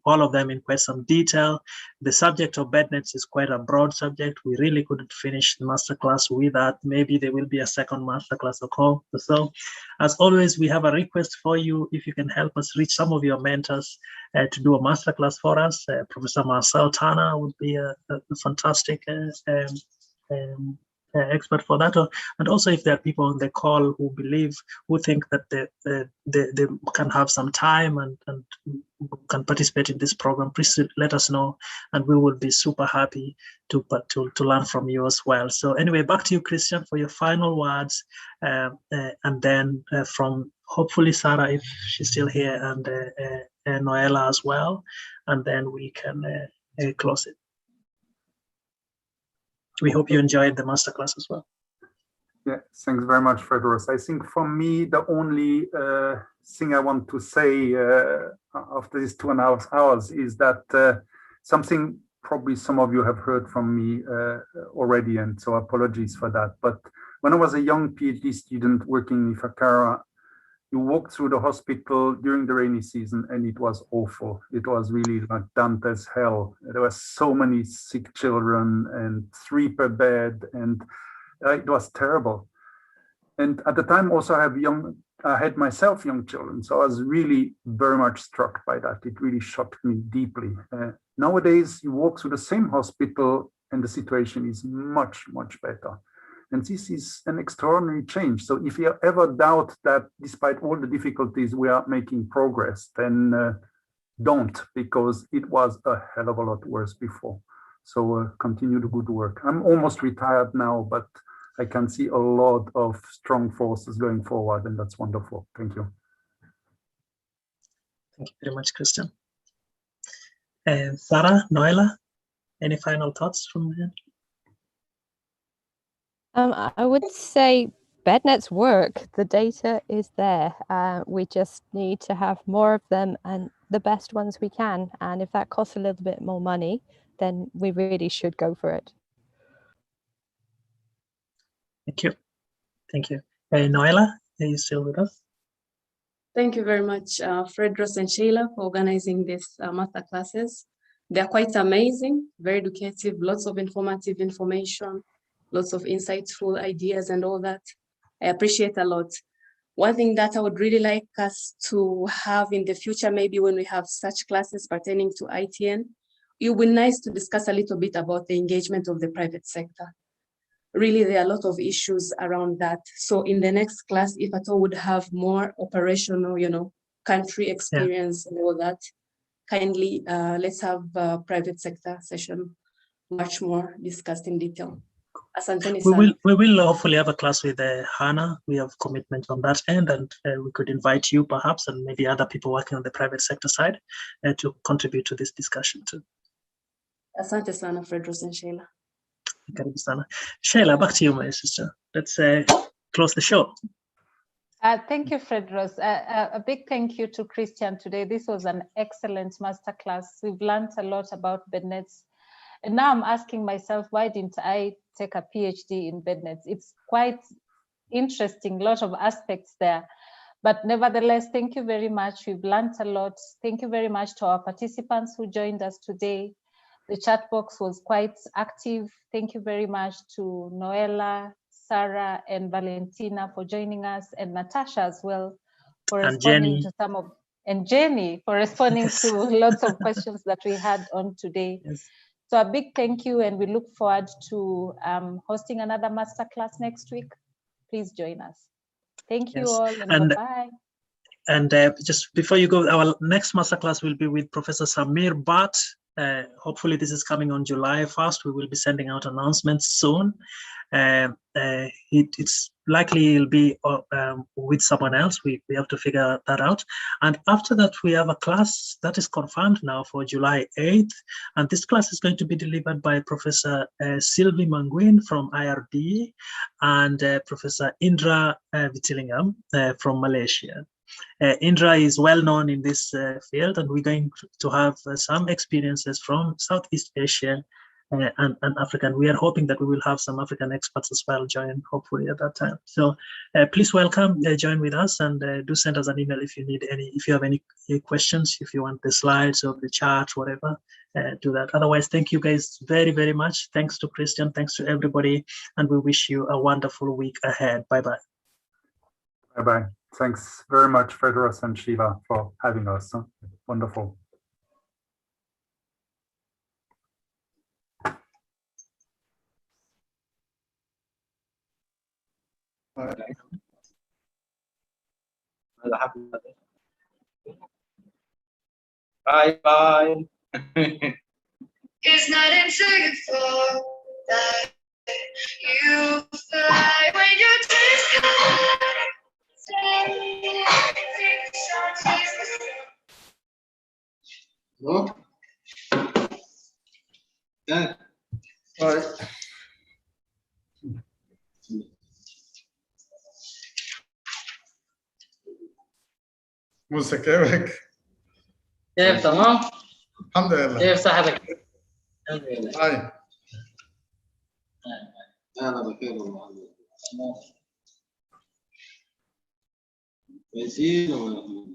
all of them in quite some detail. The subject of bed nets is quite a broad subject. We really couldn't finish the masterclass with that. Maybe there will be a second masterclass or call. So as always, we have a request for you. If you can help us reach some of your mentors to do a masterclass for us, Professor Marcel Tanner would be a fantastic expert for that, and also if there are people on the call who think that they can have some time and can participate in this program, please let us know, and we will be super happy to learn from you as well. So anyway, back to you, Christian, for your final words, and then from hopefully Sarah, if she's still here, and Noella as well, and then we can close it. We hope you enjoyed the masterclass as well. Yeah, thanks very much, Fredros. I think for me, the only thing I want to say after these 2.5 hours is that something probably some of you have heard from me already, and so apologies for that. But when I was a young PhD student working in Ifakara, you walked through the hospital during the rainy season and it was awful. It was really like Dante's hell. There were so many sick children and 3 per bed, and it was terrible. And at the time also I had myself young children, so I was really very much struck by that. It really shocked me deeply. Nowadays, you walk through the same hospital and the situation is much, much better. And this is an extraordinary change. So if you ever doubt that despite all the difficulties we are making progress, then don't, because it was a hell of a lot worse before. So continue the good work. I'm almost retired now, but I can see a lot of strong forces going forward, and that's wonderful. Thank you. Thank you very much, Christian. Sarah, Noella, any final thoughts from you? I would say bednets work. The data is there. We just need to have more of them and the best ones we can. And if that costs a little bit more money, then we really should go for it. Thank you. Thank you. Noella, are you still with us? Thank you very much, Fredros and Sheila, for organizing these master classes. They're quite amazing, very educative, lots of informative information, lots of insightful ideas and all that. I appreciate a lot. One thing that I would really like us to have in the future, maybe when we have such classes pertaining to ITN, it would be nice to discuss a little bit about the engagement of the private sector. Really, there are a lot of issues around that. So in the next class, if at all would have more operational, country experience and all that, kindly let's have a private sector session much more discussed in detail. We will hopefully have a class with Hannah. We have commitment on that end, and we could invite you perhaps, and maybe other people working on the private sector side to contribute to this discussion too. Asante sana, Fredros and Sheila. Sheila, back to you, my sister. Let's close the show. Thank you, Fredros. A big thank you to Christian today. This was an excellent masterclass. We've learned a lot about bednets. And now I'm asking myself, why didn't I take a PhD in bednets? It's quite interesting, a lot of aspects there. But nevertheless, thank you very much. We've learned a lot. Thank you very much to our participants who joined us today. The chat box was quite active. Thank you very much to Noella, Sarah, and Valentina for joining us, and Natasha as well for responding to some of, and Jenny for responding to lots of questions that we had on today. Yes. So a big thank you, and we look forward to hosting another masterclass next week. Please join us. Thank you all, and bye-bye. And just before you go, our next masterclass will be with Professor Samir Bhatt. Hopefully this is coming on July 1st. We will be sending out announcements soon. It's likely it'll be with someone else. We have to figure that out. And after that, we have a class that is confirmed now for July 8th. And this class is going to be delivered by Professor Sylvie Manguin from IRD and Professor Indra Vitilingam from Malaysia. Indra is well known in this field, and we're going to have some experiences from Southeast Asia and African. We are hoping that we will have some African experts as well join, hopefully at that time. So please welcome, join with us, and do send us an email if you need any, if you have any questions, if you want the slides or the chart, whatever, do that. Otherwise, thank you guys very, very much. Thanks to Christian, thanks to everybody, and we wish you a wonderful week ahead. Bye-bye. Bye-bye. Thanks very much, Fedros and Shiva, for having us. Wonderful. Bye. It's not until you fall that you fly when you taste No? Yeah. Bye. موسى كيفك؟ كيف تمام؟ الحمد لله. كيف صحتك؟ الحمد لله. هاي. أنا بخير والله. كويسين ولا؟